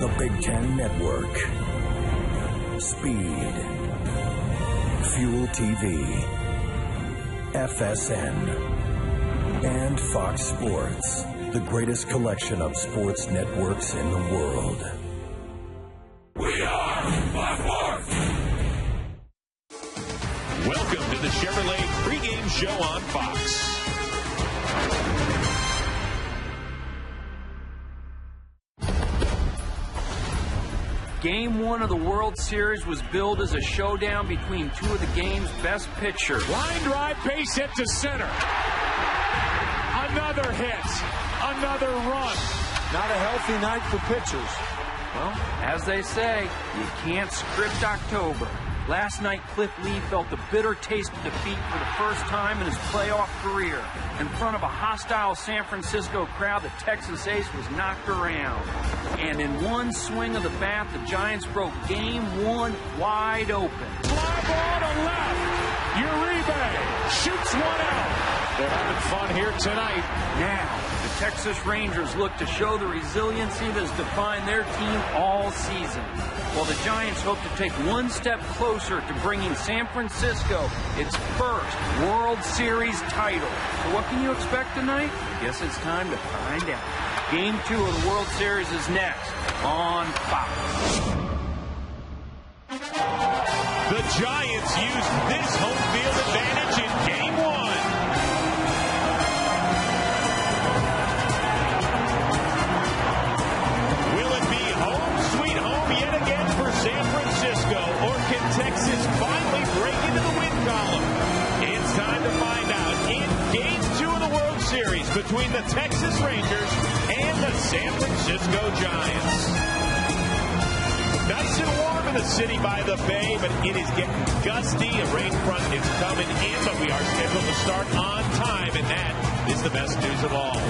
The Big Ten Network. Speed. Fuel TV. FSN. And Fox Sports. The greatest collection of sports networks in the world. We are Fox Sports. Welcome to the Chevrolet pregame show on Fox. Game 1 of the World Series was billed as a showdown between two of the game's best pitchers. Line drive, base hit to center. Another hit. Another run. Not a healthy night for pitchers. Well, as they say, you can't script October. Last night, Cliff Lee felt the bitter taste of defeat for the first time in his playoff career. In front of a hostile San Francisco crowd, the Texas ace was knocked around. And in one swing of the bat, the Giants broke Game 1 wide open. Fly ball to left. Uribe shoots one out. They're having fun here tonight. Now, the Texas Rangers look to show the resiliency that has defined their team all season, while the Giants hope to take one step closer to bringing San Francisco its first World Series title. So what can you expect tonight? I guess it's time to find out. Game 2 of the World Series is next on Fox. The Giants used this home field advantage in Game 1. Will it be home sweet home yet again for San Francisco, or can Texas finally break into the win column? It's time to find out in Game 2 of the World Series between the Texas Rangers and the San Francisco Giants. Nice and warm in the city by the bay, but it is getting gusty. A rain front is coming in, but we are scheduled to start on time, and that is the best news of all.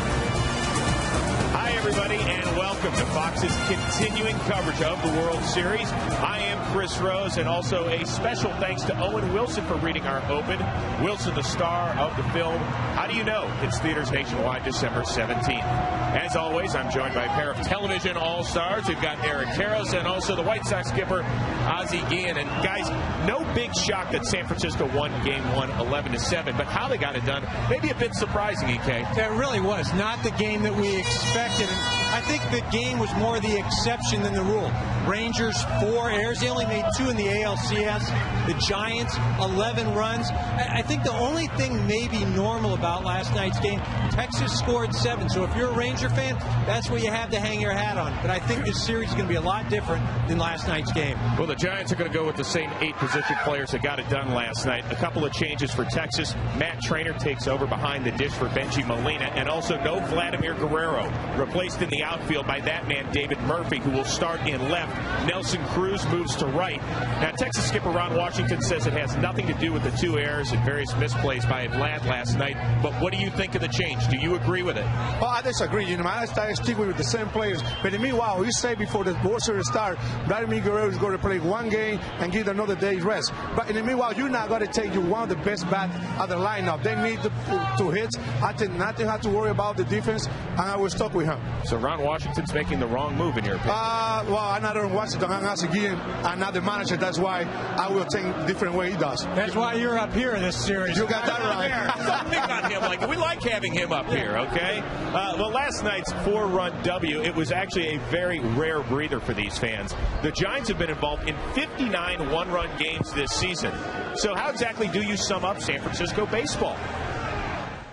Hi, everybody, and welcome to Fox's continuing coverage of the World Series. I am Chris Rose, and also a special thanks to Owen Wilson for reading our open. Wilson, the star of the film How Do You Know? It's theaters nationwide December 17th. As always, I'm joined by a pair of television all-stars. We've got Eric Karros and also the White Sox skipper, Ozzie Guillen. And guys, no big shock that San Francisco won Game 1 11-7, but how they got it done, maybe a bit surprising, EK. It really was not the game that we expected. And I think the game was more the exception than the rule. Rangers, 4 errors. They only made 2 in the ALCS. The Giants, 11 runs. I think the only thing maybe normal about last night's game, Texas scored 7. So if you're a Ranger fan, that's what you have to hang your hat on. But I think this series is going to be a lot different than last night's game. Well, the Giants are going to go with the same 8 position players that got it done last night. A couple of changes for Texas. Matt Traynor takes over behind the dish for Benji Molina, and also no Vladimir Guerrero, replaced in the outfield by that man, David Murphy, who will start in left. Nelson Cruz moves to right. Now, Texas skipper Ron Washington says it has nothing to do with the 2 errors and various misplays by Vlad last night. But what do you think of the change? Do you agree with it? Well, I disagree. I stick with the same players. But in meanwhile, you say before the World Series start, Vladimir Guerrero is going to play 1 game and give another day's rest. But in the meanwhile, you're not going to take you one of the best bats of the lineup. They need to hit. I think nothing have to worry about the defense, and I was stuck with him. So Ron Washington's making the wrong move in your opinion? Well, I'm not in Washington. I'm Ozzie Guillen. I'm not the manager. That's why I will think different way he does. That's why you're up here in this series. You got that right. Don't pick on him like we like having him up here, okay? Well, last night's 4-run W, it was actually a very rare breather for these fans. The Giants have been involved in 59 one-run games this season. So how exactly do you sum up San Francisco baseball?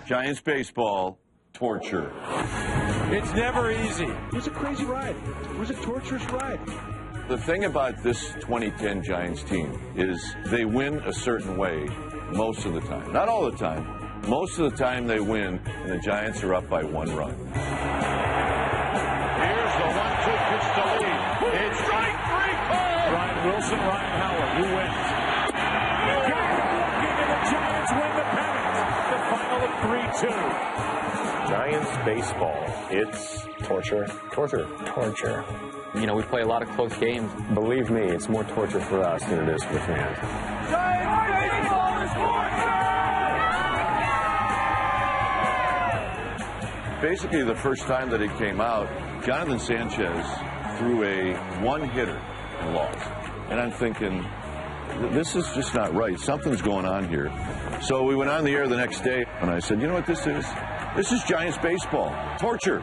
Giants baseball, torture. It's never easy. It was a crazy ride. It was a torturous ride. The thing about this 2010 Giants team is they win a certain way most of the time. Not all the time. Most of the time they win, and the Giants are up by 1 run. Here's the 1-2 pitch to lead. It's strike 3 call. Ryan Wilson, Ryan Howard, who wins? And the Giants win the pennant. The final of 3-2. Giants baseball, it's torture. You know, we play a lot of close games. Believe me, it's more torture for us than it is for the fans. Giants baseball is torture! Basically, the first time that it came out, Jonathan Sanchez threw a one-hitter and lost. And I'm thinking, this is just not right. Something's going on here. So we went on the air the next day, and I said, you know what this is? This is Giants baseball. Torture.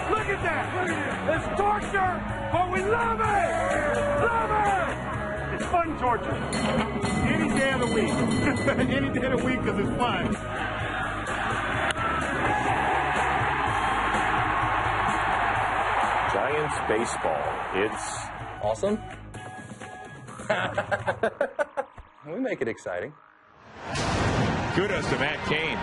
Look at that. Look at it. It's torture, but we love it. Love it. It's fun torture. Any day of the week. Any day of the week because it's fun. Giants baseball. It's awesome. We make it exciting. Kudos to Matt Cain.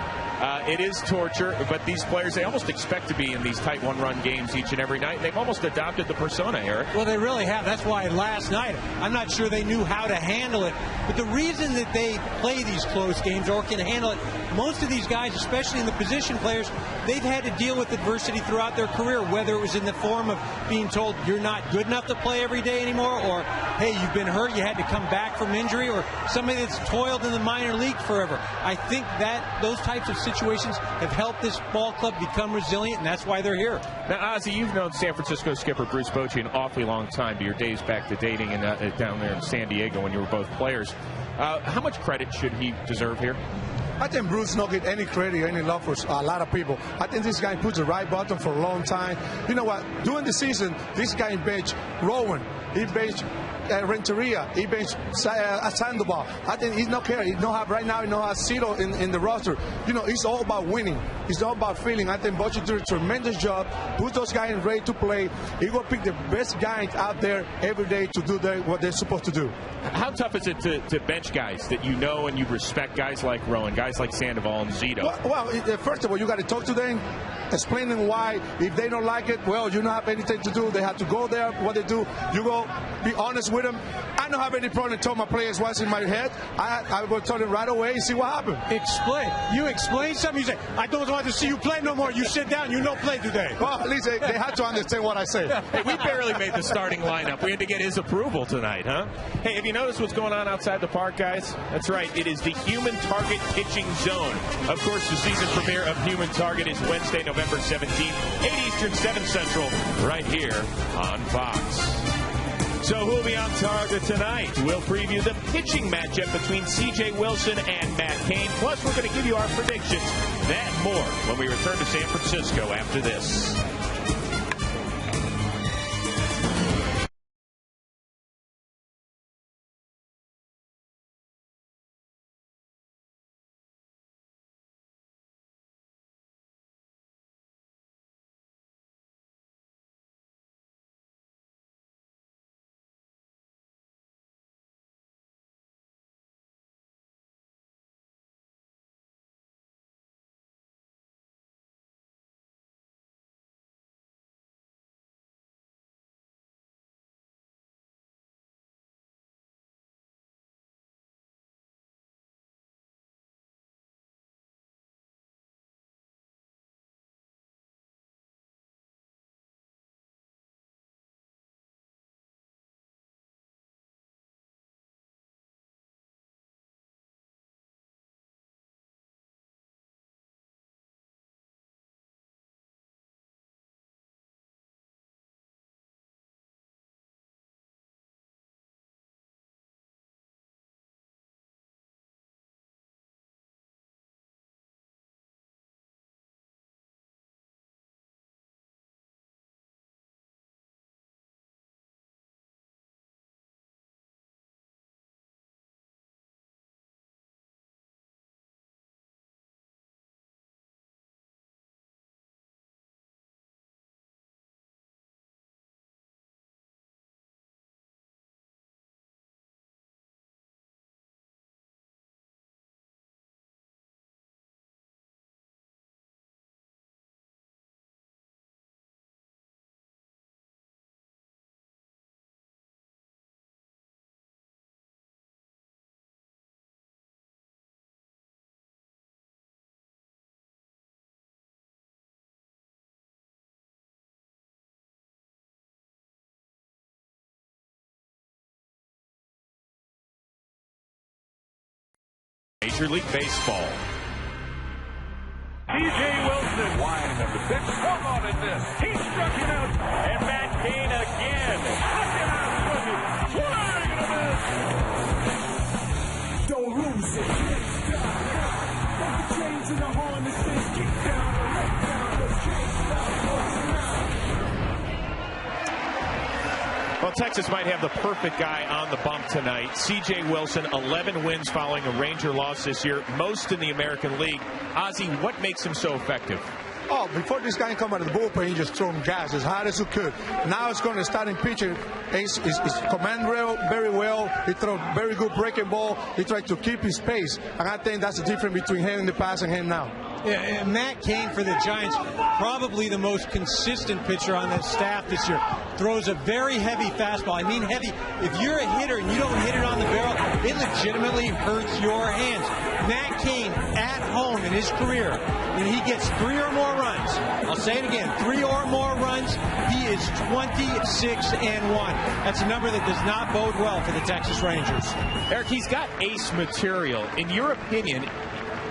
It is torture, but these players, they almost expect to be in these tight one-run games each and every night. They've almost adopted the persona, Eric. Well, they really have. That's why last night, I'm not sure they knew how to handle it. But the reason that they play these close games or can handle it, most of these guys, especially in the position players, they've had to deal with adversity throughout their career, whether it was in the form of being told you're not good enough to play every day anymore, or, hey, you've been hurt, you had to come back from injury, or somebody that's toiled in the minor league forever. I think that those types of situations have helped this ball club become resilient, and that's why they're here. Now, Ozzie, you've known San Francisco skipper Bruce Bochy an awfully long time, to your days back to dating and down there in San Diego when you were both players. How much credit should he deserve here? I think Bruce don't get any credit or any love for a lot of people. I think this guy puts the right button for a long time. You know what? During the season, this guy benched Rowan. He benched Renteria. He benched Sandoval. I think he's not care. He don't have right now. He don't have Cito in the roster. You know, it's all about winning. It's all about feeling. I think Bochy did a tremendous job. Put those guys ready to play. He will pick the best guys out there every day to do what they're supposed to do. How tough is it to bench guys that you know and you respect, guys like Rowan, guys like Sandoval and Zito? Well, first of all, you got to talk to them, explain them why. If they don't like it, well, you don't have anything to do. They have to go there. What they do, you go be honest with them. I don't have any problem to tell my players what's in my head. I will tell them right away and see what happened. Explain. You explain something. You say, I don't want to see you play no more. You sit down. You don't play today. Well, at least they have to understand what I say. Hey, we barely made the starting lineup. We had to get his approval tonight, huh? Hey, have you noticed what's going on outside the park, guys? That's right. It is the Human Target Pitching Zone. Of course, the season premiere of Human Target is Wednesday, November 17th, 8 Eastern, 7 Central, right here on Fox. So who will be on target tonight? We'll preview the pitching matchup between C.J. Wilson and Matt Cain. Plus, we're going to give you our predictions. That and more when we return to San Francisco after this. Major League Baseball. C.J. Wilson. Line of the pitch. Swung on and missed. He struck him out. And Matt Cain again. Struck him out swinging. Swing and a miss. Don't lose it. Change in the horn. This thing keep down. Let down. Let's change it up. Well, Texas might have the perfect guy on the bump tonight. C.J. Wilson, 11 wins following a Ranger loss this year, most in the American League. Ozzie, what makes him so effective? Oh, before this guy come out of the bullpen, he just threw him gas as hard as he could. Now it's going to start in pitching. He's command very well. He throws very good breaking ball. He tried to keep his pace. And I think that's the difference between him in the past and him now. Yeah, and Matt Cain for the Giants, probably the most consistent pitcher on that staff this year. Throws a very heavy fastball. I mean heavy. If you're a hitter and you don't hit it on the barrel, it legitimately hurts your hands. Matt Cain at home in his career, when he gets 3 or more runs, I'll say it again, 3 or more runs, he is 26-1. That's a number that does not bode well for the Texas Rangers. Eric, he's got ace material. In your opinion,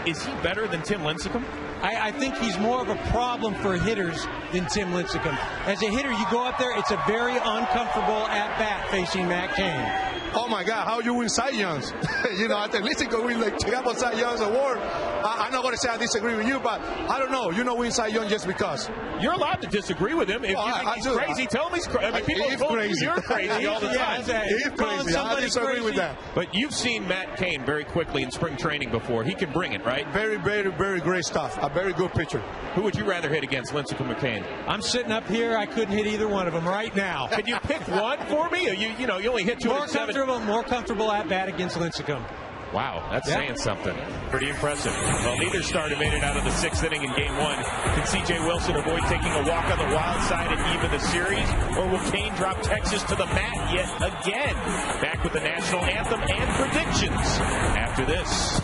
is he better than Tim Lincecum? I think he's more of a problem for hitters than Tim Lincecum. As a hitter, you go up there, it's a very uncomfortable at-bat facing Matt Cain. Oh, my God, how you win Cy Youngs? I think Lincecum win like a couple Cy Youngs award. I'm not going to say I disagree with you, but I don't know. You know win Cy Young just because. You're allowed to disagree with him. If you think he's crazy, tell him he's crazy. I mean, people have told you you're crazy all the time. He's crazy. I disagree with that. But you've seen Matt Cain very quickly in spring training before. He can bring it, right? Very, very, very great stuff. A very good pitcher. Who would you rather hit against, Lincecum or Cain? I'm sitting up here. I couldn't hit either one of them right now. Can you pick one for me? You only hit 207. More comfortable at bat against Lincecum. Wow, that's saying something. Pretty impressive. Well, neither starter made it out of the 6th inning in Game 1. Can C.J. Wilson avoid taking a walk on the wild side and even the series? Or will Cain drop Texas to the mat yet again? Back with the national anthem and predictions after this.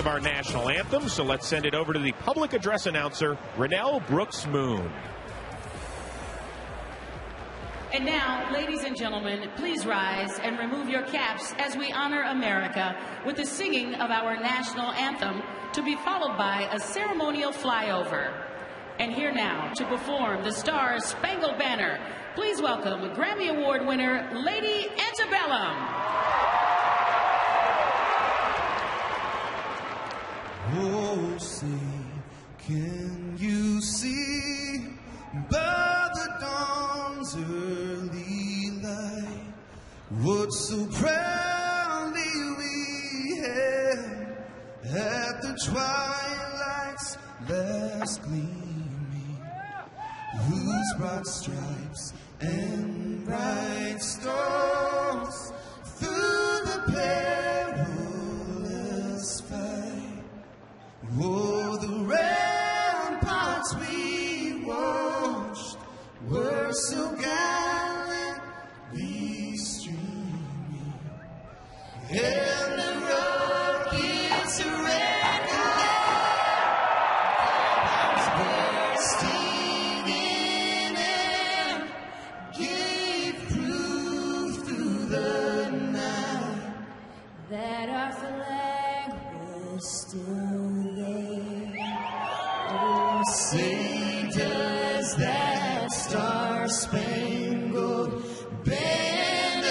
Our national anthem, so let's send it over to the public address announcer, Rennell Brooks Moon. And now, ladies and gentlemen, please rise and remove your caps as we honor America with the singing of our national anthem, to be followed by a ceremonial flyover. And here now to perform the Star Spangled Banner, please welcome Grammy Award winner Lady Antebellum. Oh, say, can you see by the dawn's early light what so proudly we hailed at the twilight's last gleaming, whose broad stripes and bright stars through the perilous fight, oh, the ramparts we watched were so gallantly streaming, and the rockets red bursting in air gave proof through the night that our flag was still there. Oh, say does that star-spangled banner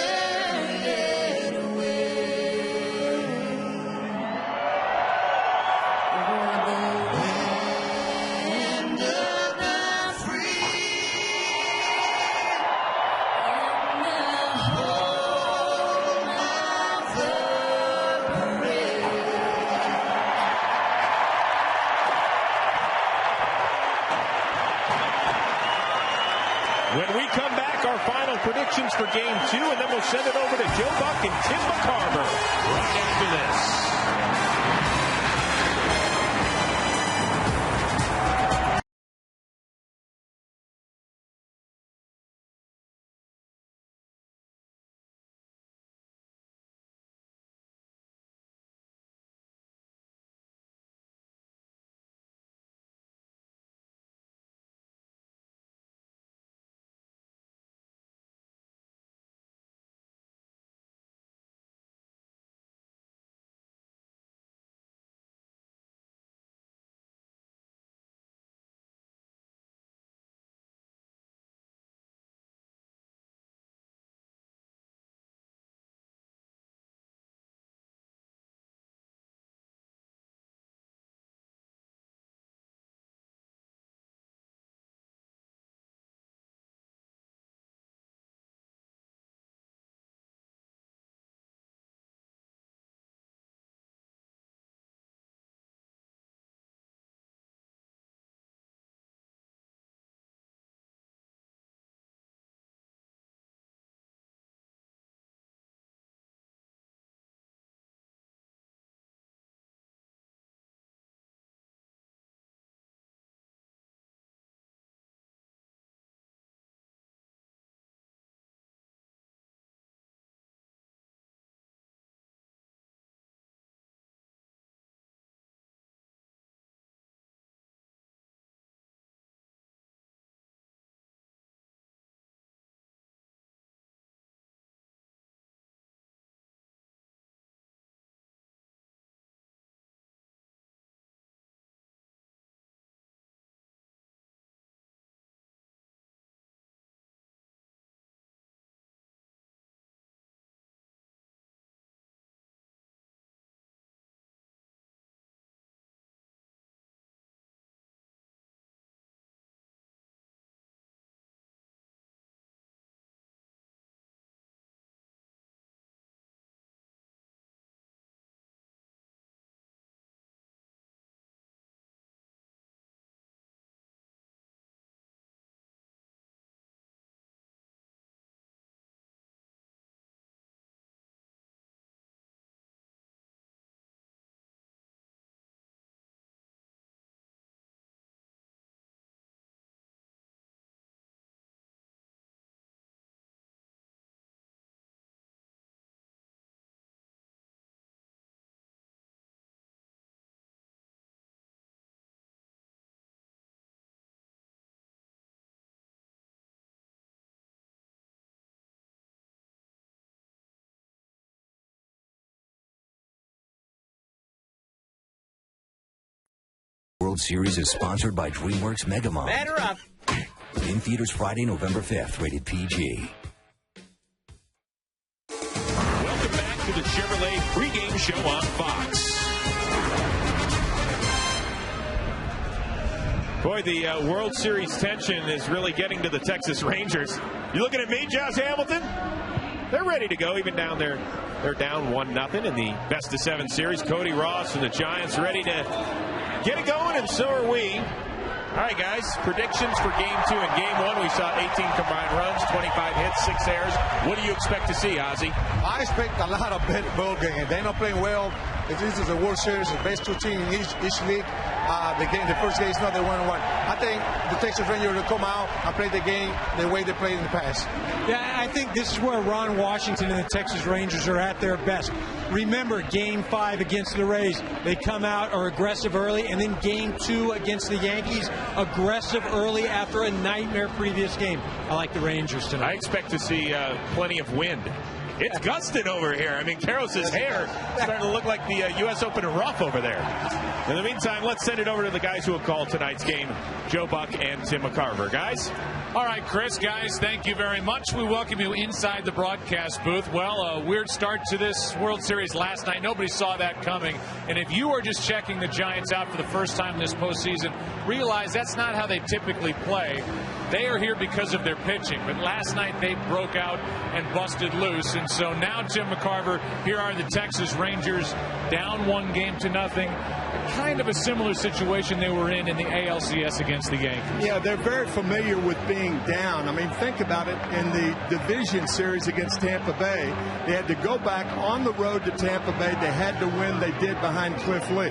yet wave o'er the land of the free and the home of the brave? When we come back, our final predictions for Game 2, and then we'll send it over to Joe Buck and Tim McCarver right after this. World Series is sponsored by DreamWorks Megamom. Batter up. In theaters Friday, November 5th, rated PG. Welcome back to the Chevrolet pregame show on Fox. Boy, the World Series tension is really getting to the Texas Rangers. You looking at me, Josh Hamilton? They're ready to go, even down there. They're down 1-0 in the best-of-7 series. Cody Ross and the Giants ready to get it going, and so are we. All right, guys, predictions for Game 2 and Game 1. We saw 18 combined runs, 25 hits, 6 errors. What do you expect to see, Ozzy? I expect a lot of better ball game. They're not playing well. This is a World Series, the best 2 teams in each league. The first game is not the 1-1. I think the Texas Rangers will come out and play the game the way they played in the past. Yeah, I think this is where Ron Washington and the Texas Rangers are at their best. Remember, Game 5 against the Rays, they come out, are aggressive early, and then Game 2 against the Yankees, aggressive early after a nightmare previous game. I like the Rangers tonight. I expect to see plenty of wind. It's gusting over here. I mean, Karros' hair starting to look like the U.S. Open rough over there. In the meantime, let's send it over to the guys who will call tonight's game, Joe Buck and Tim McCarver. Guys? All right, Chris, guys, thank you very much. We welcome you inside the broadcast booth. Well, a weird start to this World Series last night. Nobody saw that coming. And if you are just checking the Giants out for the first time this postseason, realize that's not how they typically play. They are here because of their pitching. But last night they broke out and busted loose. And so now, Tim McCarver, here are the Texas Rangers down 1-0. Kind of a similar situation they were in the ALCS against the Yankees. Yeah, they're very familiar with being down. I mean, think about it. In the division series against Tampa Bay, they had to go back on the road to Tampa Bay. They had to win. They did behind Cliff Lee.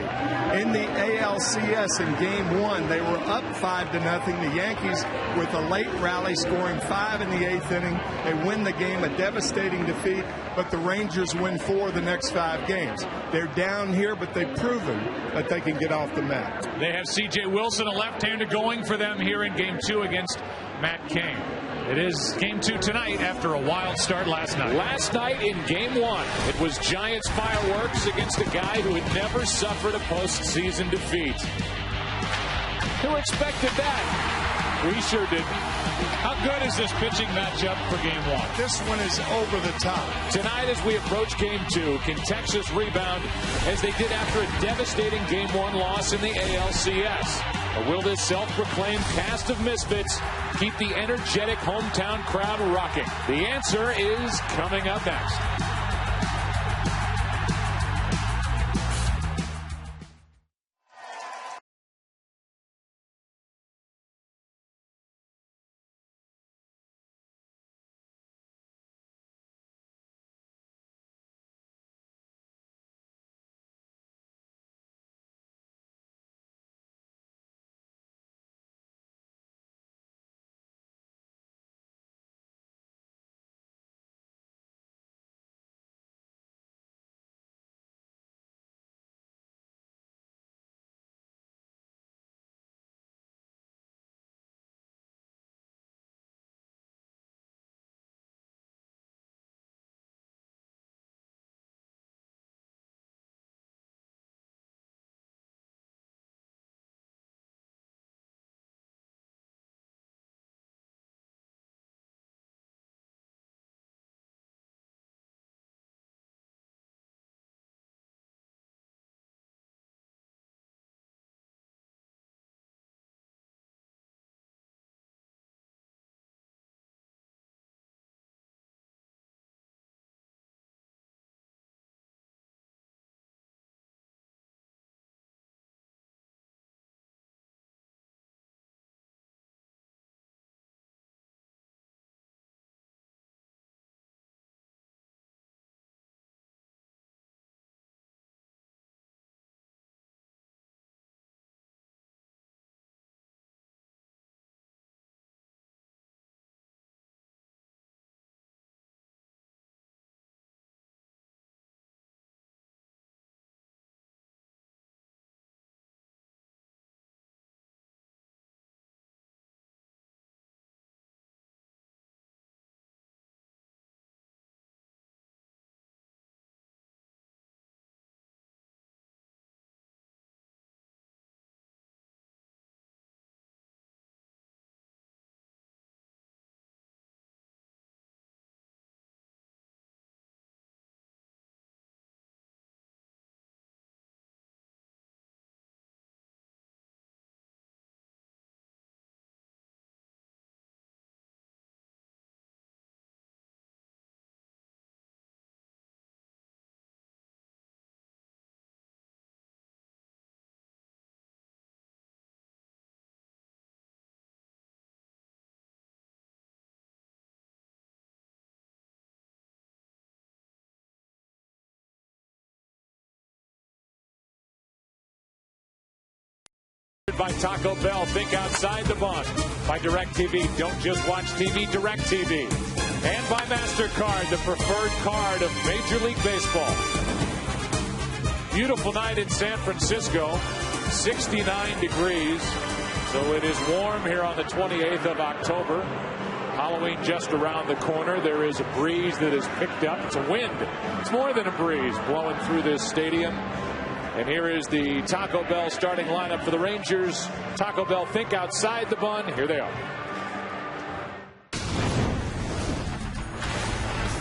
In the ALCS in Game 1, they were up 5-0. The Yankees, with a late rally, scoring 5 in the 8th inning. They win the game, a devastating defeat, but the Rangers win 4 of the next 5 games. They're down here, but they've proven that they can get off the mat. They have C.J. Wilson, a left-hander, going for them here in Game 2 against Matt Cain. It is Game 2 tonight after a wild start last night. Last night in Game 1, it was Giants fireworks against a guy who had never suffered a postseason defeat. Who expected that? We sure did. How good is this pitching matchup for Game 1? This one is over the top. Tonight, as we approach Game 2, can Texas rebound as they did after a devastating Game 1 loss in the ALCS? Or will this self-proclaimed cast of misfits keep the energetic hometown crowd rocking? The answer is coming up next. presented by Taco Bell. Think outside the bun. By DirecTV. Don't just watch TV, DirecTV. And by MasterCard, the preferred card of Major League Baseball. Beautiful night in San Francisco. 69 degrees. So it is warm here on the 28th of October. Halloween just around the corner. There is a breeze that has picked up. It's a wind. It's more than a breeze blowing through this stadium. And here is the Taco Bell starting lineup for the Rangers. Taco Bell think outside the bun. Here they are.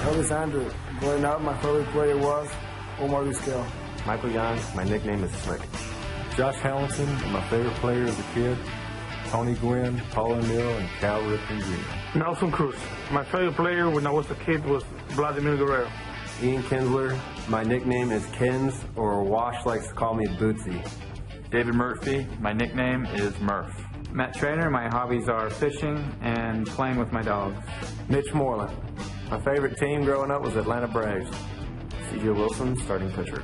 Alexander, going out, my favorite player was Omar Vizquel. Michael Young, my nickname is Slick. Josh Hamilton, my favorite player as a kid. Tony Gwynn, Paul O'Neill, and Cal Ripken Jr. Nelson Cruz. My favorite player when I was a kid was Vladimir Guerrero. Ian Kinsler, my nickname is Kins, or Wash likes to call me Bootsy. David Murphy, my nickname is Murph. Matt Trainer, my hobbies are fishing and playing with my dogs. Mitch Moreland, my favorite team growing up was Atlanta Braves. C.J. Wilson, starting pitcher.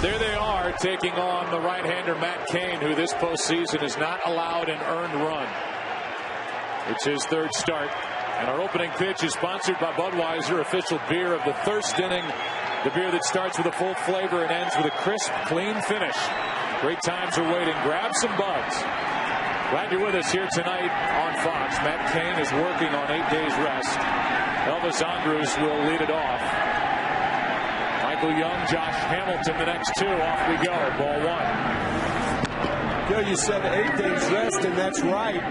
There they are, taking on the right-hander Matt Cain, who this postseason has not allowed an earned run. It's his third start. And our opening pitch is sponsored by Budweiser, official beer of the thirst inning. The beer that starts with a full flavor and ends with a crisp, clean finish. Great times are waiting. Grab some buds. Glad you're with us here tonight on Fox. Matt Cain is working on 8 days rest. Elvis Andrus will lead it off. Michael Young, Josh Hamilton, the next two. Off we go. Ball one. Bill, you said 8 days rest, and that's right.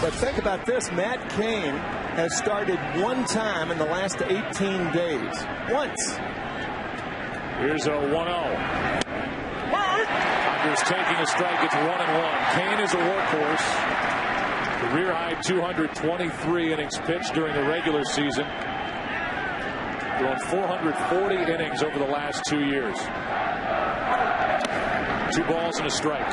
But think about this. Matt Cain has started one time in the last 18 days. Once. Here's a 1-0. Andrus taking a strike. It's 1-1. Cain is a workhorse. Career high 223 innings pitched during the regular season. Going 440 innings over the last 2 years. 2 balls and a strike.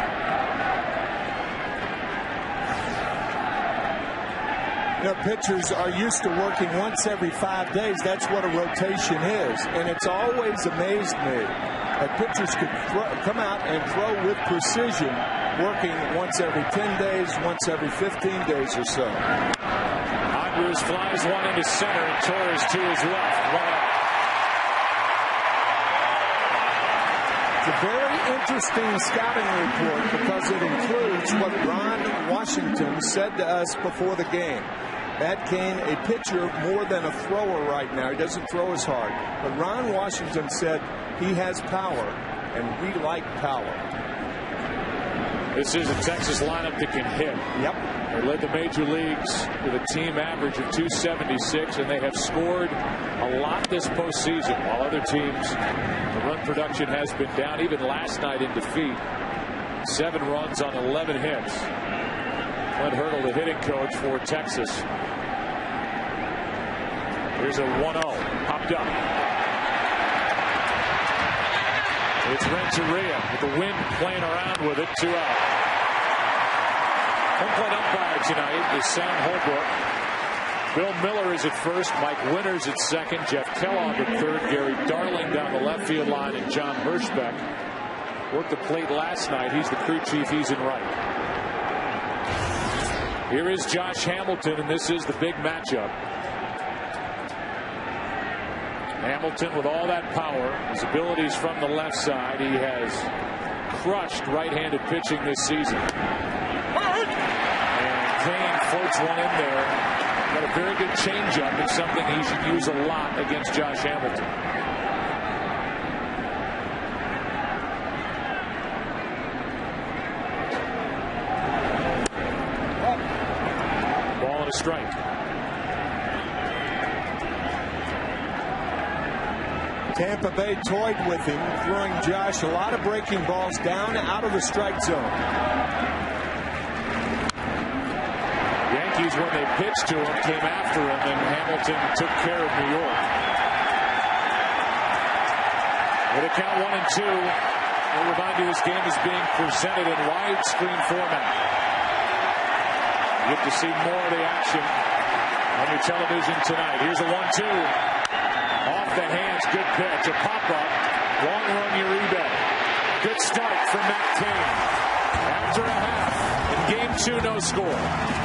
You know, pitchers are used to working once every 5 days. That's what a rotation is. And it's always amazed me that pitchers could come out and throw with precision, working once every 10 days, once every 15 days or so. Andrus flies one into center, and Torres to his left. 1 out. It's a very interesting scouting report because it includes what Ron Washington said to us before the game. Matt Cain, a pitcher more than a thrower right now. He doesn't throw as hard. But Ron Washington said he has power, and we like power. This is a Texas lineup that can hit. Yep. They led the major leagues with a team average of 276, and they have scored a lot this postseason, while other teams, the run production has been down. Even last night in defeat, 7 runs on 11 hits. Clint Hurdle, the hitting coach for Texas. Here's a 1-0. Popped up. It's Renteria with the wind playing around with it. 2 out. Home plate umpire tonight is Sam Holbrook. Bill Miller is at first. Mike Winters at second. Jeff Kellogg at third. Gary Darling down the left field line. And John Hirschbeck worked the plate last night. He's the crew chief. He's in right. Here is Josh Hamilton, and this is the big matchup. Hamilton with all that power, his abilities from the left side. He has crushed right-handed pitching this season. And Cain floats one in there. Got a very good changeup. It's something he should use a lot against Josh Hamilton. Ball and a strike. Tampa Bay toyed with him, throwing Josh a lot of breaking balls down out of the strike zone. Yankees, when they pitched to him, came after him, and Hamilton took care of New York. With a count 1-2, we'll remind you this game is being presented in widescreen format. You get to see more of the action on your television tonight. Here's a 1-2. Off the hands, good pitch. A pop-up. Long run Uribe. Good start for Matt Cain. After a half, in game 2, no score.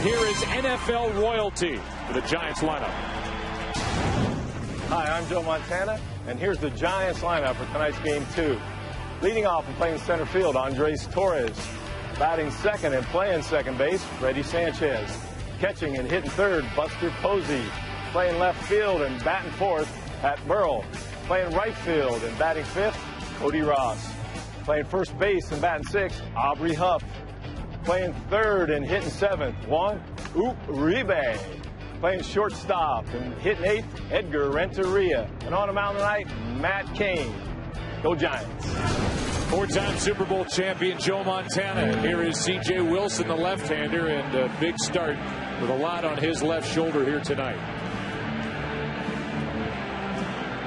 Here is NFL royalty for the Giants lineup. Hi, I'm Joe Montana, and here's the Giants lineup for tonight's Game 2. Leading off and playing center field, Andres Torres. Batting second and playing second base, Freddie Sanchez. Catching and hitting third, Buster Posey. Playing left field and batting fourth, Pat Burrell. Playing right field and batting fifth, Cody Ross. Playing first base and batting sixth, Aubrey Huff. Playing third and hitting seventh, Juan Uribe. Playing shortstop and hitting eighth, Edgar Renteria. And on the mound tonight, Matt Cain. Go Giants. 4-time Super Bowl champion Joe Montana. Here is C.J. Wilson, the left-hander, and a big start with a lot on his left shoulder here tonight.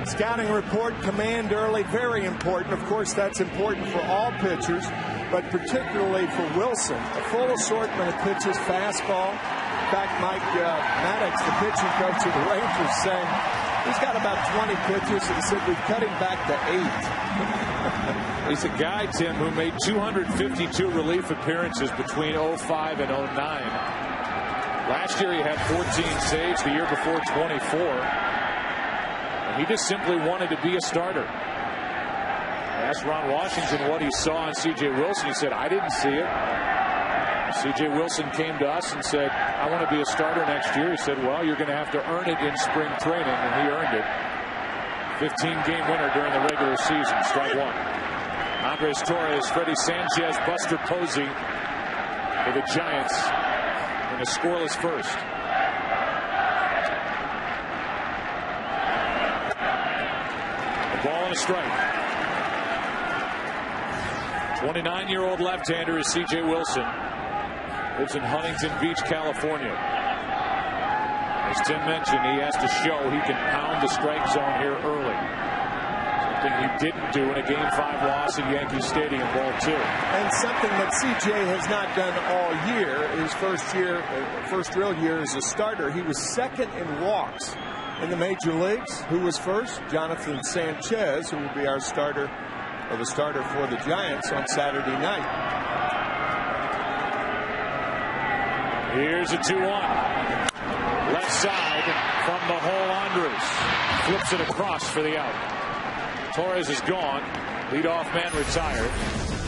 Scouting report, command early, very important. Of course, that's important for all pitchers, but particularly for Wilson. A full assortment of pitches, fastball. In fact, Mike Maddox, the pitching coach of the Rangers, saying he's got about 20 pitches, and he said we've cut him back to 8. He's a guy, Tim, who made 252 relief appearances between 05 and 09. Last year he had 14 saves, the year before 24. He just simply wanted to be a starter. I asked Ron Washington what he saw on C.J. Wilson. He said, I didn't see it. C.J. Wilson came to us and said, I want to be a starter next year. He said, well, you're going to have to earn it in spring training, and he earned it. 15-game winner during the regular season. Strike one. Andres Torres, Freddie Sanchez, Buster Posey for the Giants in a scoreless first. Ball and a strike. 29-year-old left-hander is C.J. Wilson. Lives in Huntington Beach, California. As Tim mentioned, he has to show he can pound the strike zone here early. Something he didn't do in a Game 5 loss at Yankee Stadium, Ball 2. And something that C.J. has not done all year. His first real year as a starter, he was second in walks in the major leagues. Who was first? Jonathan Sanchez, who will be our starter, or the starter for the Giants on Saturday night. Here's a 2-1. Left side from the hole, Andres. Flips it across for the out. Torres is gone. Leadoff man retired.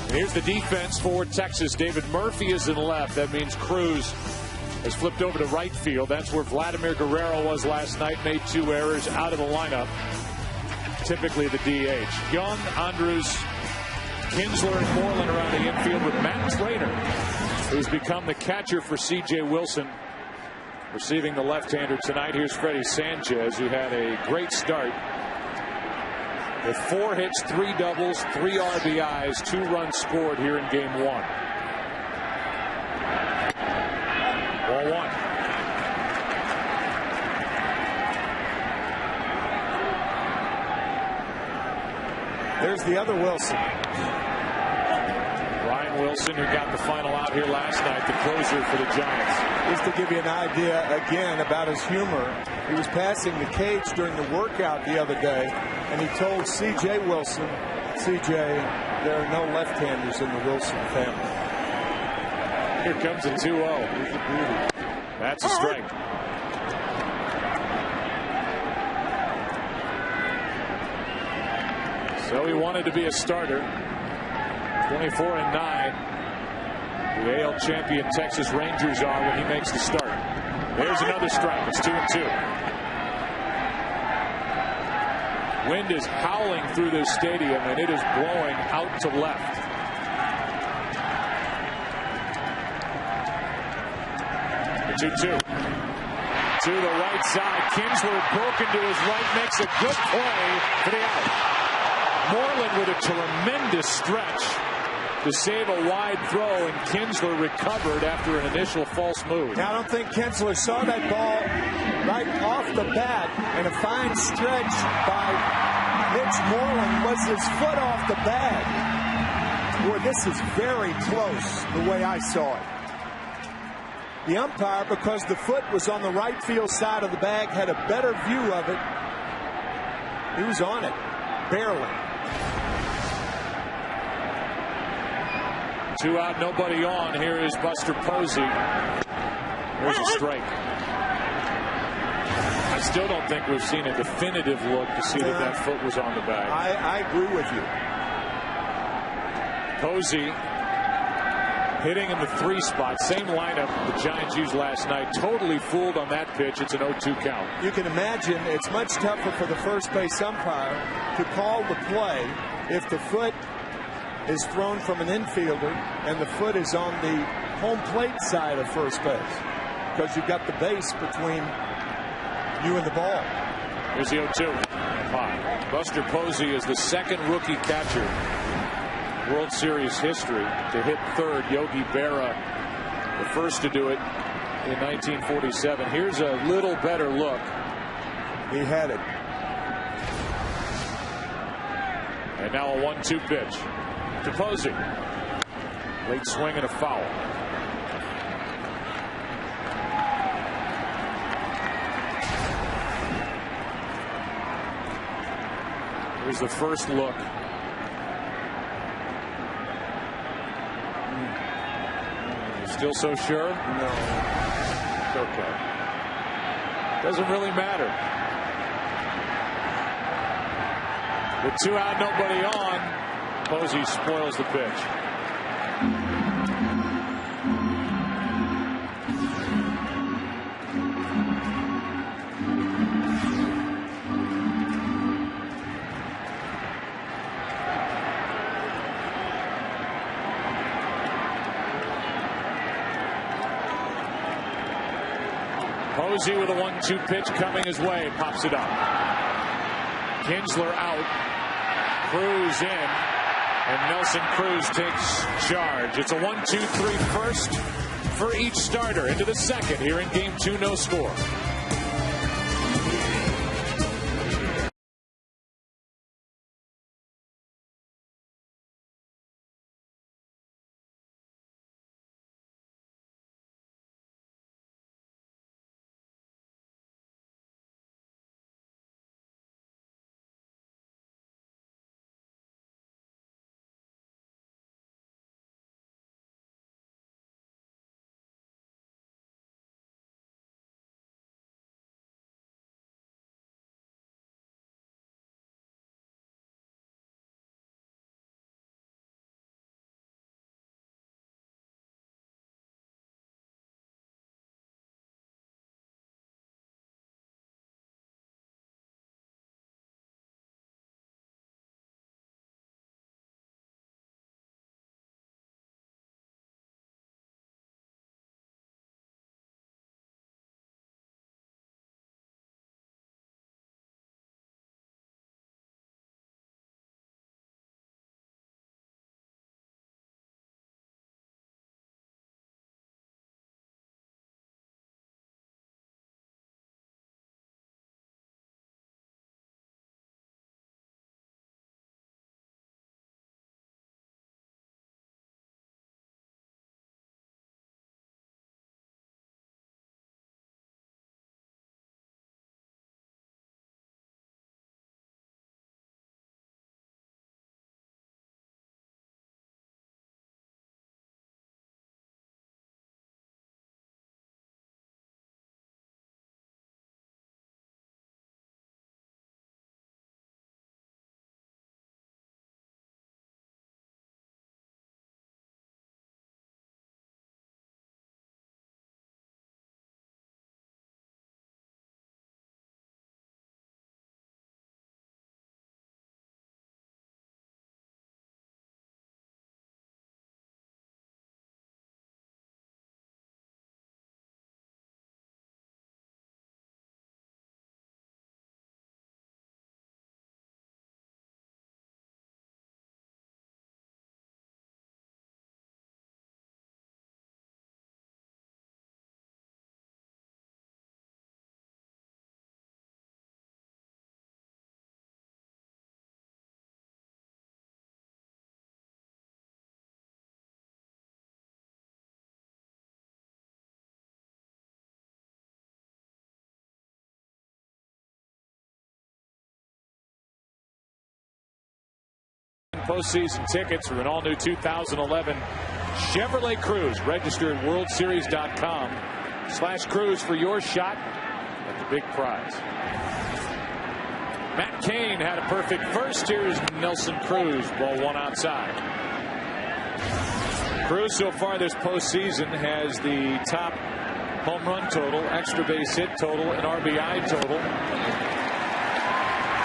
And here's the defense for Texas. David Murphy is in left. That means Cruz has flipped over to right field. That's where Vladimir Guerrero was last night. Made 2 errors, out of the lineup. Typically the DH. Young, Andrews, Kinsler, and Moreland around the infield with Matt Trainer, who's become the catcher for C.J. Wilson, receiving the left-hander tonight. Here's Freddie Sanchez, who had a great start with 4 hits, 3 doubles, 3 RBIs, 2 runs scored here in Game 1. Ball 1. There's the other Wilson. Ryan Wilson, who got the final out here last night, the closer for the Giants. Just to give you an idea again about his humor, he was passing the cage during the workout the other day, and he told C.J. Wilson, C.J., there are no left-handers in the Wilson family. Here comes a 2-0. That's a strike. So he wanted to be a starter. 24-9. The AL champion Texas Rangers are when he makes the start. There's another strike. It's 2-2. Wind is howling through this stadium, and it is blowing out to left. The 2-2. To the right side. Kinsler broken to his right, makes a good play for the out. Moreland with a tremendous stretch to save a wide throw, and Kinsler recovered after an initial false move. Now, I don't think Kinsler saw that ball right off the bat, and a fine stretch by Mitch Moreland was his foot off the bag. Boy, this is very close the way I saw it. The umpire, because the foot was on the right field side of the bag, had a better view of it. He was on it, barely. 2 out, nobody on. Here is Buster Posey. There's a strike. I still don't think we've seen a definitive look to see that that foot was on the bag. I agree with you. Posey hitting in the 3 spot. Same lineup the Giants used last night. Totally fooled on that pitch. It's an 0-2 count. You can imagine it's much tougher for the first base umpire to call the play if the foot is thrown from an infielder and the foot is on the home plate side of first base, because you've got the base between you and the ball. Here's the 0-2. Buster Posey is the second rookie catcher World Series history to hit third. Yogi Berra, the first to do it in 1947. Here's a little better look. He had it. And now a 1-2 pitch to Posey. Late swing and a foul. Here's the first look. Still so sure? No. It's okay. Doesn't really matter. With 2 out, nobody on, Posey spoils the pitch. Posey with a 1-2 pitch coming his way, pops it up. Kinsler out, Cruz in, and Nelson Cruz takes charge. It's a 1-2-3 first for each starter. Into the second here in Game 2, no score. postseason tickets for an all-new 2011 Chevrolet Cruze. Register at worldseries.com/Cruze for your shot at the big prize. Matt Cain had a perfect first. Here's Nelson Cruz, ball one outside. Cruz so far this postseason has the top home run total, extra base hit total, and RBI total.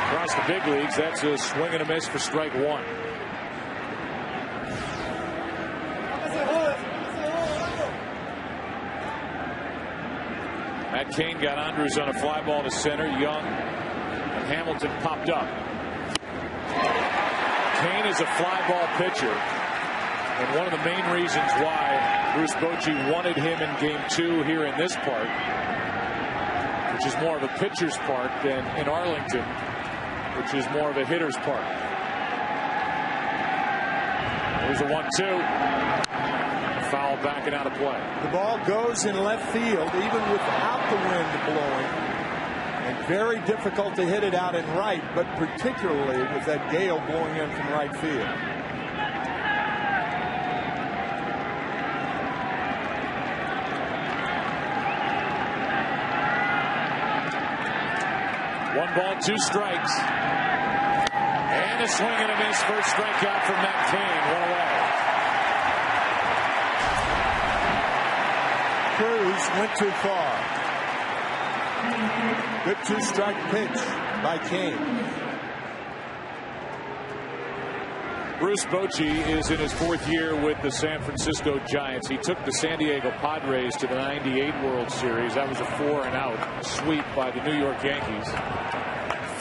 Across the big leagues, that's a swing and a miss for strike one. Matt Cain got Andrews on a fly ball to center. Young and Hamilton popped up. Cain is a fly ball pitcher, and one of the main reasons why Bruce Bochy wanted him in game 2 here in this park, which is more of a pitcher's park, than in Arlington, which is more of a hitter's park. There's a 1-2. Foul backing out of play. The ball goes in left field even without the wind blowing, and very difficult to hit it out in right, but particularly with that gale blowing in from right field. One ball, 2 strikes. And a swing and a miss. First strikeout from Matt Cain. One away. Cruz went too far. Good 2-strike pitch by Cain. Bruce Bochy is in his 4th year with the San Francisco Giants. He took the San Diego Padres to the '98 World Series. That was a 4-and-out sweep by the New York Yankees.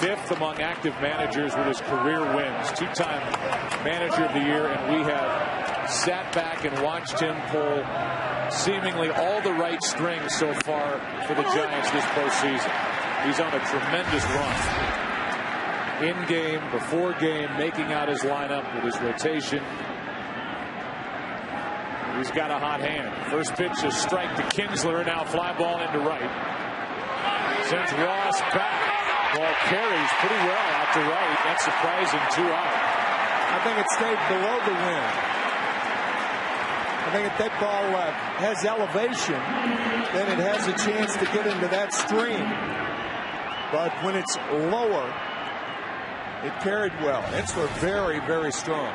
5th among active managers with his career wins. 2-time manager of the year, and we have sat back and watched him pull seemingly all the right strings so far for the Giants this postseason. He's on a tremendous run. In game, before game, making out his lineup with his rotation. He's got a hot hand. First pitch, a strike to Kinsler. Now fly ball into right. Sends Ross back. Ball carries pretty well out to right. That's surprising. 2 out. I think it stayed below the wind. I think if that ball has elevation, then it has a chance to get into that stream. But when it's lower, it carried well. Ensler very, very strong.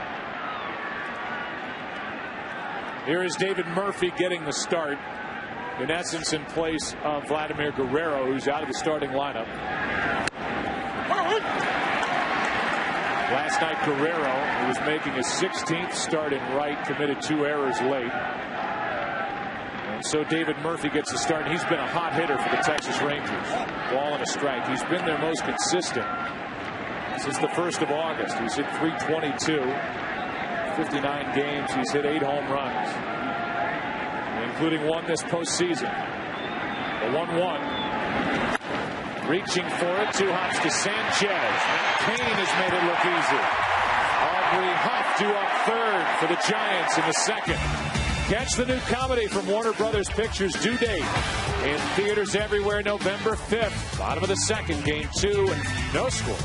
Here is David Murphy getting the start. In essence, in place of Vladimir Guerrero, who's out of the starting lineup. Last night, Guerrero, who was making his 16th start in right, committed 2 errors late. And so David Murphy gets the start. He's been a hot hitter for the Texas Rangers. Ball and a strike. He's been their most consistent since the 1st of August. He's hit .322. 59 games. He's hit 8 home runs, including 1 this postseason. The 1-1. Reaching for it. 2 hops to Sanchez. Matt Cain has made it look easy. Aubrey Huff due up 3rd for the Giants in the 2nd. Catch the new comedy from Warner Brothers Pictures, due date in theaters everywhere November 5th. Bottom of the 2nd, game 2, no score.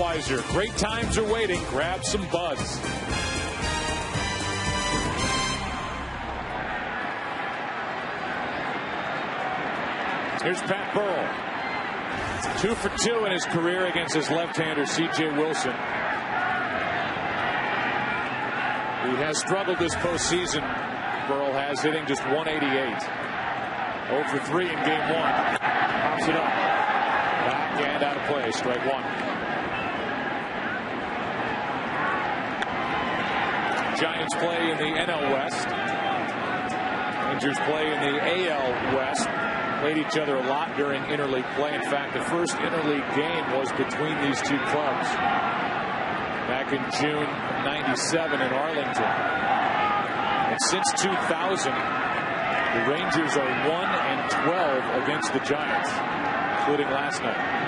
Budweiser. Great times are waiting. Grab some buds. Here's Pat Burrell. 2 for 2 in his career against his left-hander, C.J. Wilson. He has struggled this postseason. Burrell has, hitting just 188. 0 for 3 in game 1. Pops it up. Back and out of play. Strike 1. Giants play in the NL West. Rangers play in the AL West. Played each other a lot during interleague play. In fact, the first interleague game was between these two clubs back in June of '97 in Arlington. And since 2000, the Rangers are 1-12 against the Giants, including last night.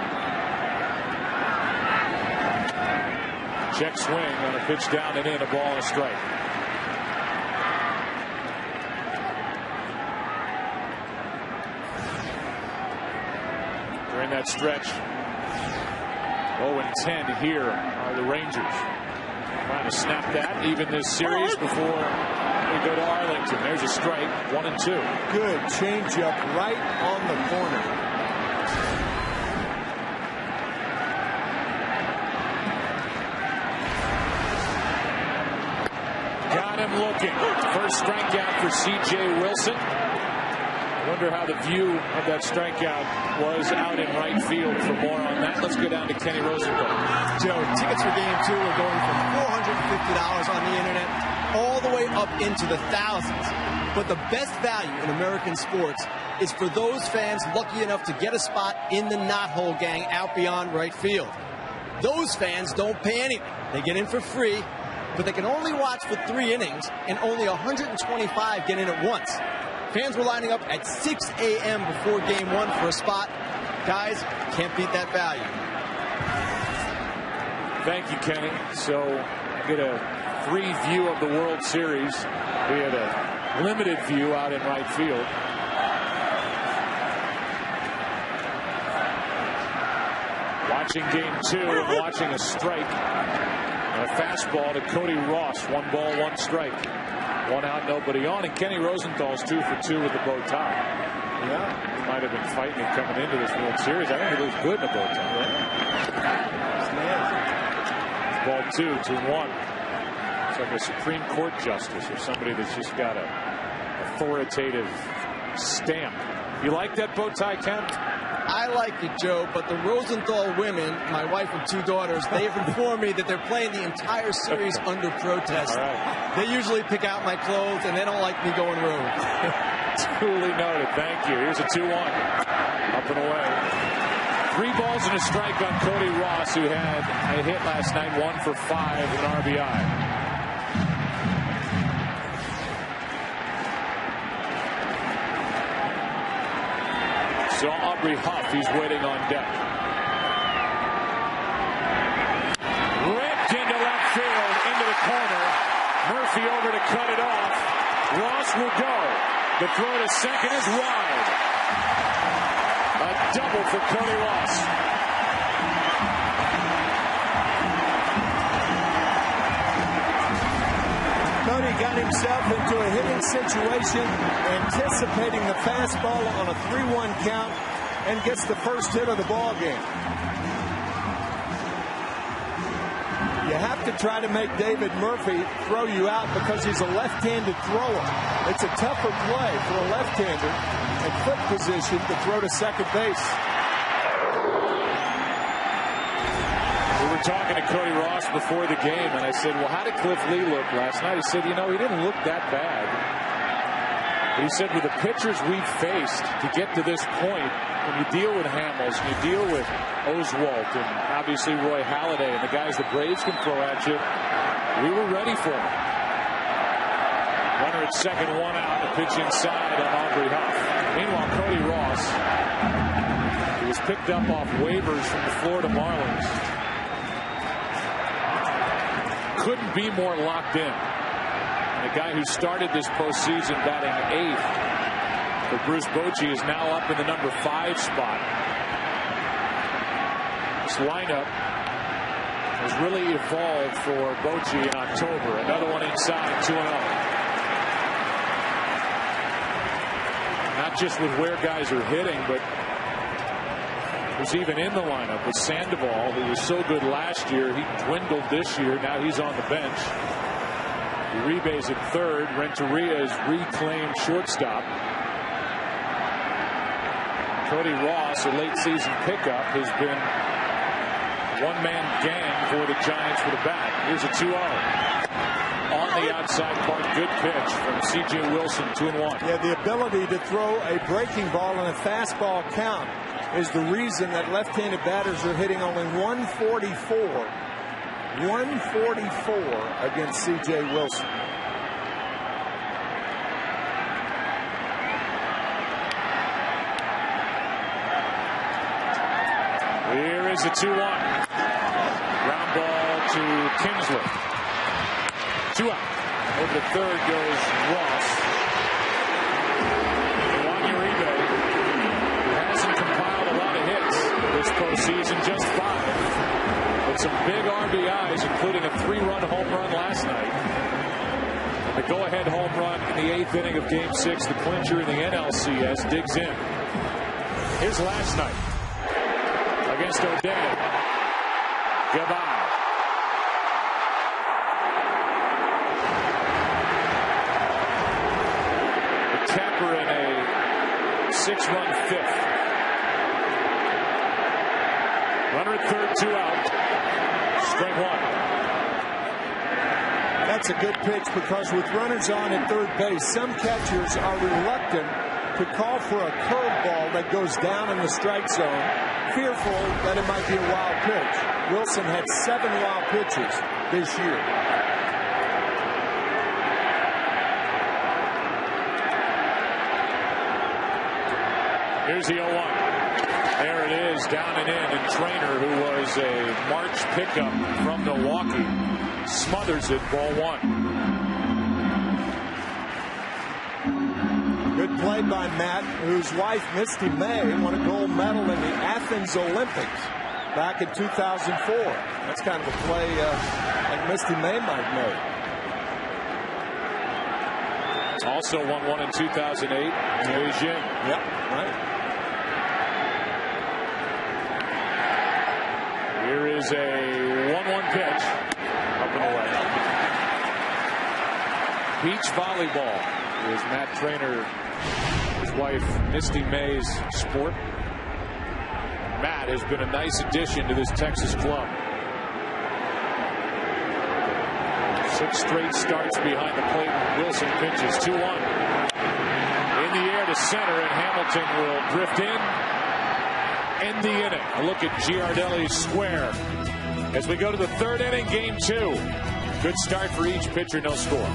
Check swing on a pitch down and in, a ball and a strike. During that stretch, 0-10 here are the Rangers. Trying to snap that, even this series before we go to Arlington. There's a strike, 1-2. Good changeup right on the corner. Got him looking. First strikeout for C.J. Wilson. Wonder how the view of that strikeout was out in right field. For more on that, let's go down to Kenny Rosenthal. Joe, tickets for Game 2 are going from $450 on the internet all the way up into the thousands. But the best value in American sports is for those fans lucky enough to get a spot in the knothole gang out beyond right field. Those fans don't pay anything. They get in for free, but they can only watch for 3 innings, and only 125 get in at once. Fans were lining up at 6 a.m. before Game 1 for a spot. Guys, can't beat that value. Thank you, Kenny. So, get a free view of the World Series. We had a limited view out in right field. Watching Game 2 and watching a strike. And a fastball to Cody Ross. 1 ball, 1 strike. 1 out, nobody on, and Kenny Rosenthal's 2 for 2 with the bow tie. Yeah, he might have been fighting it coming into this World Series. I think he looks good in the bow tie. Yeah. Ball 2-1. It's like a Supreme Court justice or somebody that's just got a authoritative stamp. You like that bow tie, Ken? I like it, Joe, but the Rosenthal women, my wife and 2 daughters, they have informed me that they're playing the entire series under protest. Right. They usually pick out my clothes, and they don't like me going rogue. Duly noted. Thank you. Here's a 2-1. Up and away. 3 balls and a strike on Cody Ross, who had a hit last night, 1 for 5 with an RBI. So Aubrey Huff, he's waiting on deck. Ripped into left field, into the corner. Murphy over to cut it off. Ross will go. The throw to second is wide. A double for Cody Ross. Cody got himself into a hitting situation, anticipating the fastball on a 3-1 count, and gets the first hit of the ball game. You have to try to make David Murphy throw you out because he's a left-handed thrower. It's a tougher play for a left-hander at foot position to throw to second base. We were talking to Cody Ross before the game, and I said, well, how did Cliff Lee look last night? He said, he didn't look that bad. But he said, with the pitchers we've faced to get to this point, when you deal with Hamels, and you deal with Oswalt, and obviously Roy Halladay, and the guys the Braves can throw at you, we were ready for him. Runner at second, 1 out, the pitch inside on Aubrey Huff. Meanwhile, Cody Ross, he was picked up off waivers from the Florida Marlins. Couldn't be more locked in. And a guy who started this postseason batting 8th for Bruce Bochy is now up in the number 5 spot. This lineup has really evolved for Bochy in October. Another one inside, 2-0. Not just with where guys are hitting, but was even in the lineup with Sandoval, who was so good last year. He dwindled this year. Now he's on the bench. Uribe's at third. Renteria is reclaimed shortstop. Cody Ross, a late season pickup, has been one-man gang for the Giants with a bat. Here's a 2-0. On the outside part, good pitch from C.J. Wilson, 2-1. Yeah, the ability to throw a breaking ball and a fastball count is the reason that left-handed batters are hitting only 144 against C.J. Wilson. Here is a 2-1. Ground ball to Kinsler. 2 out. Over to third goes Ross. Juan Uribe, who hasn't compiled a lot of hits this postseason, just 5. But some big RBIs, including a 3-run home run last night. And the go-ahead home run in the 8th inning of Game 6, the clincher in the NLCS, digs in. Here's last night against O'Day. Goodbye. The Tapper in a 6-run 5th. Runner at third, 2 out. Strike 1. That's a good pitch because with runners on at third base, some catchers are reluctant to call for a curveball that goes down in the strike zone, fearful that it might be a wild pitch. Wilson had 7 wild pitches this year. Here's the 0-1. There it is, down and in. And Trainer, who was a March pickup from Milwaukee, smothers it, ball 1. Good play by Matt, whose wife, Misty May, won a gold medal in the Athens Olympics back in 2004. That's kind of a play like Misty May might make. Also won one in 2008 in Beijing. Yep, right. Here is a 1-1 pitch up and away. Beach volleyball is Matt Trainer, his wife Misty May's sport. Matt has been a nice addition to this Texas club. 6 straight starts behind the plate. Wilson pitches 2-1. In the air to center, and Hamilton will drift in. End the inning. A look at Giardelli's square as we go to the 3rd inning, Game 2. Good start for each pitcher, no score.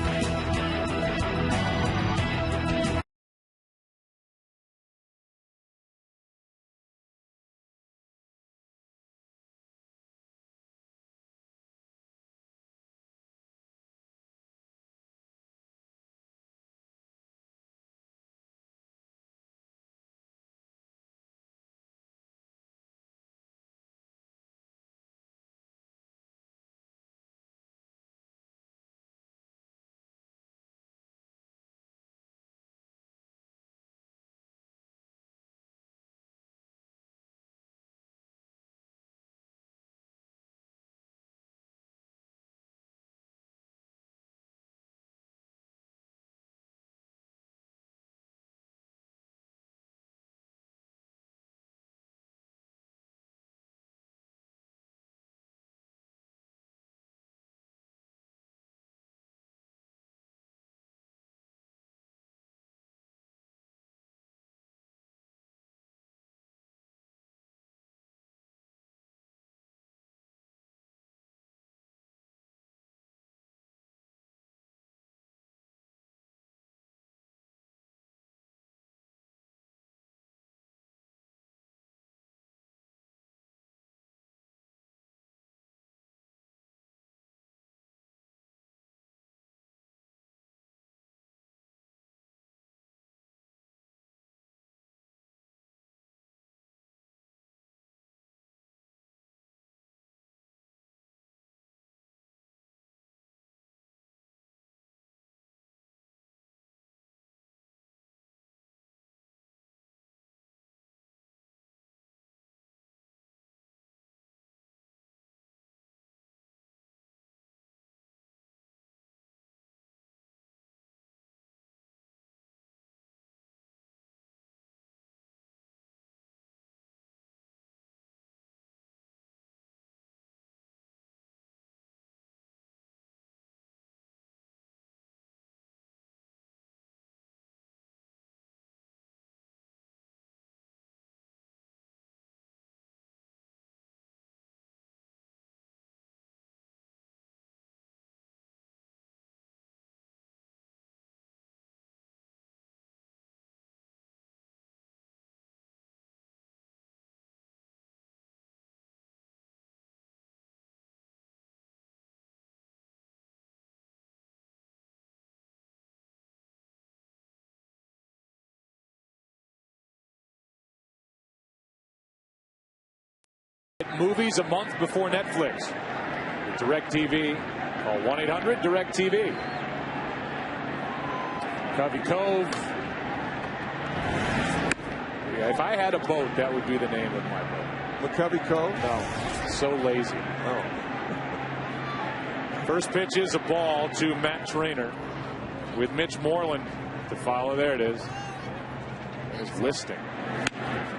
Movies a month before Netflix. With DirecTV, call 1-800-DirecTV. Covey Cove. Yeah, if I had a boat, that would be the name of my boat. McCovey Cove? No, so lazy. Oh. First pitch is a ball to Matt Trainer with Mitch Moreland to follow. There it is. There's Listing.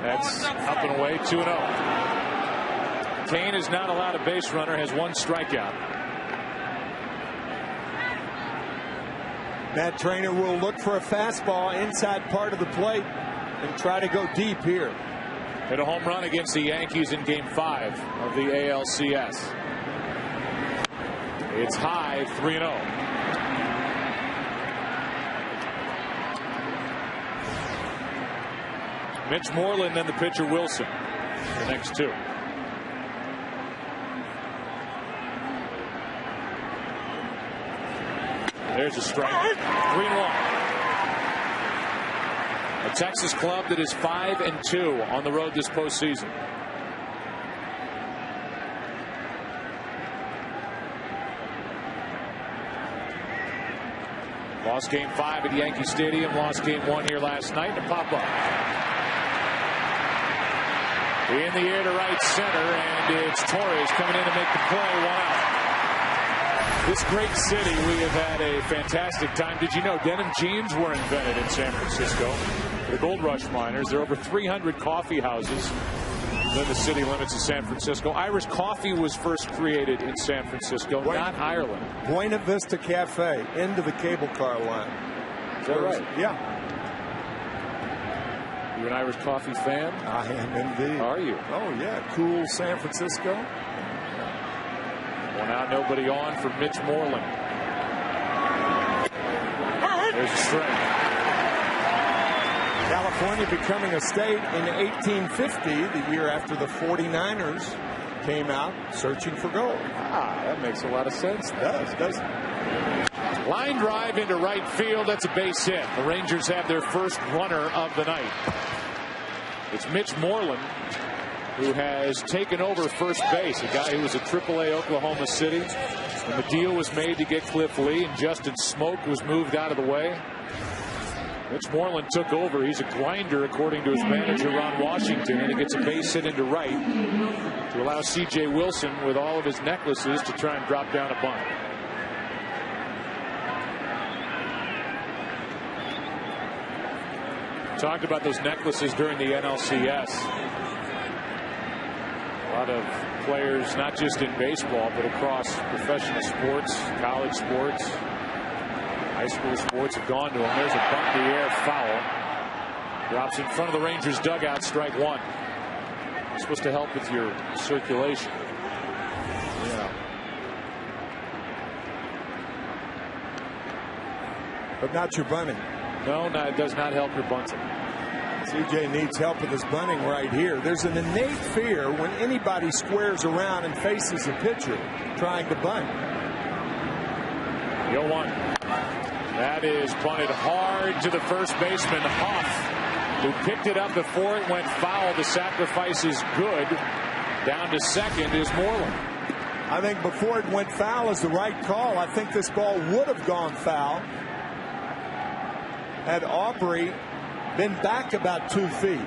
That's up and away, 2-0. Kane is not allowed a base runner, has 1 strikeout. Matt Trainer will look for a fastball inside part of the plate and try to go deep here. Hit a home run against the Yankees in Game 5 of the ALCS. It's high, 3-0. Mitch Moreland, then the pitcher Wilson. The next 2. There's a strike. 3-1. A Texas club that is 5-2 on the road this postseason. Lost Game 5 at Yankee Stadium. Lost Game 1 here last night. To pop up. In the air to right center, and it's Torres coming in to make the play. 1 out. This great city, we have had a fantastic time. Did you know denim jeans were invented in San Francisco? The Gold Rush miners. There are over 300 coffee houses within the city limits of San Francisco. Irish coffee was first created in San Francisco, not Ireland. Buena Vista Cafe, into the cable car line. Is that right? Yeah. You an Irish coffee fan? I am indeed. Are you? Oh, yeah. Cool San Francisco. 1 out, nobody on for Mitch Moreland. There's a strike. California becoming a state in 1850, the year after the 49ers came out searching for gold. Ah, that makes a lot of sense. It does, doesn't it? Line drive into right field. That's a base hit. The Rangers have their first runner of the night. It's Mitch Moreland, who has taken over first base, a guy who was at AAA Oklahoma City when the deal was made to get Cliff Lee and Justin Smoke was moved out of the way. Mitch Moreland took over. He's a grinder, according to his manager, Ron Washington, and he gets a base hit into right to allow C.J. Wilson, with all of his necklaces, to try and drop down a bunt. Talked about those necklaces during the NLCS. A lot of players, not just in baseball, but across professional sports, college sports, high school sports, have gone to him. There's a bunt in the air, foul. Drops in front of the Rangers dugout, strike 1. It's supposed to help with your circulation. Yeah. But not your bunting. No, it does not help your bunting. CJ needs help with his bunting right here. There's an innate fear when anybody squares around and faces a pitcher trying to bunt. 0-1. That is punted hard to the first baseman, Huff, who picked it up before it went foul. The sacrifice is good. Down to second is Moreland. I think before it went foul is the right call. I think this ball would have gone foul had Aubrey been back about 2 feet.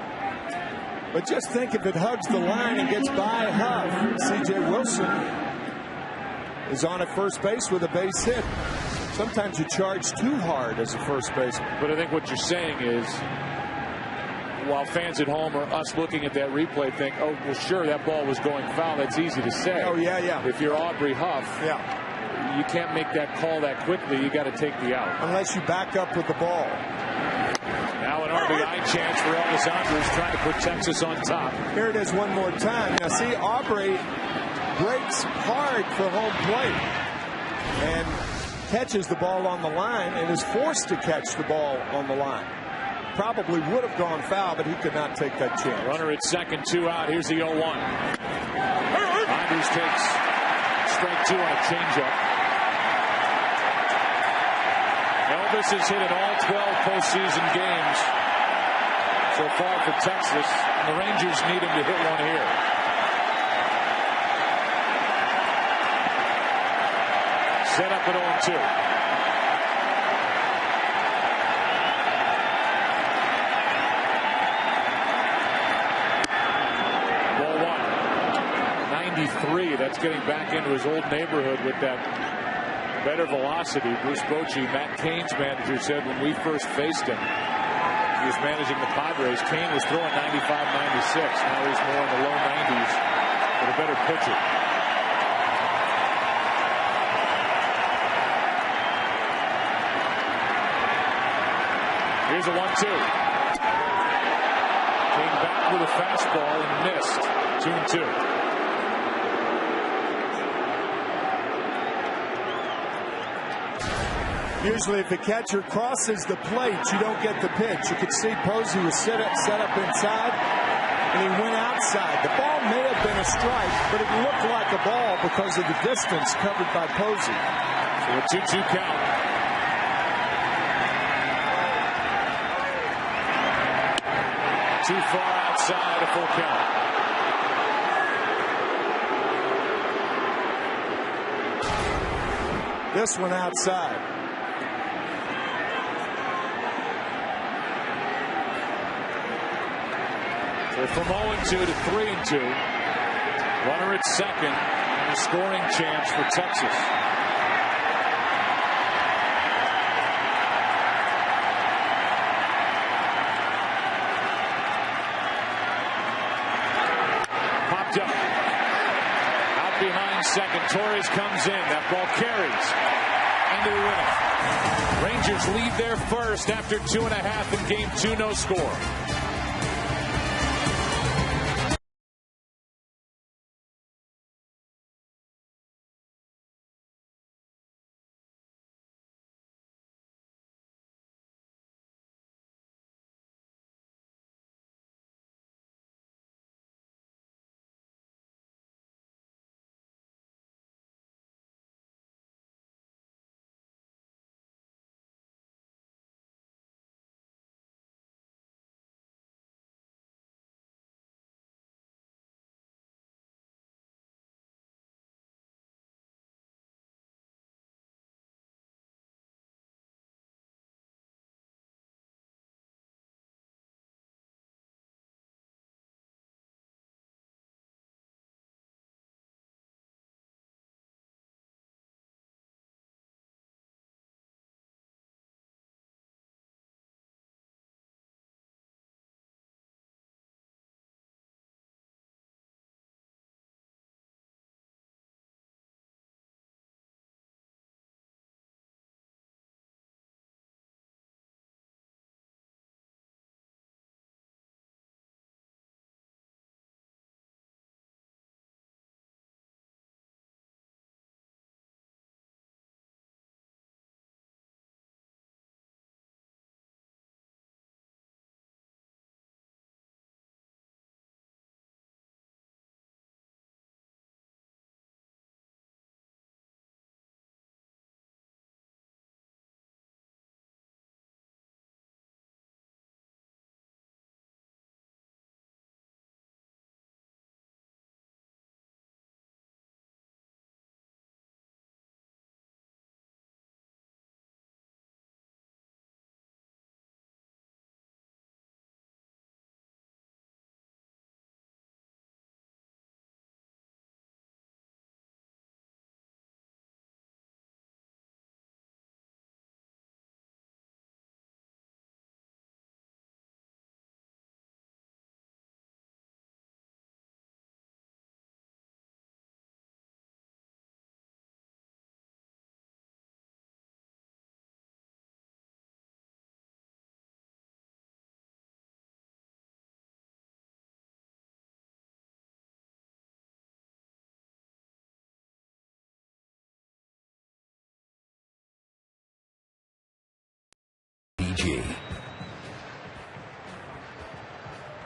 But just think if it hugs the line and gets by Huff. C.J. Wilson is on at first base with a base hit. Sometimes you charge too hard as a first baseman. But I think what you're saying is, while fans at home or us looking at that replay think, oh, well, sure, that ball was going foul. That's easy to say. Oh, yeah. If you're Aubrey Huff, yeah, you can't make that call that quickly. You got to take the out. Unless you back up with the ball. Now an RBI chance for Elvis Andrus, trying to put Texas on top. Here it is one more time. Now see, Aubrey breaks hard for home plate and catches the ball on the line and is forced to catch the ball on the line. Probably would have gone foul, but he could not take that chance. Runner at second, 2 out. Here's the 0-1. Andrus takes strike 2 on a changeup. Elvis has hit in all 12 postseason games so far for Texas. And the Rangers need him to hit one here. Set up at 0-2. Ball 1. 93. That's getting back into his old neighborhood with that better velocity. Bruce Bochy, Matt Cain's manager, said when we first faced him, he was managing the Padres. Cain was throwing 95, 96. Now he's more in the low 90s with a better pitcher. Here's a 1-2. Came back with a fastball and missed. 2-2. Usually if a catcher crosses the plate, you don't get the pitch. You could see Posey was set up inside, and he went outside. The ball may have been a strike, but it looked like a ball because of the distance covered by Posey. So a 2-2 count. Too far outside, a full count. This one outside. So from 0-2 to 3-2. Runner at second, and a scoring chance for Texas. Popped up. Out behind second. Torres comes in. That ball carries. And they win it. Rangers lead their first after 2.5 in game 2. No score.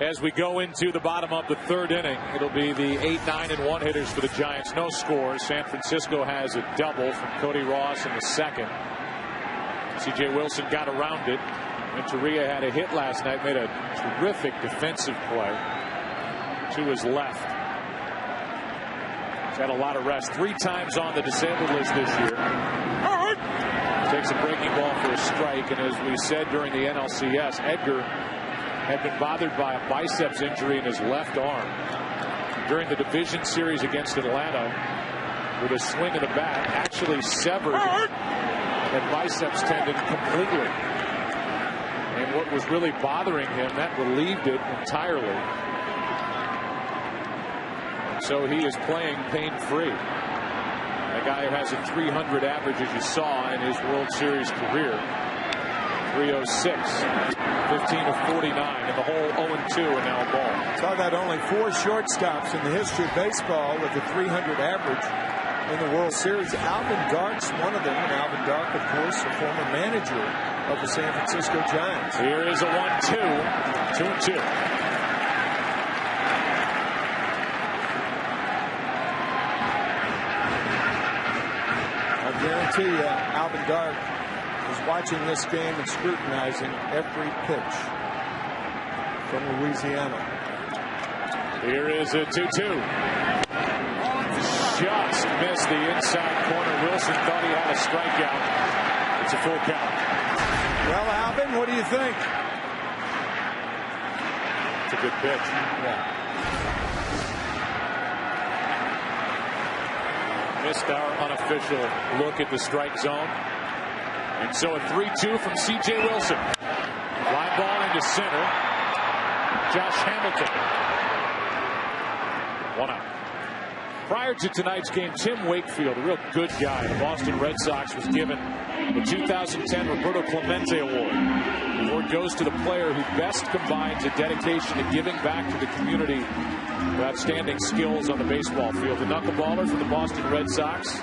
As we go into the bottom of the third inning, it'll be the 8, 9, and 1 hitters for the Giants. No scores. San Francisco has a double from Cody Ross in the second. C.J. Wilson got around it. Renteria had a hit last night, made a terrific defensive play to his left. had a lot of rest. 3 times on the disabled list this year. Takes a breaking ball for a strike, and as we said during the NLCS, Edgar had been bothered by a biceps injury in his left arm during the division series against Atlanta with a swing of the bat, actually severed that biceps tendon completely. And what was really bothering him, that relieved it entirely. And so he is playing pain-free. A guy who has a 300 average, as you saw, in his World Series career. 306, 15 of 49, and the whole 0-2 and now a ball. Saw that only 4 shortstops in the history of baseball with a 300 average in the World Series. Alvin Dark's one of them, and Alvin Dark, of course, a former manager of the San Francisco Giants. Here is a 1-2, 2-2. I guarantee you, Alvin Dark is watching this game and scrutinizing every pitch from Louisiana. Here is a 2-2. Just missed the inside corner. Wilson thought he had a strikeout. It's a full count. Well, Alvin, what do you think? It's a good pitch. Yeah. Missed our unofficial look at the strike zone. And so a 3-2 from C.J. Wilson. Fly ball into center. Josh Hamilton. 1 out. Prior to tonight's game, Tim Wakefield, a real good guy, the Boston Red Sox, was given the 2010 Roberto Clemente Award. The award goes to the player who best combines a dedication to giving back to the community with outstanding skills on the baseball field. The knuckleballer for the Boston Red Sox,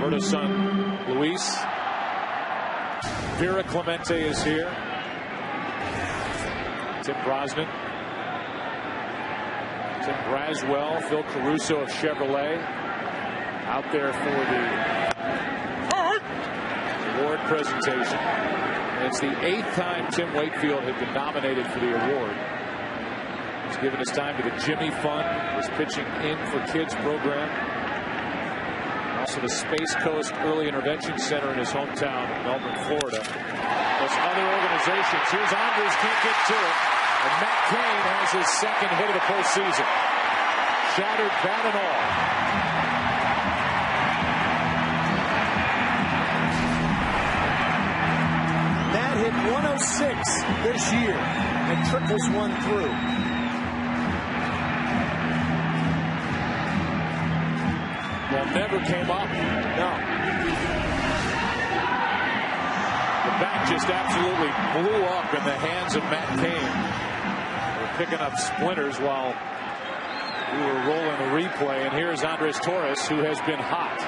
Roberto's son, Luis. Vera Clemente is here. Tim Brosnan. Tim Braswell, Phil Caruso of Chevrolet out there for the award presentation. And it's the 8th time Tim Wakefield had been nominated for the award. He's given his time to the Jimmy Fund, his Pitching In for Kids program. Also the Space Coast Early Intervention Center in his hometown of Melbourne, Florida. Plus other organizations. Here's Andres, can't get to it. And Matt Cain has his 2nd hit of the postseason. Shattered bat and all. Matt hit 106 this year and triples one through. Well, never came up. No. The bat just absolutely blew up in the hands of Matt Cain. Picking up splinters while we were rolling the replay. And here's Andres Torres, who has been hot.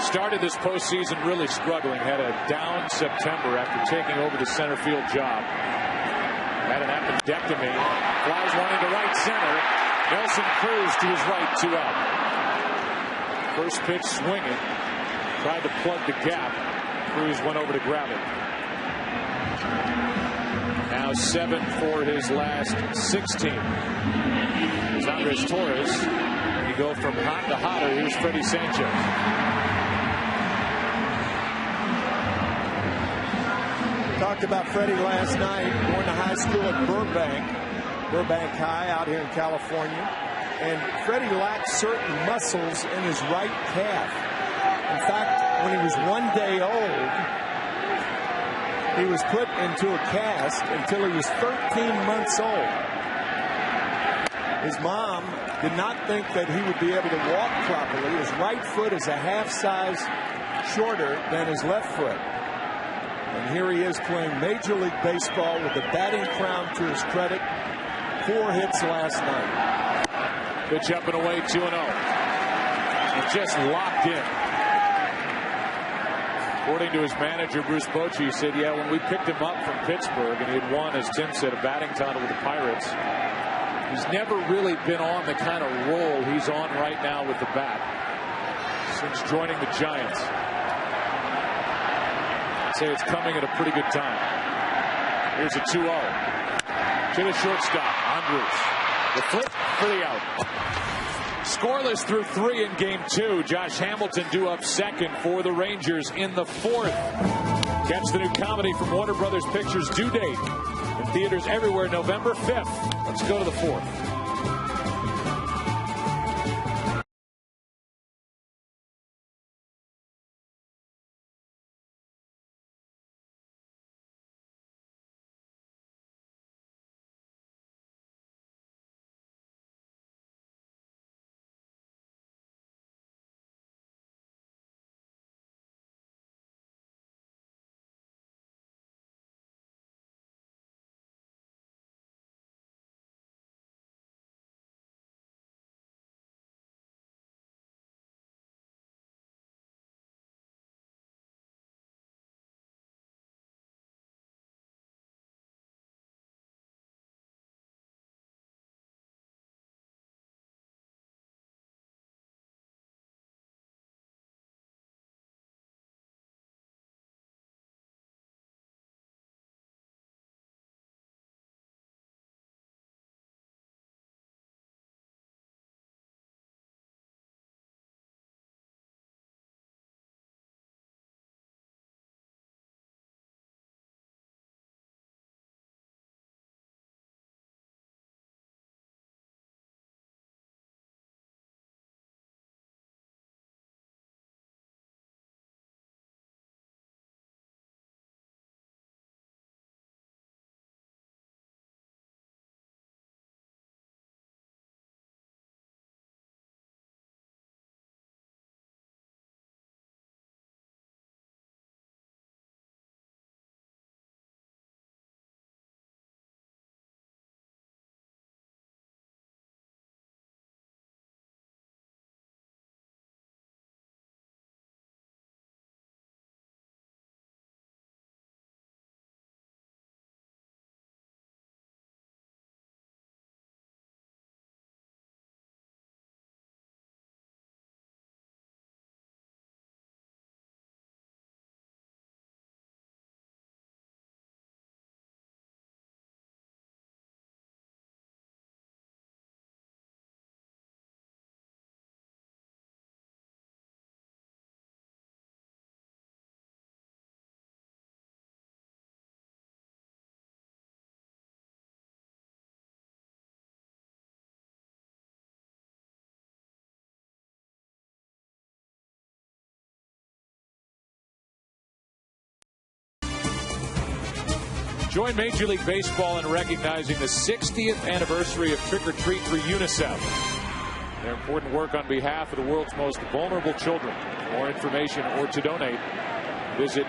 Started this postseason really struggling. Had a down September after taking over the center field job. Had an appendectomy. Flies one into right center. Nelson Cruz to his right, 2 out. First pitch swinging. Tried to plug the gap. Cruz went over to grab it. Now 7 for his last 16. Here's Andres Torres. And you go from hot to hotter. Here's Freddie Sanchez. Talked about Freddie last night, going to high school at Burbank High out here in California. And Freddie lacked certain muscles in his right calf. In fact, when he was 1 day old, he was put into a cast until he was 13 months old. His mom did not think that he would be able to walk properly. His right foot is a half size shorter than his left foot. And here he is playing Major League Baseball with the batting crown to his credit. 4 hits last night. Pitch up and away, 2-0. And just locked in. According to his manager, Bruce Bochy, he said, yeah, when we picked him up from Pittsburgh and he had won, as Tim said, a batting title with the Pirates, he's never really been on the kind of roll he's on right now with the bat since joining the Giants. I'd say it's coming at a pretty good time. Here's a 2-0. To the shortstop, Andres. The flip for the out. Scoreless through 3 in game 2. Josh Hamilton due up second for the Rangers in the 4th. Catch the new comedy from Warner Brothers Pictures, Due Date. In theaters everywhere November 5th. Let's go to the 4th. Join Major League Baseball in recognizing the 60th anniversary of Trick or Treat for UNICEF. Their important work on behalf of the world's most vulnerable children. For more information or to donate, visit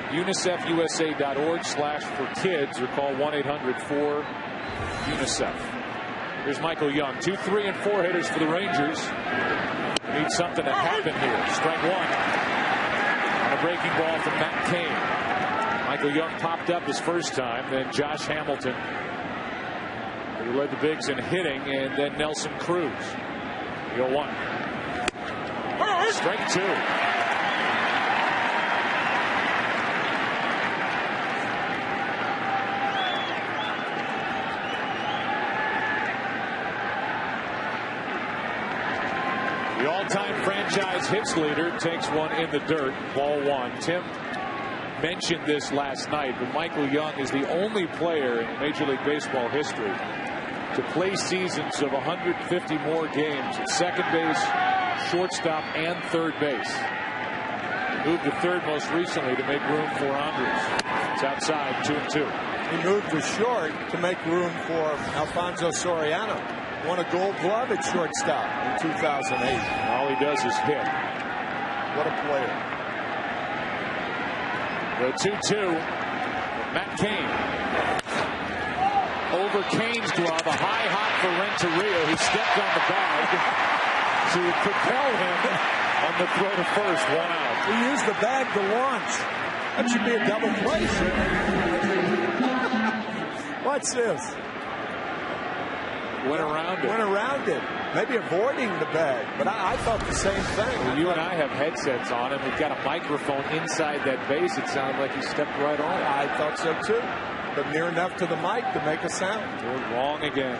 unicefusa.org/for-kids or call 1-800-4-UNICEF. Here's Michael Young. 2, 3, and 4 hitters for the Rangers. Need something to happen here. Strike one. On a breaking ball from Matt Cain. Michael Young popped up his first time, then Josh Hamilton, who led the Bigs in hitting, and then Nelson Cruz. 0-1. Strike 2. The all-time franchise hits leader takes one in the dirt. Ball 1. Tim mentioned this last night, but Michael Young is the only player in Major League Baseball history to play seasons of 150 more games at second base, shortstop, and third base. He moved to third most recently to make room for Andres. It's outside, 2-2. He moved to short to make room for Alfonso Soriano. Won a Gold Glove at shortstop in 2008. All he does is hit. What a player. The 2-2. Matt Cain. Over Cain's glove. A high hop for Renteria, who stepped on the bag to propel him on the throw to first. 1 out. He used the bag to launch. That should be a double play. What's this? Went around it. Went around it. Maybe avoiding the bag. But I thought the same thing. Well, you and I have headsets on, and we've got a microphone inside that base. It sounded like he stepped right on it. I thought so, too. but near enough to the mic to make a sound. Wrong again.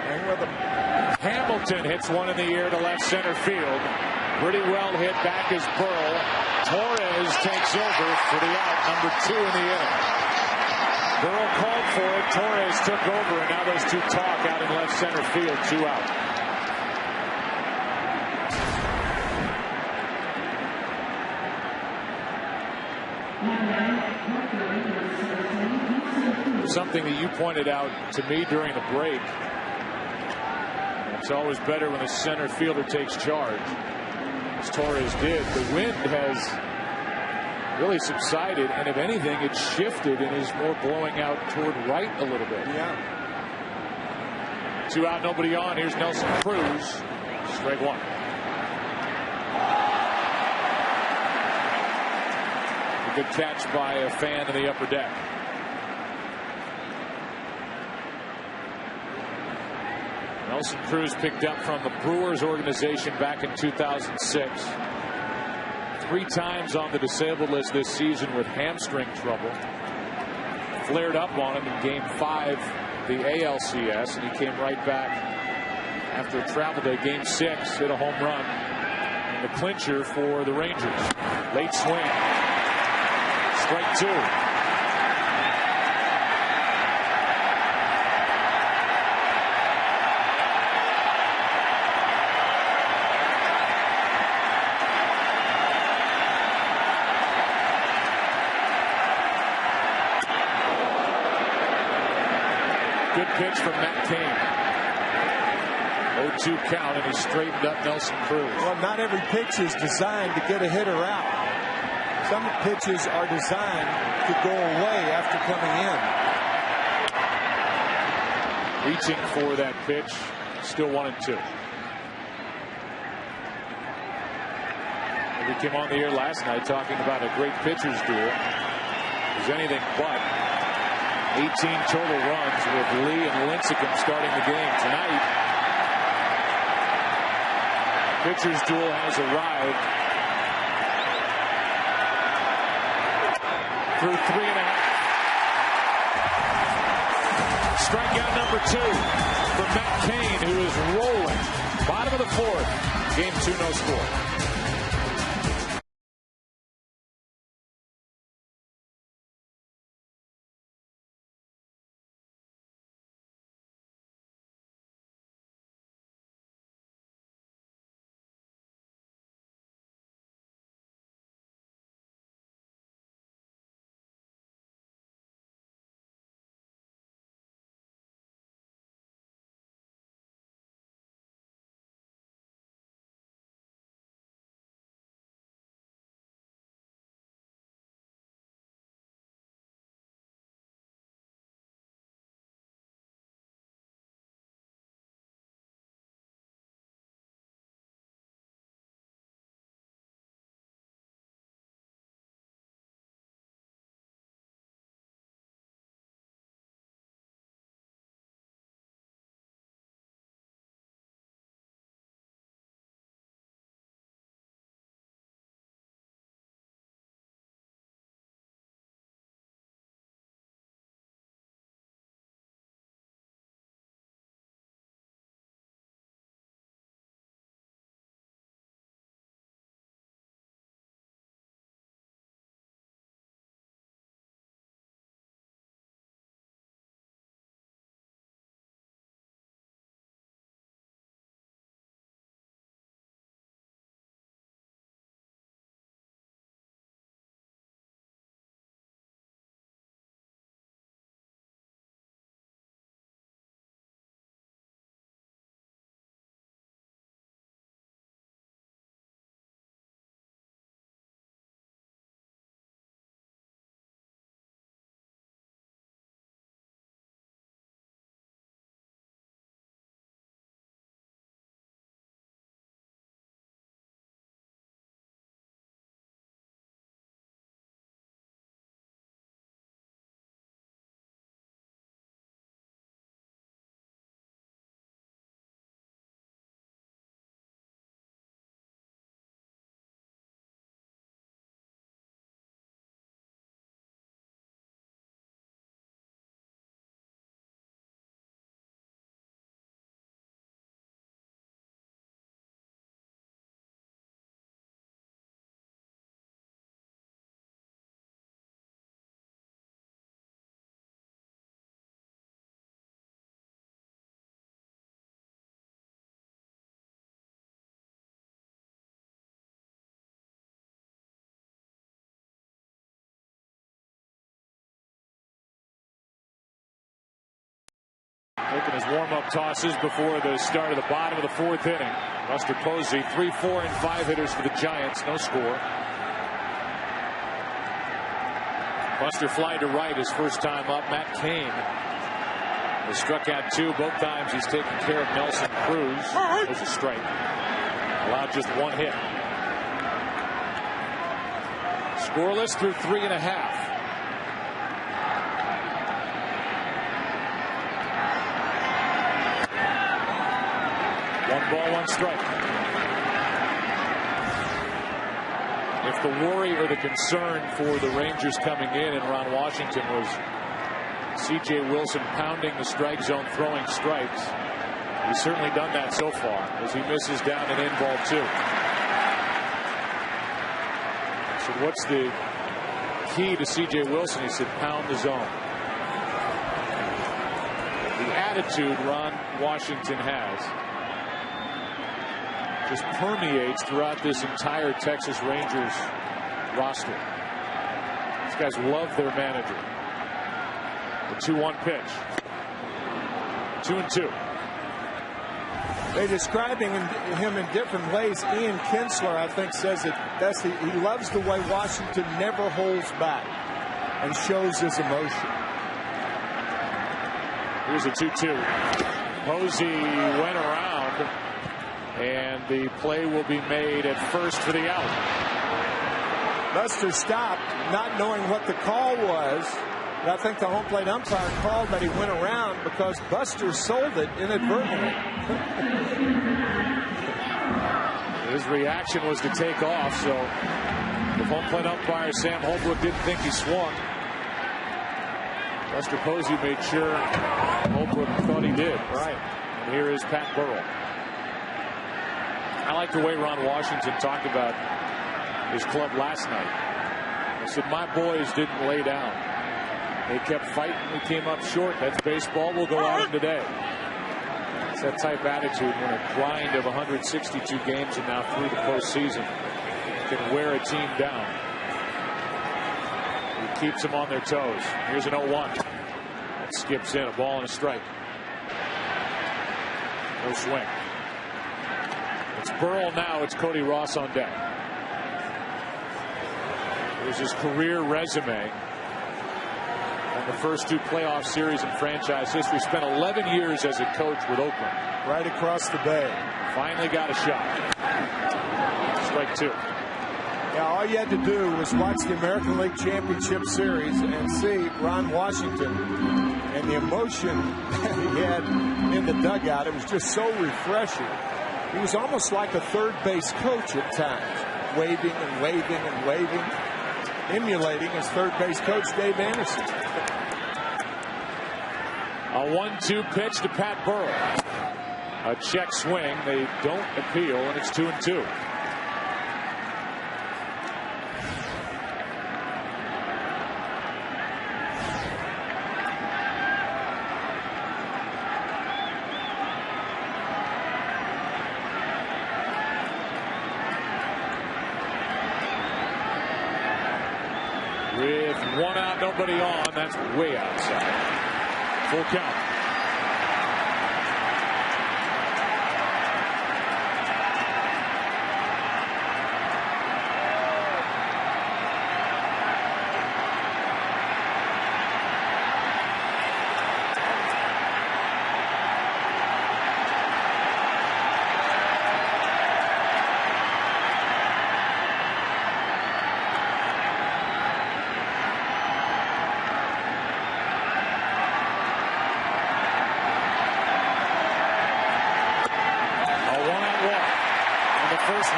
Hang with him. Hamilton hits one in the air to left center field. Pretty well hit. Back is Burl. Torres takes over for the out, number 2 in the inning. Burl called for it. Torres took over, and now those two talk out in left center field. 2 out. Something that you pointed out to me during the break. It's always better when the center fielder takes charge, as Torres did. The wind has really subsided, and if anything, it's shifted and is more blowing out toward right a little bit. Yeah. 2 out, nobody on. Here's Nelson Cruz. Strike 1. A good catch by a fan in the upper deck. Nelson Cruz picked up from the Brewers organization back in 2006. 3 times on the disabled list this season with hamstring trouble. Flared up on him in Game 5 the ALCS, and he came right back after a travel day. Game 6, hit a home run in the clincher for the Rangers. Late swing. Strike 2. Good pitch from Matt Cain. 0-2 count, and he straightened up Nelson Cruz. Well, not every pitch is designed to get a hitter out. Some pitches are designed to go away after coming in. Reaching for that pitch. Still 1-2. We came on the air last night talking about a great pitcher's duel. It was anything but. 18 total runs with Lee and Lincecum starting the game tonight. Pitcher's duel has arrived through 3.5. Strikeout number 2 for Matt Cain, who is rolling. Bottom of the 4th. Game 2, no score. Making his warm-up tosses before the start of the bottom of the 4th inning. Buster Posey, 3, 4, and 5 hitters for the Giants. No score. Buster fly to right his first time up. Matt Cain has struck out 2. Both times he's taken care of Nelson Cruz. There's a strike. Allowed just 1 hit. Scoreless through 3.5. One ball, 1 strike. If the worry or the concern for the Rangers coming in and Ron Washington was C.J. Wilson pounding the strike zone, throwing strikes, he's certainly done that so far as he misses down and in ball 2. So what's the key to C.J. Wilson? He said pound the zone. The attitude Ron Washington has just permeates throughout this entire Texas Rangers roster. These guys love their manager. The 2-1 pitch. 2-2. They're describing him in different ways. Ian Kinsler, I think, says that he loves the way Washington never holds back and shows his emotion. Here's a 2-2. Posey went around. And the play will be made at first for the out. Buster stopped, not knowing what the call was. And I think the home plate umpire called that he went around because Buster sold it inadvertently. His reaction was to take off, so the home plate umpire Sam Holbrook didn't think he swung. Buster Posey made sure Holbrook thought he did. Right. And here is Pat Burrell. I like the way Ron Washington talked about his club last night. He said, my boys didn't lay down. They kept fighting. We came up short. That's baseball. We'll go at them today. It's that type attitude when a grind of 162 games and now through the postseason can wear a team down. He keeps them on their toes. Here's an 0-1. That skips in. A ball and a strike. No swing. It's Burrell now. It's Cody Ross on deck. Here's his career resume. On the first 2 playoff series in franchise history. Spent 11 years as a coach with Oakland. Right across the bay. Finally got a shot. Strike 2. Yeah, all you had to do was watch the American League Championship Series and see Ron Washington and the emotion that he had in the dugout. It was just so refreshing. He was almost like a third base coach at times, waving and waving and waving, emulating his third base coach, Dave Anderson. A 1-2 pitch to Pat Burrell. A check swing. They don't appeal, and it's 2-2. With 1 out, nobody on. That's way outside. Full count.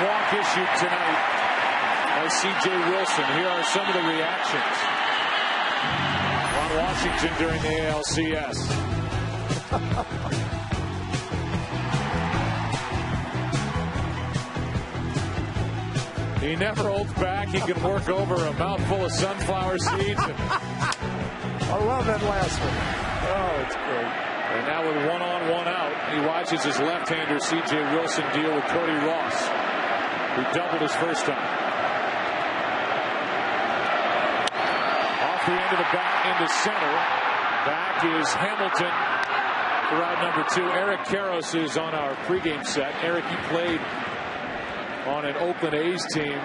Walk issued tonight by C.J. Wilson. Here are some of the reactions on Washington during the ALCS. He never holds back. He can work over a mouthful of sunflower seeds. I love that last one. Oh, it's great. And now with 1 on, 1 out, he watches his left-hander C.J. Wilson deal with Cody Ross, who doubled his first time. Off the end of the bat into center. Back is Hamilton. Ride number 2. Eric Karros is on our pregame set. Eric, you played on an Oakland A's team.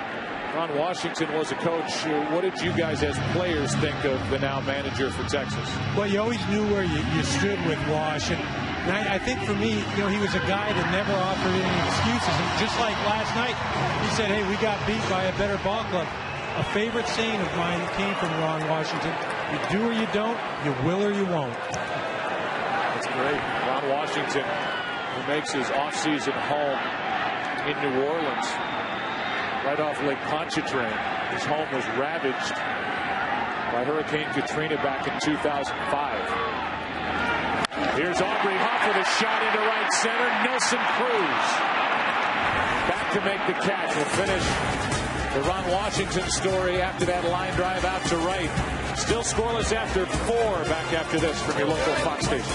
Ron Washington was a coach. What did you guys as players think of the now manager for Texas? Well, you always knew where you stood with Wash. And I think for me, he was a guy that never offered any excuses. And just like last night, he said, hey, we got beat by a better ball club. A favorite saying of mine came from Ron Washington. You do or you don't, you will or you won't. That's great. Ron Washington, who makes his offseason home in New Orleans, right off Lake Pontchartrain. His home was ravaged by Hurricane Katrina back in 2005. Here's Aubrey Huff with a shot into right center. Nelson Cruz back to make the catch. We'll finish the Ron Washington story after that line drive out to right. Still scoreless after 4. Back after this from your local Fox station.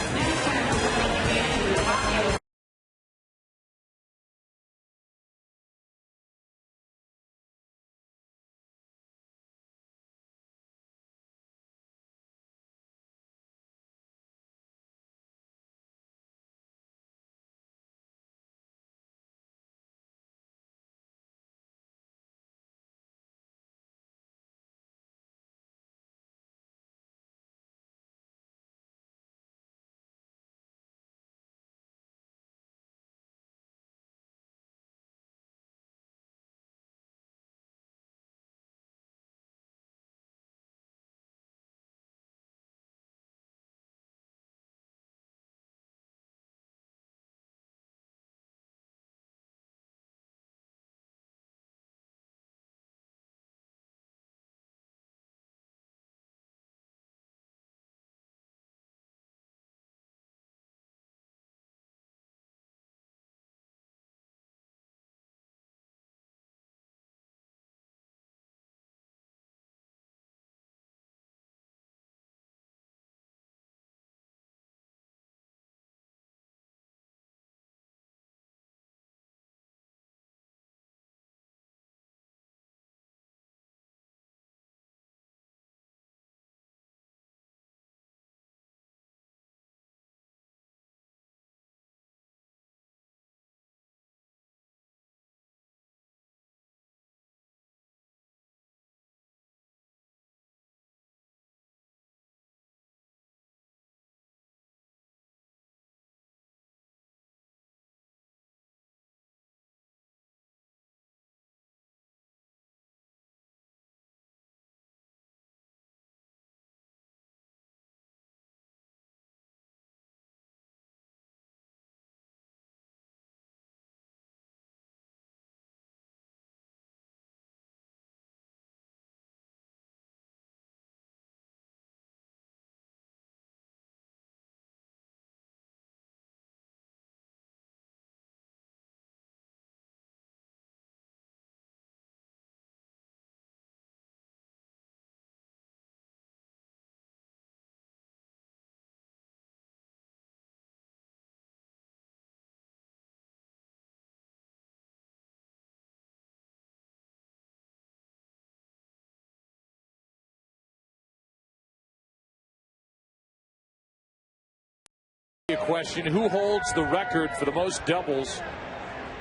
A question: who holds the record for the most doubles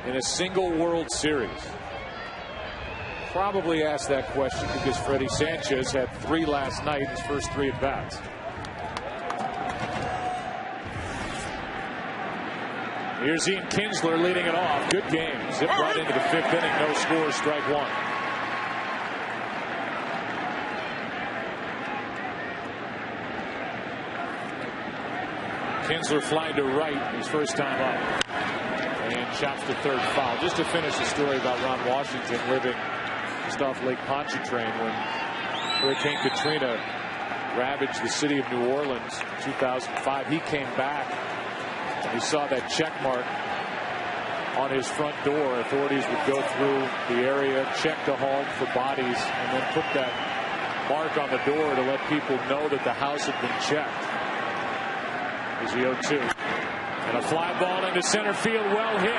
in a single World Series? Probably asked that question because Freddie Sanchez had 3 last night, his first 3 at bats. Here's Ian Kinsler leading it off. Good game. Zip right into the 5th inning. No score, strike 1. Kinsler flying to right his first time up. And chops to third foul. Just to finish the story about Ron Washington living just off Lake Pontchartrain when Hurricane Katrina ravaged the city of New Orleans in 2005. He came back and he saw that check mark on his front door. Authorities would go through the area, check the home for bodies, and then put that mark on the door to let people know that the house had been checked. Is the 0-2. And a fly ball into center field, well hit.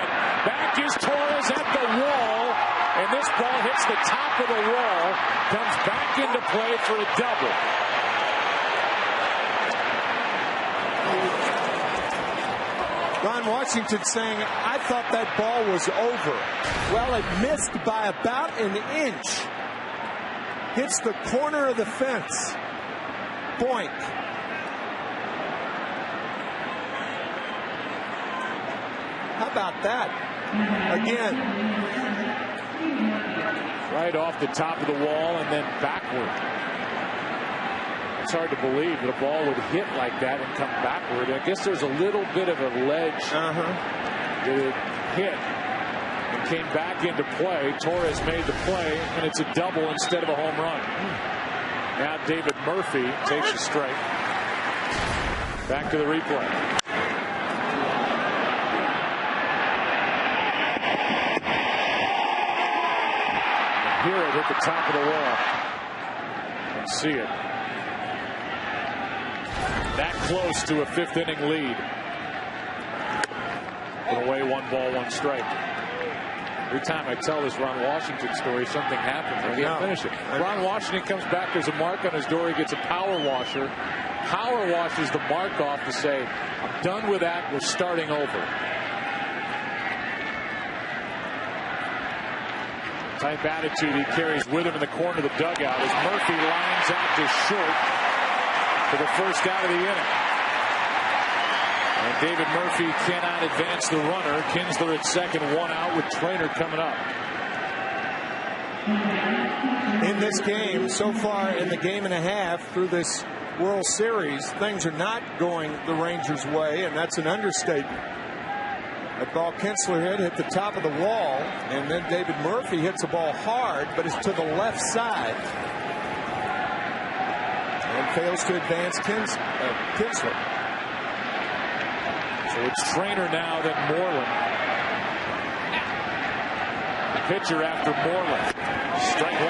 Back is Torres at the wall, and this ball hits the top of the wall, comes back into play for a double. Ron Washington saying, I thought that ball was over. Well, it missed by about an inch. Hits the corner of the fence. Boink. How about that? Again. Right off the top of the wall and then backward. It's hard to believe that a ball would hit like that and come backward. I guess there's a little bit of a ledge that it hit and came back into play. Torres made the play, and it's a double instead of a home run. Now David Murphy takes a strike. Back to the replay. Hear it hit the top of the wall. And see it. That close to a 5th inning lead. Put away 1 ball, 1 strike. Every time I tell this Ron Washington story, something happens. I can't finish it. Ron Washington comes back. There's a mark on his door. He gets a power washer. Power washes the mark off to say, I'm done with that. We're starting over. Type attitude he carries with him in the corner of the dugout as Murphy lines out to short for the first out of the inning. And David Murphy cannot advance the runner. Kinsler at second, 1 out with Trainer coming up. In this game, so far in the game and a half through this World Series, things are not going the Rangers' way, and that's an understatement. That ball Kinsler hit the top of the wall, and then David Murphy hits the ball hard, but it's to the left side. And fails to advance Kinsler. So it's Trainer now, then Moreland. The pitcher after Moreland. Strike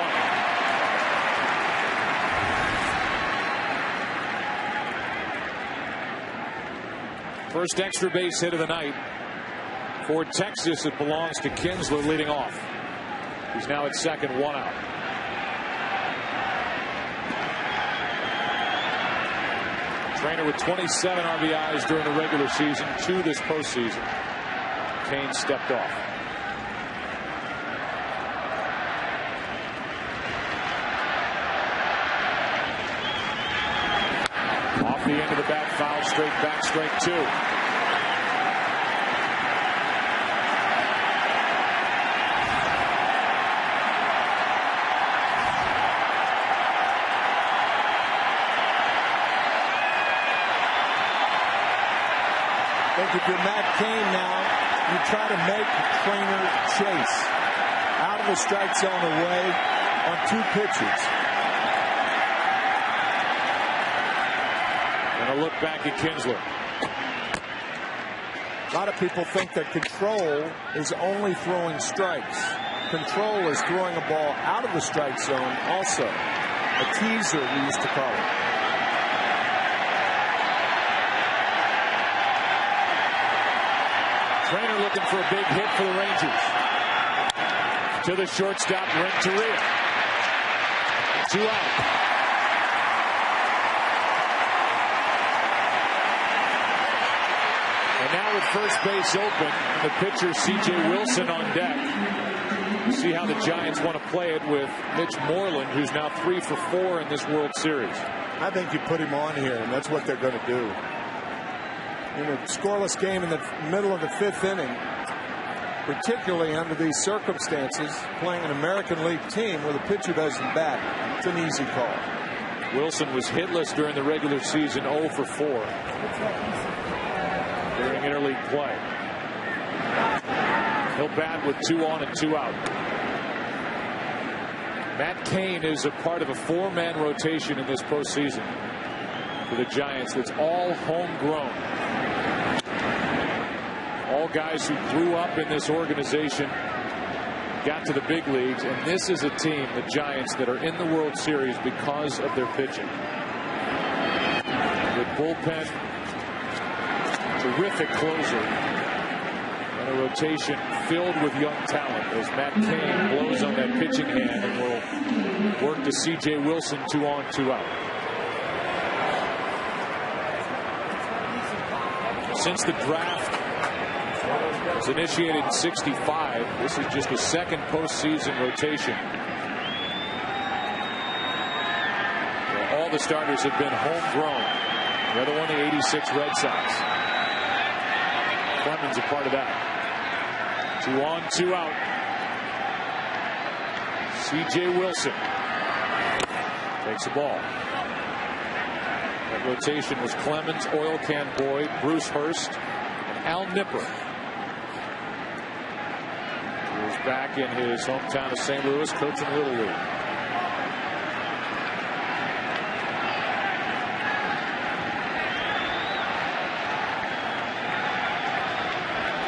1. First extra base hit of the night. For Texas, it belongs to Kinsler leading off. He's now at second, 1 out. Trainer with 27 RBIs during the regular season, 2 this postseason. Kane stepped off. Off the end of the bat, foul, straight back, strike 2. If you're Matt Cain now, you try to make Trainer chase out of the strike zone away on 2 pitches. And a look back at Kinsler. A lot of people think that control is only throwing strikes. Control is throwing a ball out of the strike zone also. A teaser, we used to call it. Trainer looking for a big hit for the Rangers. To the shortstop, Renteria. 2 out. And now with first base open, and the pitcher C.J. Wilson on deck. We'll see how the Giants want to play it with Mitch Moreland, who's now 3 for 4 in this World Series. I think you put him on here, and that's what they're going to do. In a scoreless game in the middle of the 5th inning, particularly under these circumstances, playing an American League team where the pitcher doesn't bat, it's an easy call. Wilson was hitless during the regular season, 0 for 4 during interleague play. He'll bat with 2 on and 2 out. Matt Cain is a part of a 4-man rotation in this postseason for the Giants. That's all homegrown. All guys who grew up in this organization, got to the big leagues, and this is a team, the Giants, that are in the World Series because of their pitching. Good bullpen, terrific closer, and a rotation filled with young talent as Matt Cain blows on that pitching hand and will work to C.J. Wilson 2 on, 2 out. Since the draft was initiated in 65. This is just a second postseason rotation. Well, all the starters have been homegrown. The other one, the 86 Red Sox. Clemens a part of that. 2 on, 2 out. C.J. Wilson takes the ball. That rotation was Clemens, Oil Can Boyd, Bruce Hurst, and Al Nipper. He was back in his hometown of St. Louis, coaching Little League.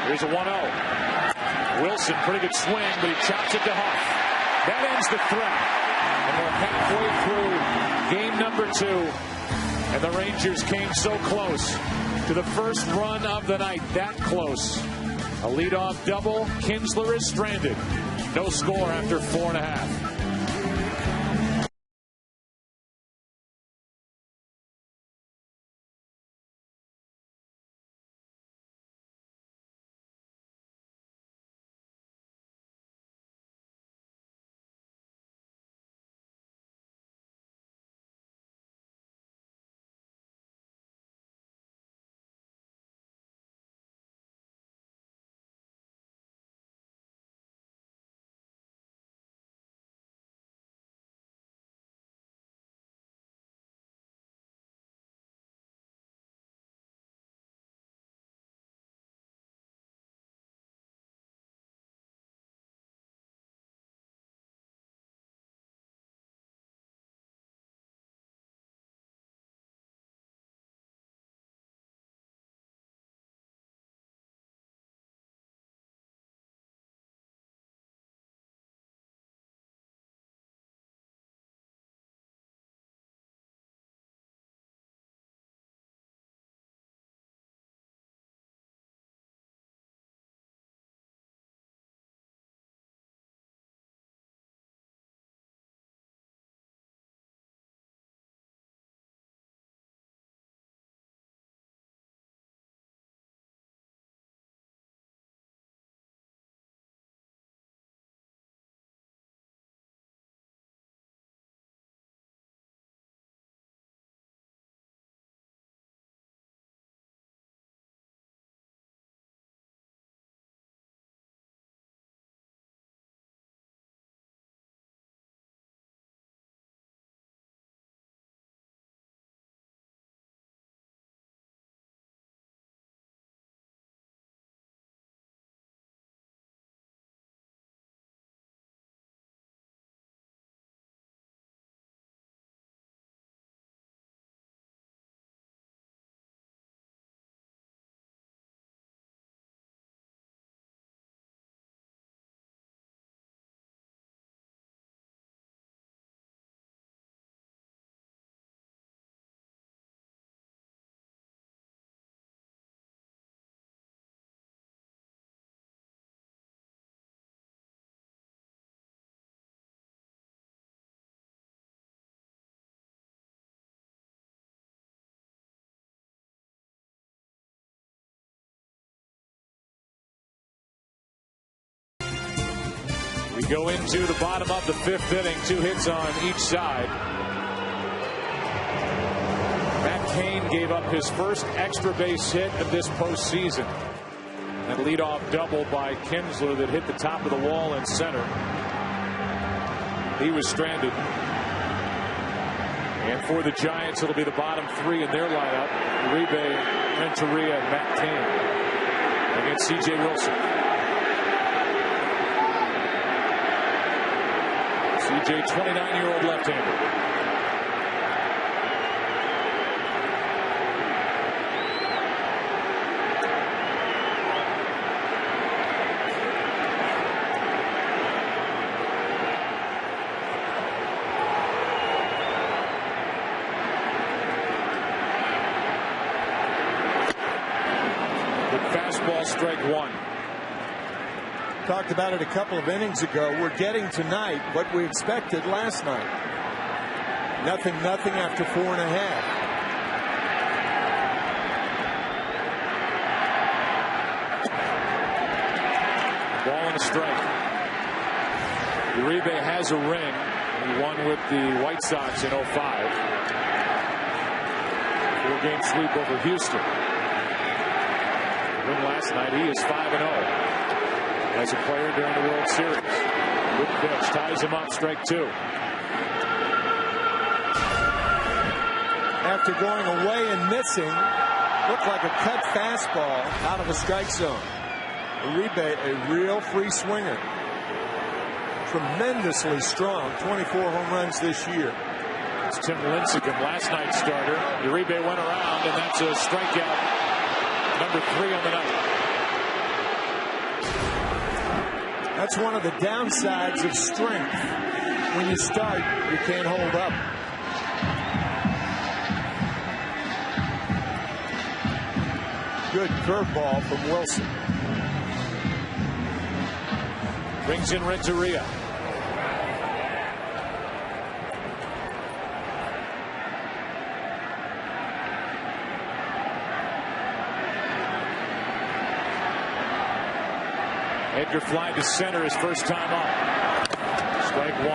Here's a 1-0. Wilson, pretty good swing, but he chops it to Huff. That ends the threat. And we're halfway through game number 2. And the Rangers came so close to the first run of the night. That close. A leadoff double. Kinsler is stranded. No score after 4.5. We go into the bottom of the 5th inning. 2 hits on each side. Matt Cain gave up his first extra base hit of this postseason. That leadoff double by Kinsler that hit the top of the wall in center. He was stranded. And for the Giants, it'll be the bottom 3 in their lineup. Uribe, Renteria, and Matt Cain against C.J. Wilson. C.J., 29-year-old left-hander. Fastball, strike 1. Talked about it a couple of innings ago. We're getting tonight what we expected last night. 0-0 after 4.5. strike. Uribe has a ring. He won with the White Sox in 05. 4-game sweep over Houston. Win last night. He is 5-0 as a player during the World Series. Good pitch. Ties him up. Strike 2. After going away and missing, looked like a cut fastball out of a strike zone. Uribe, a real free swinger. Tremendously strong. 24 home runs this year. It's Tim Lincecum, last night's starter. Uribe went around, and that's a strikeout. Number 3 on the night. That's one of the downsides of strength. When you start, you can't hold up. Good curveball from Wilson. Brings in Renteria. Edgar fly to center his first time up. Strike 1.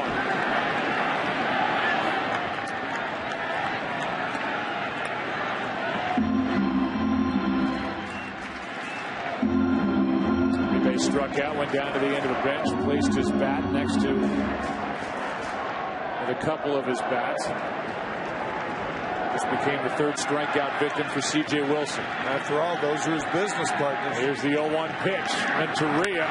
Uribe struck out, went down to the end of the bench, placed his bat next to a couple of his bats. This became the 3rd strikeout victim for C.J. Wilson. After all, those are his business partners. Here's the 0-1 pitch. Renteria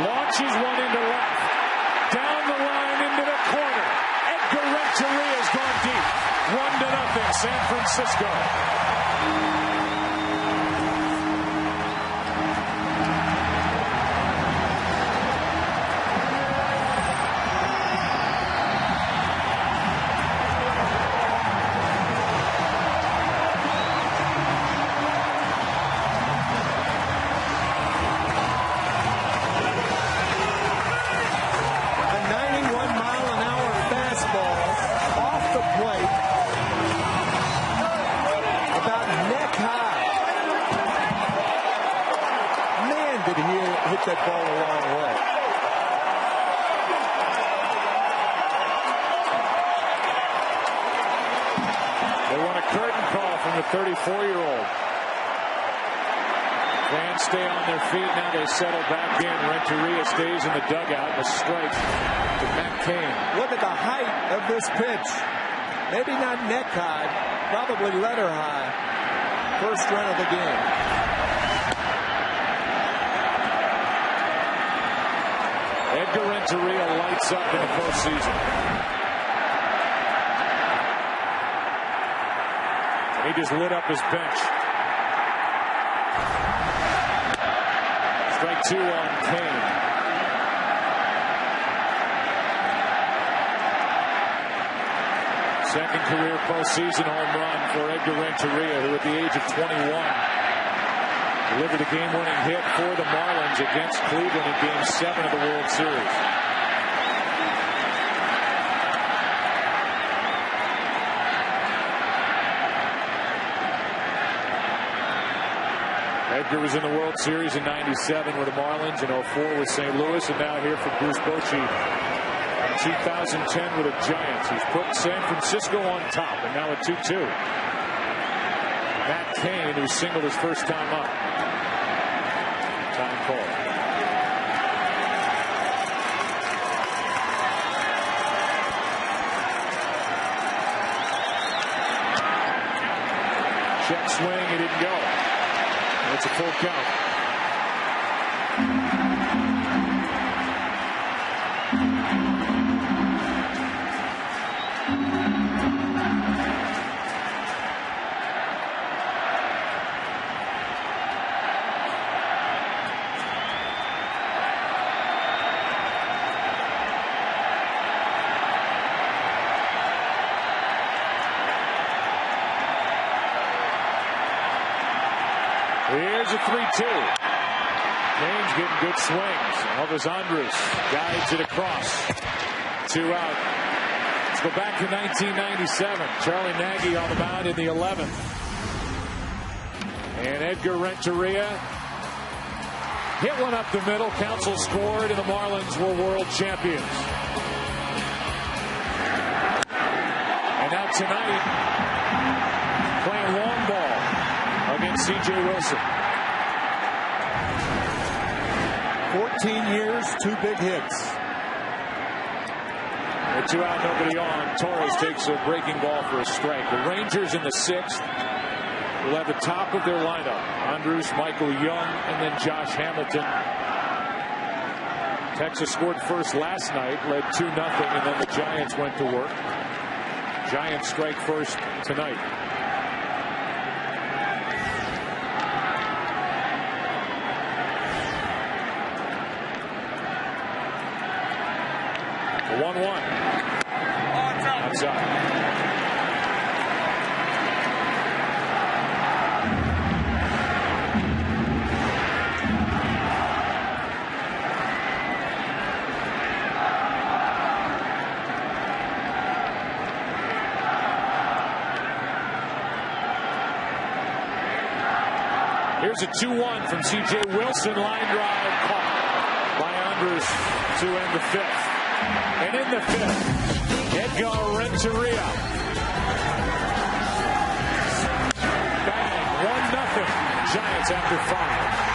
launches one into left. Down the line into the corner. Edgar Renteria's gone deep. 1-0 San Francisco. That ball a long way. They want a curtain call from the 34-year-old. Fans stay on their feet. Now they settle back in. Renteria stays in the dugout. A strike to Matt Cain. Look at the height of this pitch. Maybe not neck high, probably letter high. First run of the game. Edgar Renteria lights up in the postseason. He just lit up his bench. Strike 2 on Cain. Second career postseason home run for Edgar Renteria, who at the age of 21 delivered a game-winning hit for the Marlins against Cleveland in Game 7 of the World Series. Edgar was in the World Series in '97 with the Marlins, in '04 with St. Louis, and now here for Bruce Bochy in 2010 with the Giants. He's put San Francisco on top, and now a 2-2. Matt Cain, who singled his first time up. Time call. Check swing, he didn't go. It's a full count. Here's a 3-2. Cain's getting good swings. Elvis Andrus guides it across. 2 out. Let's go back to 1997. Charlie Nagy on the mound in the 11th. And Edgar Renteria Hit one up the middle. Counsell scored, and the Marlins were world champions. And now tonight, playing long ball against C.J. Wilson. 14 years, 2 big hits. With 2 out, nobody on. Torres takes a breaking ball for a strike. The Rangers in the 6th will have the top of their lineup. Andrus, Michael Young, and then Josh Hamilton. Texas scored first last night, led 2-0, and then the Giants went to work. Giants strike first tonight. The 1-1. That's up. Here's a 2-1 from C.J. Wilson. Line drive caught by Andrus to end the 5th. And in the 5th, Edgar Renteria. Bang, 1-0. Giants after 5.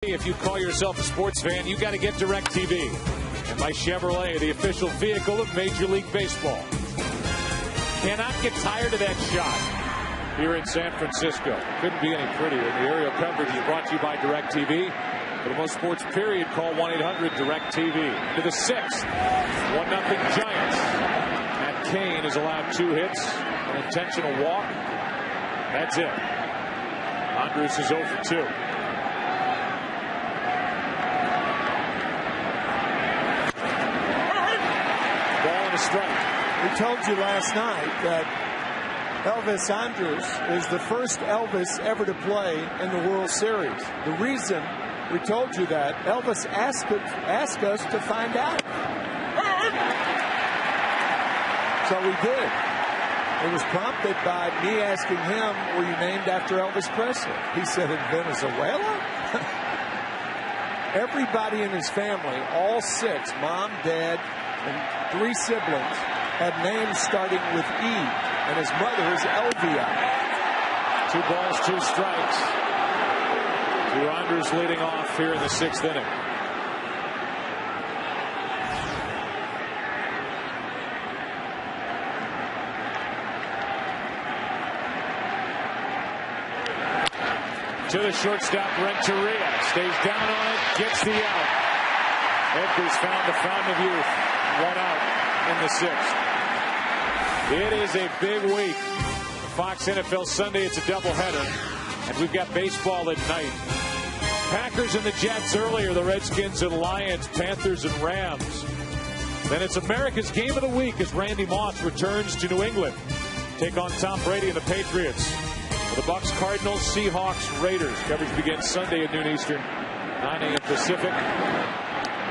If you call yourself a sports fan, you got to get DirecTV. And my Chevrolet, the official vehicle of Major League Baseball. Cannot get tired of that shot here in San Francisco. Couldn't be any prettier. The aerial coverage is brought to you by DirecTV. For the most sports period, call 1-800-DirecTV. To the 6th, 1-0 Giants. Matt Cain has allowed 2 hits, an intentional walk. That's it. Andrus is 0 for 2. Strike. We told you last night that Elvis Andrus is the first Elvis ever to play in the World Series. The reason we told you that, Elvis asked us to find out. So we did. It was prompted by me asking him, were you named after Elvis Presley? He said, in Venezuela? Everybody in his family, all 6, mom, dad, and 3 siblings, have names starting with E, and his mother is Elvia. 2 balls, 2 strikes. The Wanderers leading off here in the 6th inning. To the shortstop, Renteria stays down on it, gets the out. Edgar's found the fountain of youth. 1 out in the 6th. It is a big week. Fox NFL Sunday, it's a doubleheader, and we've got baseball at night. Packers and the Jets earlier, the Redskins and Lions, Panthers and Rams. Then it's America's Game of the Week as Randy Moss returns to New England. Take on Tom Brady and the Patriots. The Bucks, Cardinals, Seahawks, Raiders. Coverage begins Sunday at noon Eastern, 9 a.m. Pacific.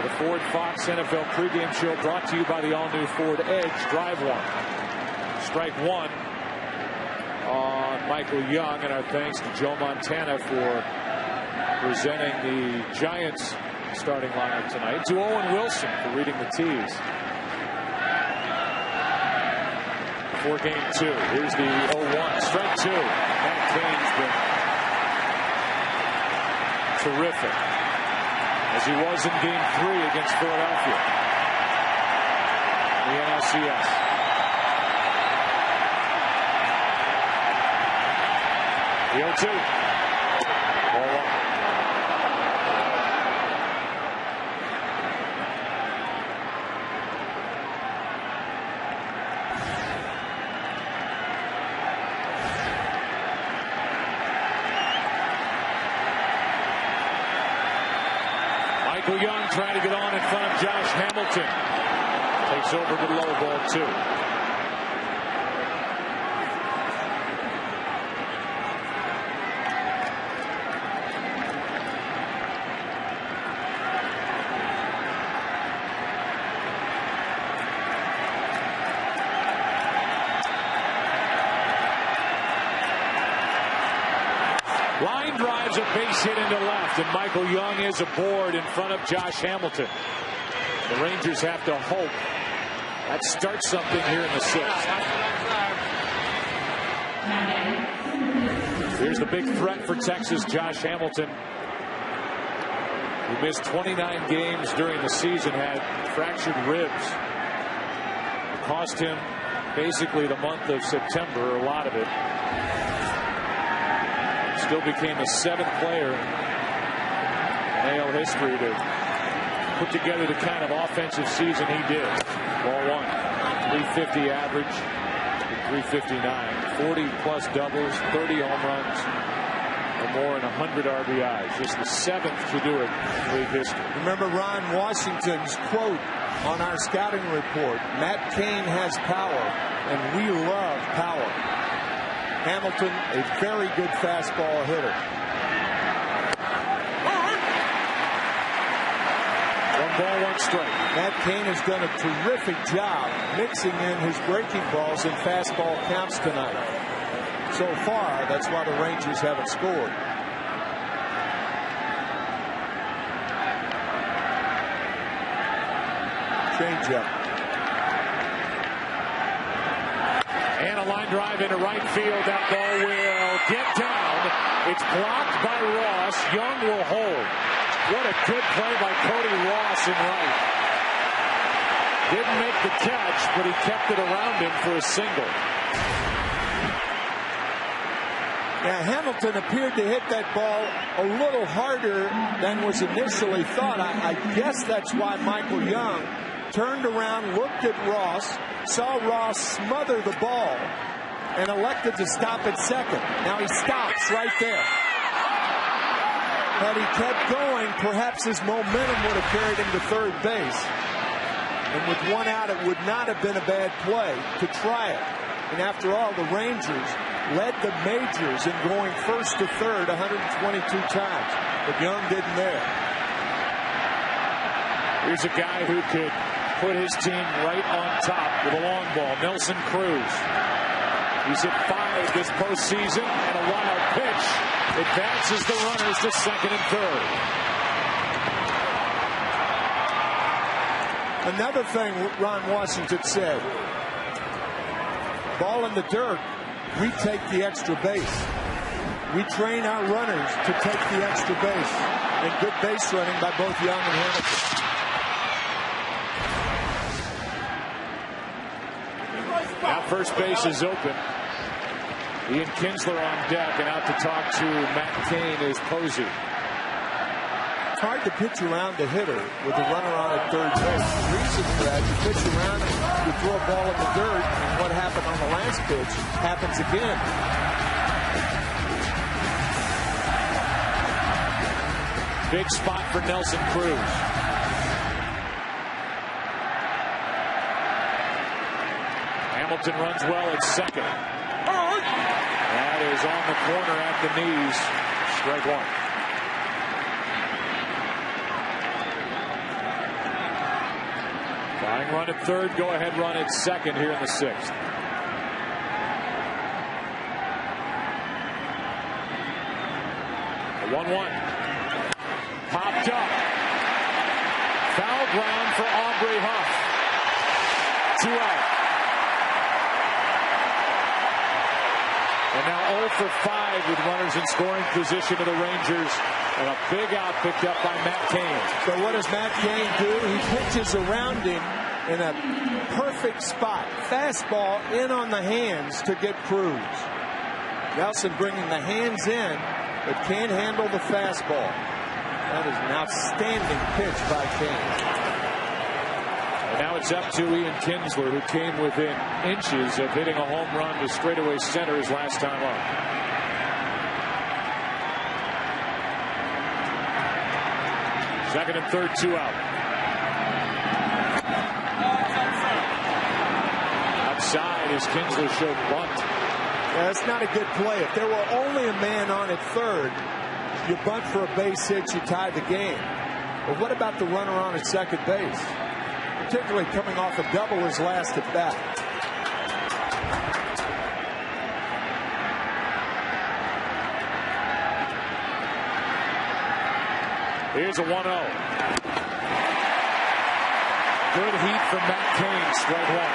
The Ford Fox NFL pregame show brought to you by the all-new Ford Edge. Drive 1. Strike 1 on Michael Young, and our thanks to Joe Montana for presenting the Giants starting lineup tonight. To Owen Wilson for reading the tees. For game 2. Here's the 0-1. Strike 2. Matt Cain's been terrific, as he was in game 3 against Philadelphia in the NLCS. The 0-2. Ball 1. Young trying to get on in front of Josh Hamilton. Takes over to low, ball 2. Line drives a base hit into left, and Michael Young is aboard in front of Josh Hamilton. The Rangers have to hope that starts something here in the 6th. Here's the big threat for Texas, Josh Hamilton, who missed 29 games during the season, had fractured ribs. It cost him basically the month of September, a lot of it. Still became the 7th player in AL history to put together the kind of offensive season he did. Ball 1. 350 average, 359. 40-plus doubles, 30 home runs, or more, and 100 RBIs. Just the 7th to do it in league history. Remember Ron Washington's quote on our scouting report: Matt Cain has power, and we love power. Hamilton, a very good fastball hitter. 1 ball, 1 strike. Matt Cain has done a terrific job mixing in his breaking balls and fastball counts tonight. So far, that's why the Rangers haven't scored. Changeup. And a line drive into right field. That ball will get down. It's blocked by Ross. Young will hold. What a good play by Cody Ross in right. Didn't make the catch, but he kept it around him for a single. Yeah, Hamilton appeared to hit that ball a little harder than was initially thought. I guess that's why Michael Young turned around, looked at Ross, saw Ross smother the ball, and elected to stop at second. Now he stops right there. Had he kept going, perhaps his momentum would have carried him to third base. And with 1 out, it would not have been a bad play to try it. And after all, the Rangers led the majors in going first to third 122 times. But Young didn't there. Here's a guy who could put his team right on top with a long ball. Nelson Cruz. He's at 5 this postseason, and a wild pitch advances the runners to second and third. Another thing Ron Washington said, ball in the dirt, we take the extra base. We train our runners to take the extra base. And good base running by both Young and Hamilton. Now first base is open. Ian Kinsler on deck, and out to talk to Matt Cain is Posey. It's hard to pitch around the hitter with a runner on at third base. The reason for that, you pitch around, you throw a ball in the dirt, and what happened on the last pitch happens again. Big spot for Nelson Cruz. Hamilton runs well at second. That is on the corner at the knees. Strike one. Tying run at third, go ahead run at second here in the 6th. A 1-1. Popped up. Foul ground for Aubrey Huff. 2 out. And now 0 for 5 with runners in scoring position to the Rangers. And a big out picked up by Matt Cain. So what does Matt Cain do? He pitches around him in a perfect spot. Fastball in on the hands to get Cruz. Nelson bringing the hands in, but can't handle the fastball. That is an outstanding pitch by Cain. And now it's up to Ian Kinsler, who came within inches of hitting a home run to straightaway center his last time up. Second and third, 2 out. Outside as Kinsler showed bunt. Yeah, that's not a good play. If there were only a man on at third, you bunt for a base hit, you tie the game. But what about the runner on at second base? Particularly coming off a double his last at bat. Here's a 1-0. Good heat from Matt Cain, strike one.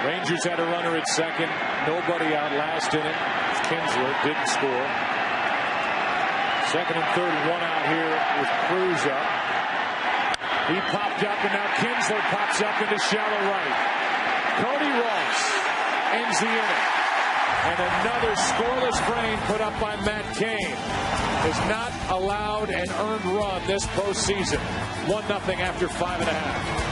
Rangers had a runner at second. Nobody out last inning. Kinsler didn't score. Second and third, 1 out here with Cruz up. He popped up, and now Kinsler pops up into shallow right. Cody Ross ends the inning. And another scoreless frame put up by Matt Cain has not allowed an earned run this postseason. 1-0 after 5.5.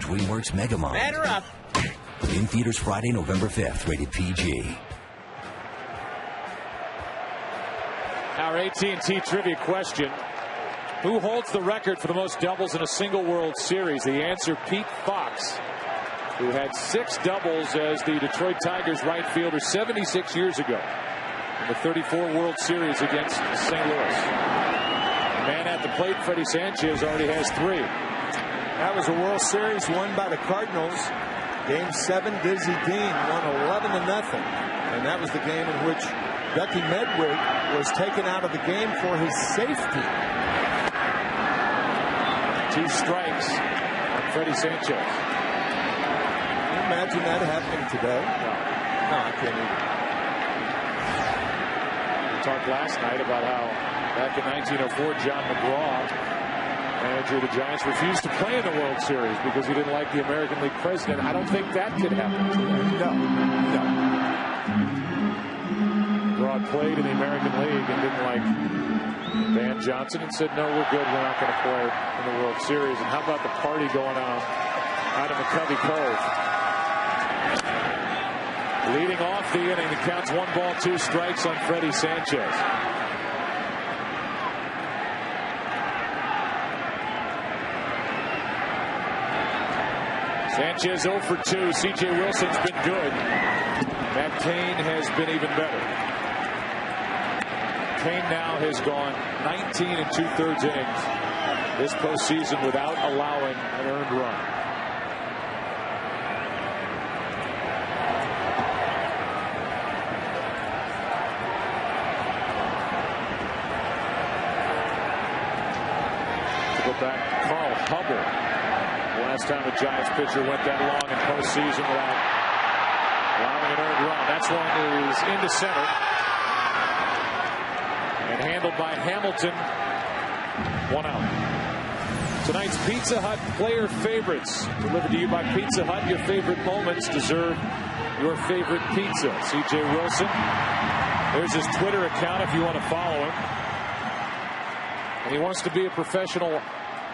DreamWorks Megamind. Batter up. In theaters Friday, November 5th. Rated PG. Our AT&T trivia question. Who holds the record for the most doubles in a single World Series? The answer, Pete Fox, who had 6 doubles as the Detroit Tigers right fielder 76 years ago in the 34 World Series against St. Louis. Man at the plate, Freddie Sanchez, already has 3. That was a World Series won by the Cardinals. Game 7, Dizzy Dean won 11-0. And that was the game in which Ducky Medwig was taken out of the game for his safety. 2 strikes on Freddie Sanchez. Can you imagine that happening today? No, I can't either. We talked last night about how back in 1904, John McGraw, manager of the Giants, refused to play in the World Series because he didn't like the American League president. I don't think that could happen today. No. McGraw played in the American League and didn't like Van Johnson and said, no, we're good. We're not going to play in the World Series. And how about the party going on out of McCovey Cove? Leading off the inning, the count's 1 ball, 2 strikes on Freddie Sanchez. Sanchez 0 for 2. C.J. Wilson's been good. Matt Cain has been even better. Cain now has gone 19 2/3 innings this postseason without allowing an earned run. To go back, Carl Hubbell. The last time a Giants pitcher went that long in postseason without allowing an earned run. That's one is into center. And handled by Hamilton. 1 out. Tonight's Pizza Hut player favorites delivered to you by Pizza Hut. Your favorite moments deserve your favorite pizza. C.J. Wilson. There's his Twitter account if you want to follow him. And he wants to be a professional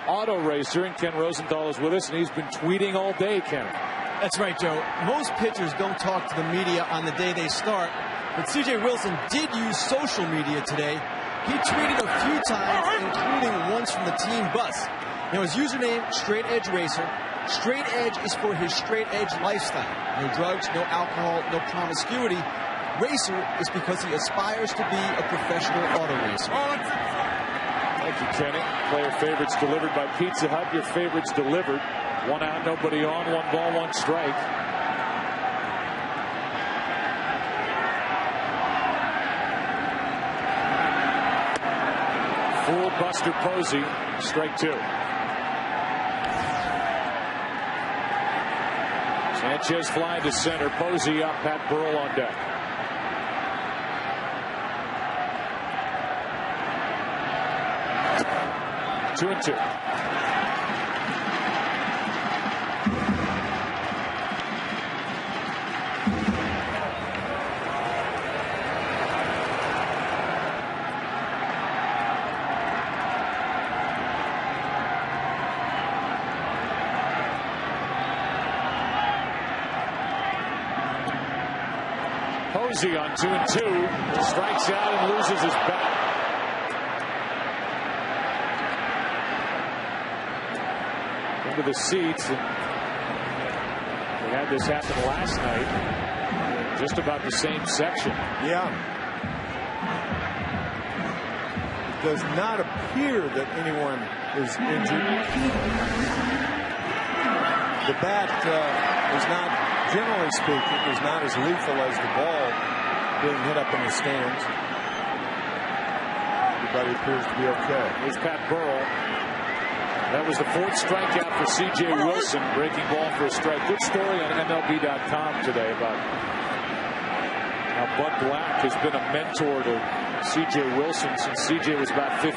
auto racer. And Ken Rosenthal is with us, and he's been tweeting all day, Ken. That's right, Joe. Most pitchers don't talk to the media on the day they start. But C.J. Wilson did use social media today. He tweeted a few times, including once from the team bus. Now, his username, Straight Edge Racer. Straight Edge is for his straight edge lifestyle. No drugs, no alcohol, no promiscuity. Racer is because he aspires to be a professional auto racer. Thank you, Kenny. Player favorites delivered by Pizza Hut. Your favorites delivered. 1 out, nobody on. 1 ball, 1 strike. Fool Buster Posey, strike 2. Sanchez flying to center. Posey up. Pat Burrell on deck. Two and 2. Posey on 2 and 2, strikes out and loses his bat. Into the seats. And we had this happen last night. Just about the same section. Yeah. It does not appear that anyone is injured. The bat is not, generally speaking, is not as lethal as the ball being hit up in the stands. Everybody appears to be okay. Here's Pat Burrell. That was the 4th strikeout for C.J. Wilson, breaking ball for a strike. Good story on MLB.com today about how Bud Black has been a mentor to C.J. Wilson since C.J. was about 15.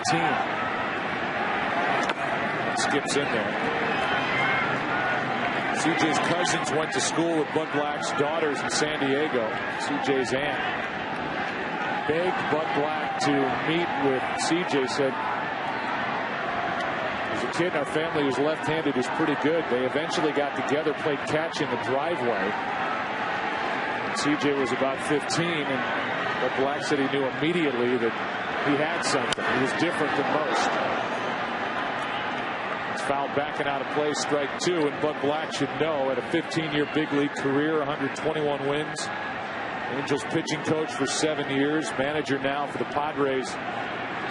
Skips in there. C.J.'s cousins went to school with Bud Black's daughters in San Diego. C.J.'s aunt begged Bud Black to meet with C.J. Said, As a kid, our family who's left-handed is pretty good. They eventually got together, played catch in the driveway. CJ was about 15, and Bud Black said he knew immediately that he had something. He was different than most. It's fouled back and out of play, strike 2, and Bud Black should know at a 15-year big league career, 121 wins. Angels pitching coach for 7 years, manager now for the Padres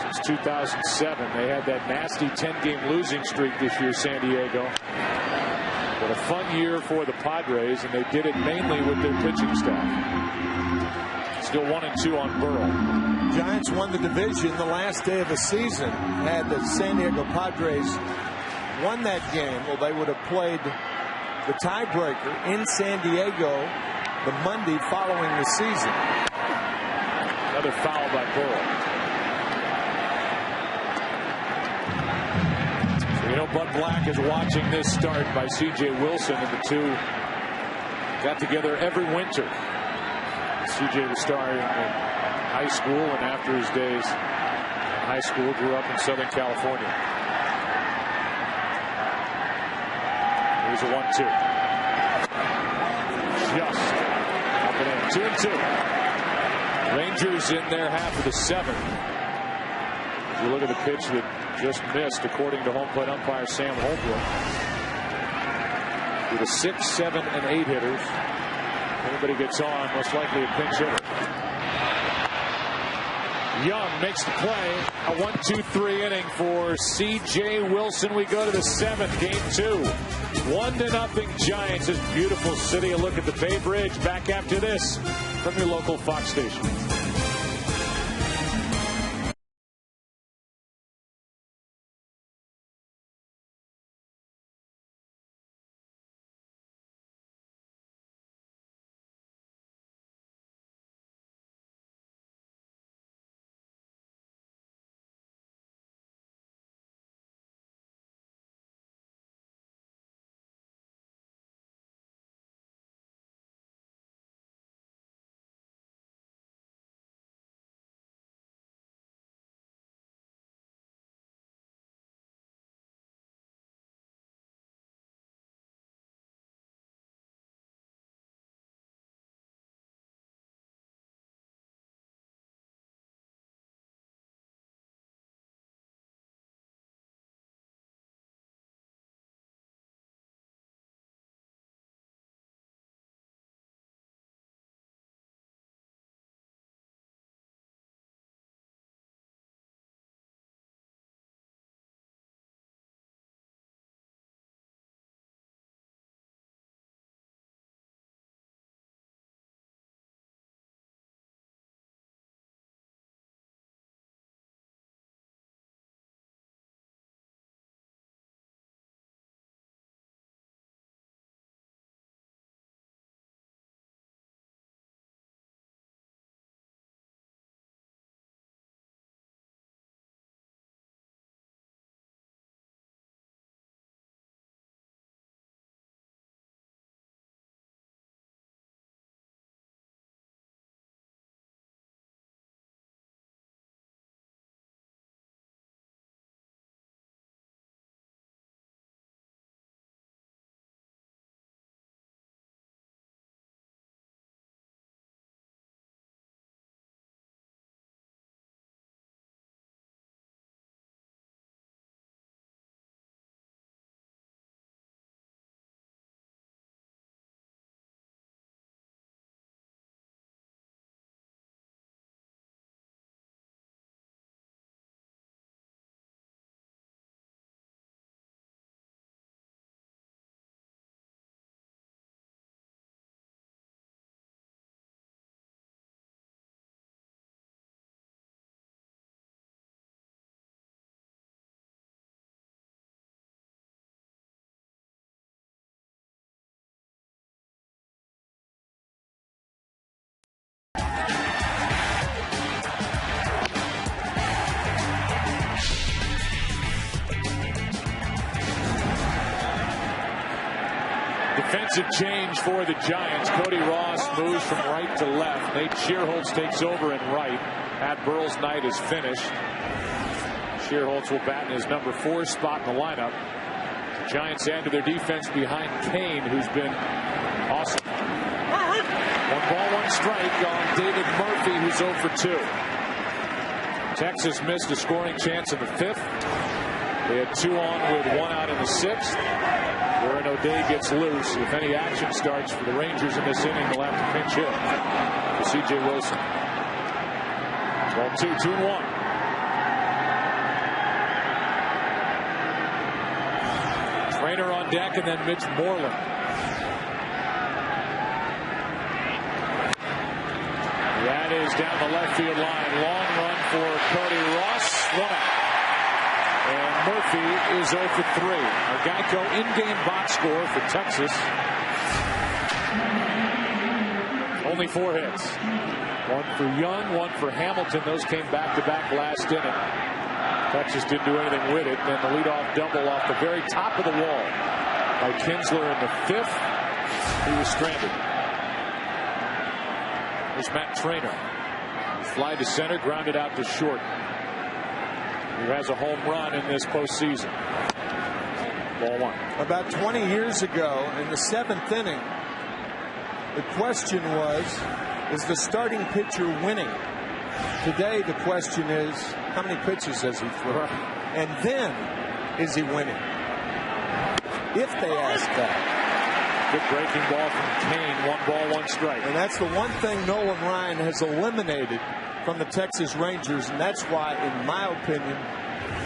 since 2007. They had that nasty 10-game losing streak this year, San Diego. But a fun year for the Padres, and they did it mainly with their pitching staff. Still 1-2 on Burrow. Giants won the division the last day of the season. Had the San Diego Padres won that game, well, they would have played the tiebreaker in San Diego the Monday following the season. Another foul by Burrow. So, you know, Bud Black is watching this start by C.J. Wilson, and the two got together every winter. C.J. was starring in high school, and after his days in high school, grew up in Southern California. Here's a 1-2. Just up and in. 2-2. Rangers in their half of the 7th. If you look at the pitch that just missed, according to home plate umpire Sam Holbrook, with the 6, 7, and 8 hitters, anybody gets on, most likely a pinch hitter. Young makes the play. A 1-2-3 inning for C.J. Wilson. We go to the 7th, game 2. 1-0 Giants. This beautiful city. A look at the Bay Bridge. Back after this from your local Fox station. Defensive change for the Giants. Cody Ross moves from right to left. Nate Shearholtz takes over in right. Pat Burrell's night is finished. Shearholtz will bat in his number 4 spot in the lineup. The Giants add to their defense behind Kane, who's been awesome. 1 ball, 1 strike on David Murphy, who's 0 for 2. Texas missed a scoring chance in the 5th. They had 2 on with 1 out in the 6th. Warren O'Day gets loose. If any action starts for the Rangers in this inning, they'll have to pinch hit for C.J. Wilson. 1-2, 2-1. Trainer on deck, and then Mitch Moreland. That is down the left field line. Long run for Cody Ross. 1 out. And Murphy is 0 for 3. A Geico in-game box score for Texas. Only 4 hits. 1 for Young, 1 for Hamilton. Those came back-to-back last inning. Texas didn't do anything with it. Then the leadoff double off the very top of the wall by Kinsler in the 5th. He was stranded. There's Matt Trainer. Fly to center, grounded out to short. Who has a home run in this postseason. Ball 1. About 20 years ago, in the 7th inning, the question was, is the starting pitcher winning? Today, the question is, how many pitches does he throw? And then, is he winning? If they ask that. Good breaking ball from Kane. 1 ball, 1 strike. And that's the one thing Nolan Ryan has eliminated from the Texas Rangers, and that's why, in my opinion,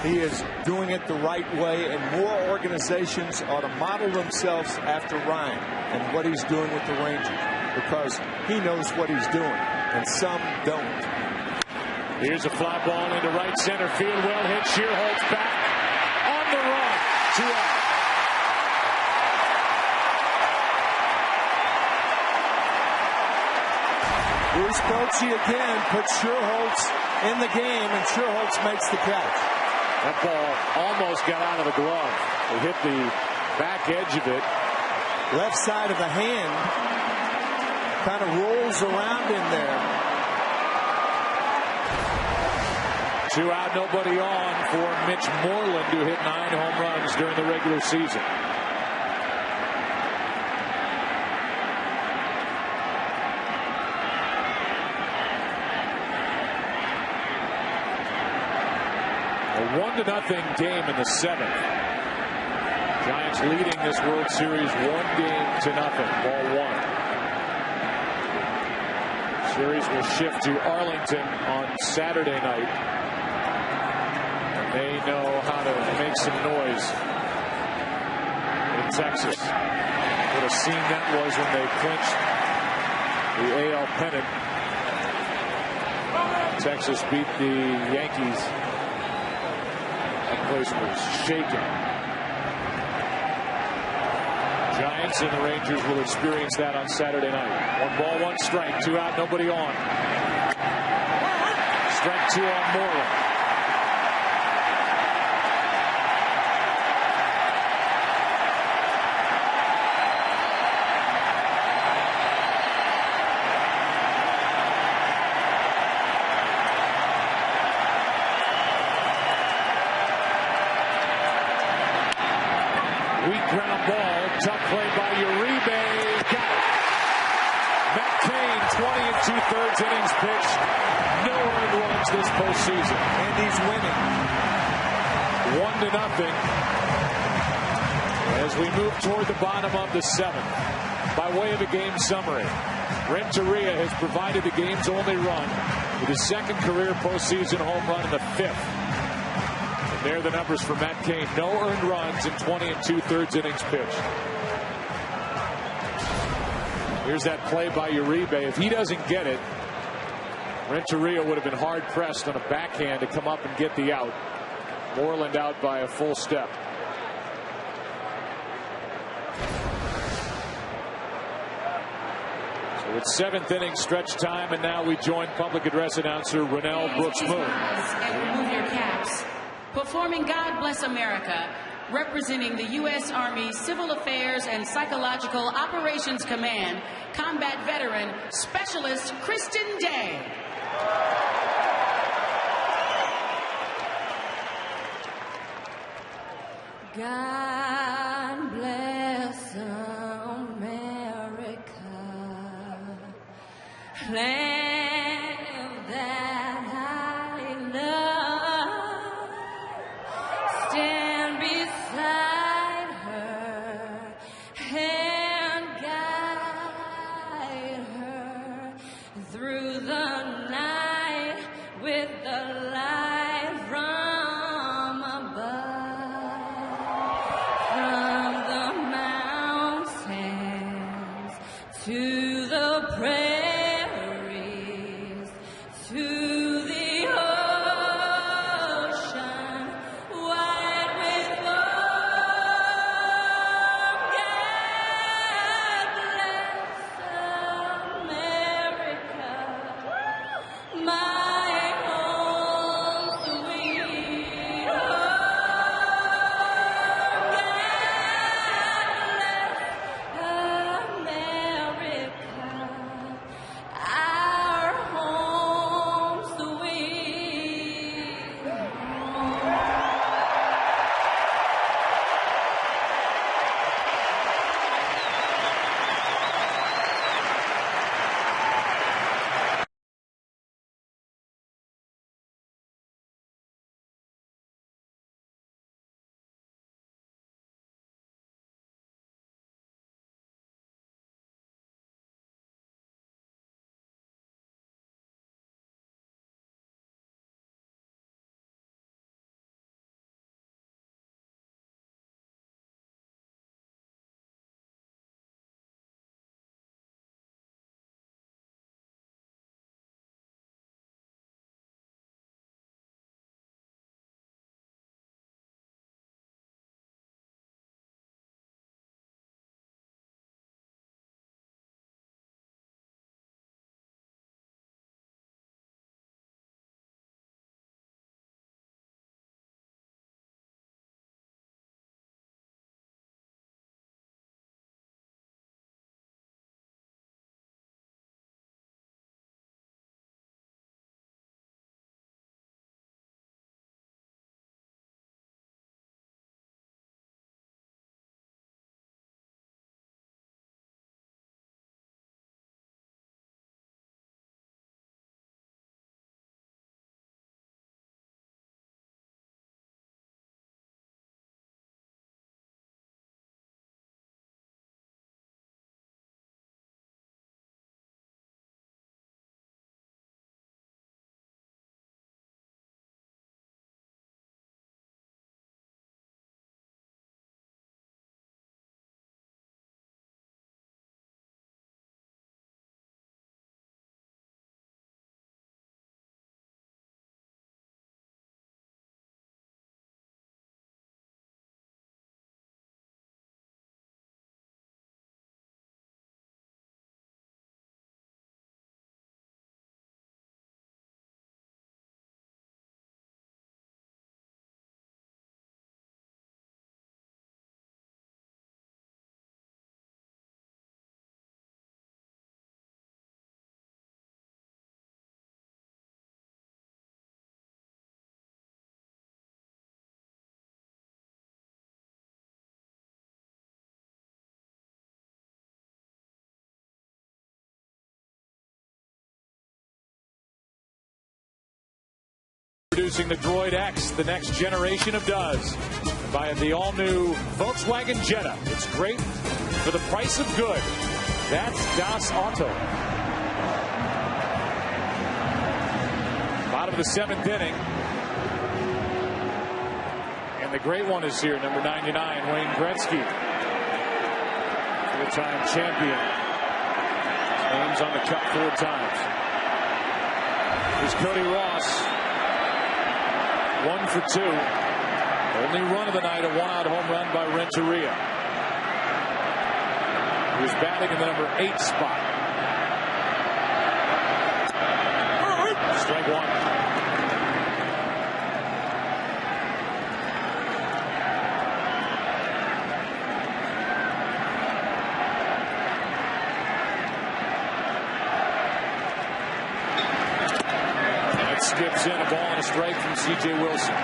he is doing it the right way, and more organizations ought to model themselves after Ryan and what he's doing with the Rangers, because he knows what he's doing, and some don't. Here's a fly ball into right center field. Well hit. Shearholtz back on the run. 2 out. Bruce Bochy again puts Shearholtz in the game, and Shearholtz makes the catch. That ball almost got out of the glove. It hit the back edge of it. Left side of the hand. Kind of rolls around in there. 2 out, nobody on for Mitch Moreland, who hit 9 home runs during the regular season. A 1-0 game in the 7th. Giants leading this World Series 1-0. Ball 1. Series will shift to Arlington on Saturday night. And they know how to make some noise in Texas. What a scene that was when they clinched the AL pennant. Texas beat the Yankees. That place was shaking. Giants and the Rangers will experience that on Saturday night. 1 ball, 1 strike. 2 out, nobody on. Strike 2 on Moreland. Weak ground ball. Tough play by Uribe. Got it. Matt Cain, 20 2/3 innings pitched. No earned runs this postseason. And he's winning. 1-0. As we move toward the bottom of the 7th. By way of a game summary, Renteria has provided the game's only run with his 2nd career postseason home run in the 5th. There are the numbers for Matt Cain. No earned runs in 20 2/3 innings pitched. Here's that play by Uribe. If he doesn't get it, Renteria would have been hard pressed on a backhand to come up and get the out. Moreland out by a full step. So it's 7th inning stretch time, and now we join public address announcer Rennell Brooks Moon. And remove your caps. Performing God Bless America, representing the U.S. Army Civil Affairs and Psychological Operations Command, combat veteran, Specialist Kristen Day. God bless America, land that I love. Stand beside her and guide her through the night with the light from above. From the mountains to the prairies to the ocean wide with foam. God bless America, my home sweet home. God bless America, our home sweet home. Introducing the Droid X, the next generation of does, by the all-new Volkswagen Jetta. It's great for the price of good. That's Das Auto. Bottom of the 7th inning. And the great one is here, number 99, Wayne Gretzky. Four-time champion. His name's on the cup 4 times. Here's Cody Ross. 1 for 2. Only run of the night, a 1-out home run by Renteria. He was batting in the number 8 spot. Strike 1. That skips in a ball and a strike from C.J. Wilson.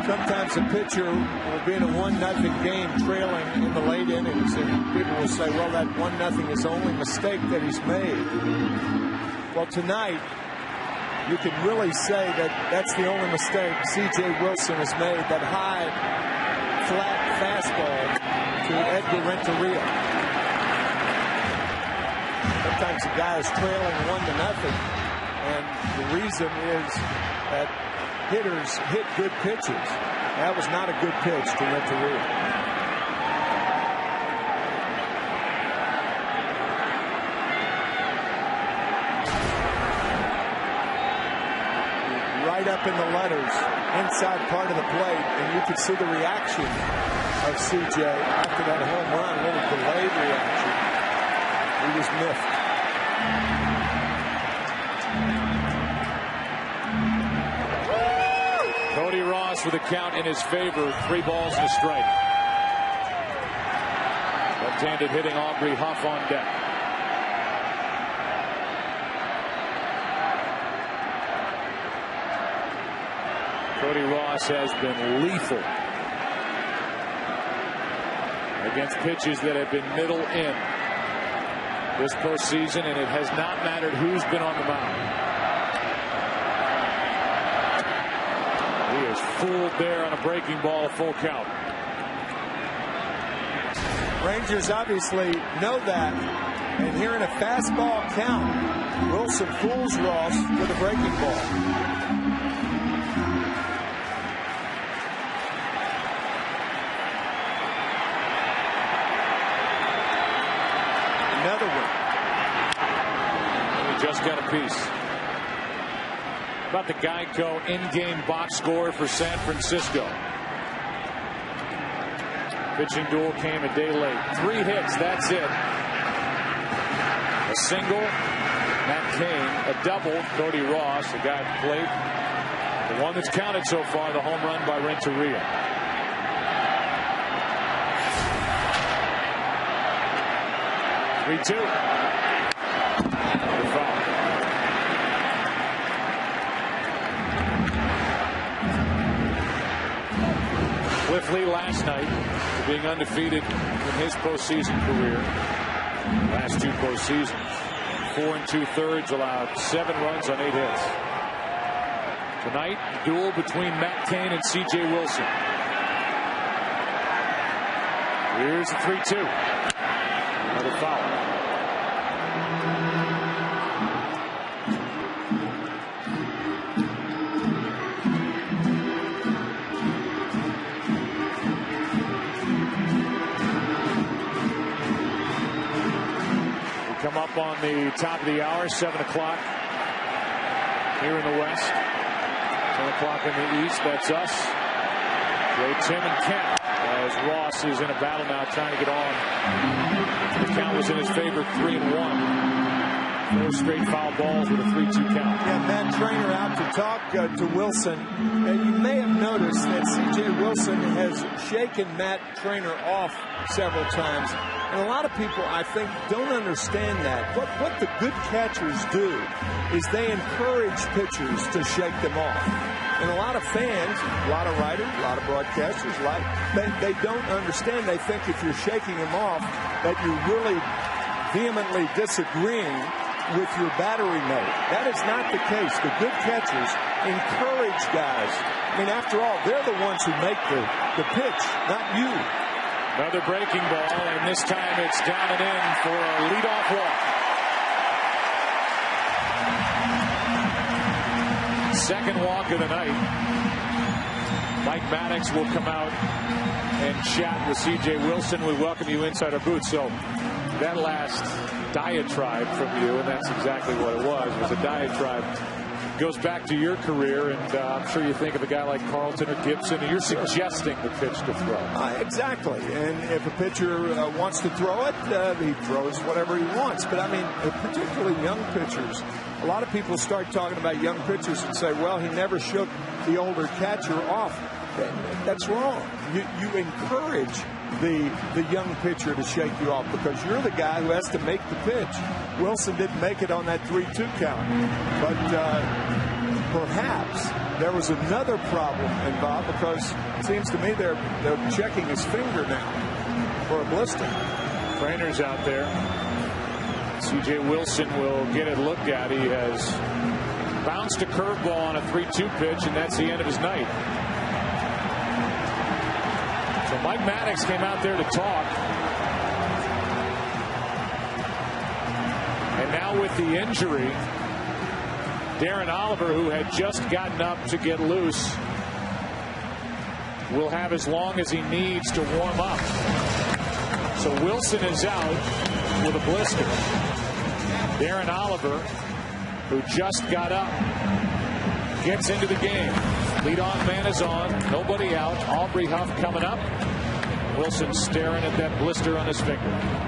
Sometimes a pitcher will be in a 1-0 game trailing in the late innings, and people will say, well, that 1-0 is the only mistake that he's made. Well, tonight, you can really say that that's the only mistake C.J. Wilson has made, that high, flat fastball to Edgar Renteria. Sometimes the guy is trailing 1-0. And the reason is that hitters hit good pitches. That was not a good pitch to Renteria. Right up in the letters, inside part of the plate, and you could see the reaction of CJ after that home run, a little delayed reaction. He was miffed. Cody Ross with a count in his favor, 3 balls and a strike. Left-handed hitting Aubrey Huff on deck. Cody Ross has been lethal against pitches that have been middle in this postseason, and it has not mattered who's been on the mound. He is fooled there on a breaking ball, a full count. Rangers obviously know that, and here in a fastball count, Wilson fools Ross with a breaking ball. Another one. And he just got a piece. About the Geico in-game box score for San Francisco. Pitching duel came a day late. 3 hits, that's it. A single, Matt Cain. A double, Cody Ross, the guy at the plate. The one that's counted so far, the home run by Renteria. Three-two. Cliff Lee last night, being undefeated in his postseason career. Last 2 postseasons, 4 2/3, allowed 7 runs on 8 hits. Tonight, duel between Matt Cain and C.J. Wilson. Here's the 3-2. Another foul. Come up on the top of the hour, 7 o'clock here in the West. 10 o'clock in the East, that's us. Joe, Tim, and Kent as Ross is in a battle now trying to get on. The count was in his favor, 3-1. 4 straight foul balls with a 3-2 count. Yeah, Matt Trainer out to talk to Wilson. And you may have noticed that C.J. Wilson has shaken Matt Trainer off several times. And a lot of people, I think, don't understand that. What the good catchers do is they encourage pitchers to shake them off. And a lot of fans, a lot of writers, a lot of broadcasters, they don't understand. They think if you're shaking them off, that you're really vehemently disagreeing with your battery mate. That is not the case. The good catchers encourage guys. I mean, after all, they're the ones who make the pitch, not you. Another breaking ball, and this time it's down and in for a leadoff walk. Second walk of the night. Mike Maddox will come out and chat with C.J. Wilson. We welcome you inside our booth. So that last diatribe from you, and that's exactly what it was a diatribe, goes back to your career, and I'm sure you think of a guy like Carlton or Gibson, and you're suggesting the pitch to throw. Exactly. And if a pitcher wants to throw it, he throws whatever he wants. But, I mean, particularly young pitchers, a lot of people start talking about young pitchers and say, well, he never shook the older catcher off. That's wrong. You encourage the young pitcher to shake you off because you're the guy who has to make the pitch. Wilson didn't make it on that 3-2 count. But perhaps there was another problem involved, because it seems to me they're checking his finger now for a blister. Trainer's out there. C.J. Wilson will get it looked at. He has bounced a curveball on a 3-2 pitch, and that's the end of his night. So Mike Maddox came out there to talk. And now with the injury, Darren Oliver, who had just gotten up to get loose, will have as long as he needs to warm up. So Wilson is out with a blister. Darren Oliver, who just got up, gets into the game. Leadoff man is on. Nobody out. Aubrey Huff coming up. Wilson staring at that blister on his finger.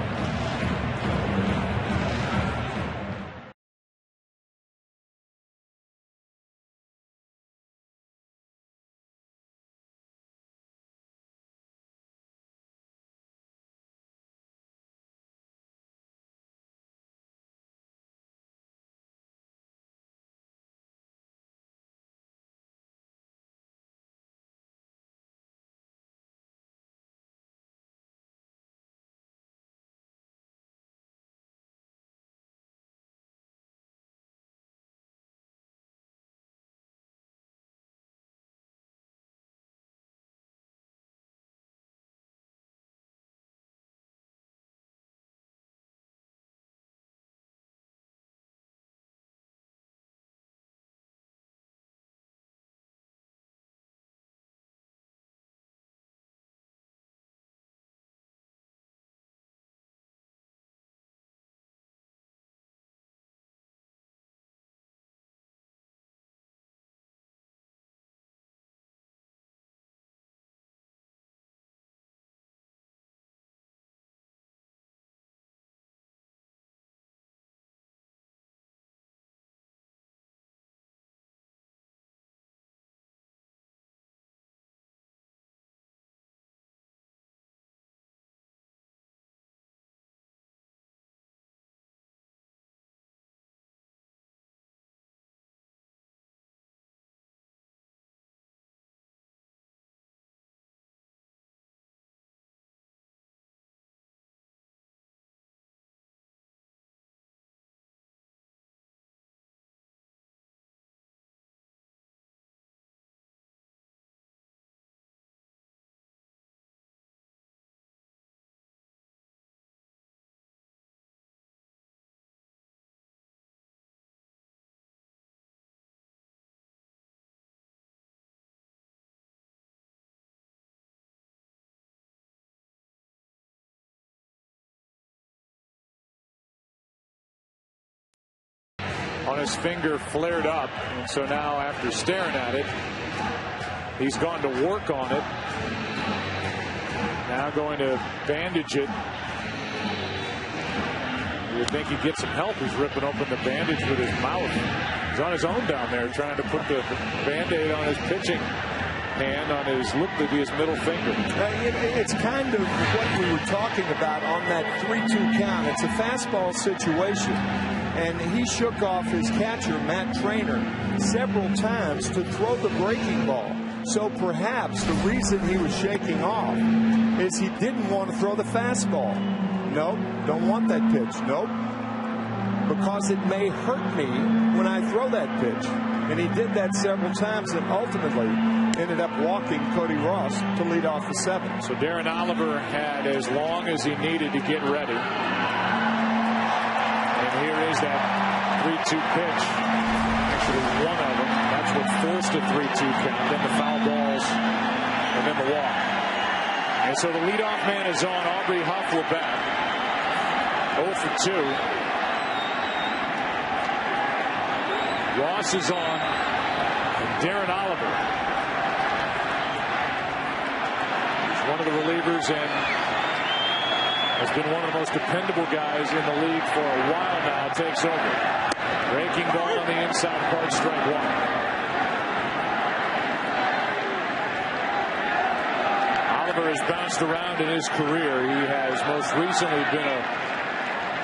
On his finger, flared up, and so now after staring at it, he's gone to work on it. Now going to bandage it. You would think he'd get some help. He's ripping open the bandage with his mouth. He's on his own down there trying to put the Band-Aid on his pitching hand, on his, look to be his middle finger. It's kind of what we were talking about on that 3-2 count. It's a fastball situation, and he shook off his catcher, Matt Trainer, several times to throw the breaking ball. So perhaps the reason he was shaking off is he didn't want to throw the fastball. Nope, don't want that pitch. Nope, because it may hurt me when I throw that pitch. And he did that several times and ultimately ended up walking Cody Ross to lead off the seventh. So Darren Oliver had as long as he needed to get ready. And here is that 3-2 pitch. Actually one of them. That's what forced a 3-2 count. Then the foul balls and then the walk. And so the leadoff man is on. Aubrey Huff will bat. 0 for 2. Ross is on, and Darren Oliver. He's one of the relievers and has been one of the most dependable guys in the league for a while now. Takes over. Breaking ball on the inside part, strike one. Oliver has bounced around in his career. He has most recently been a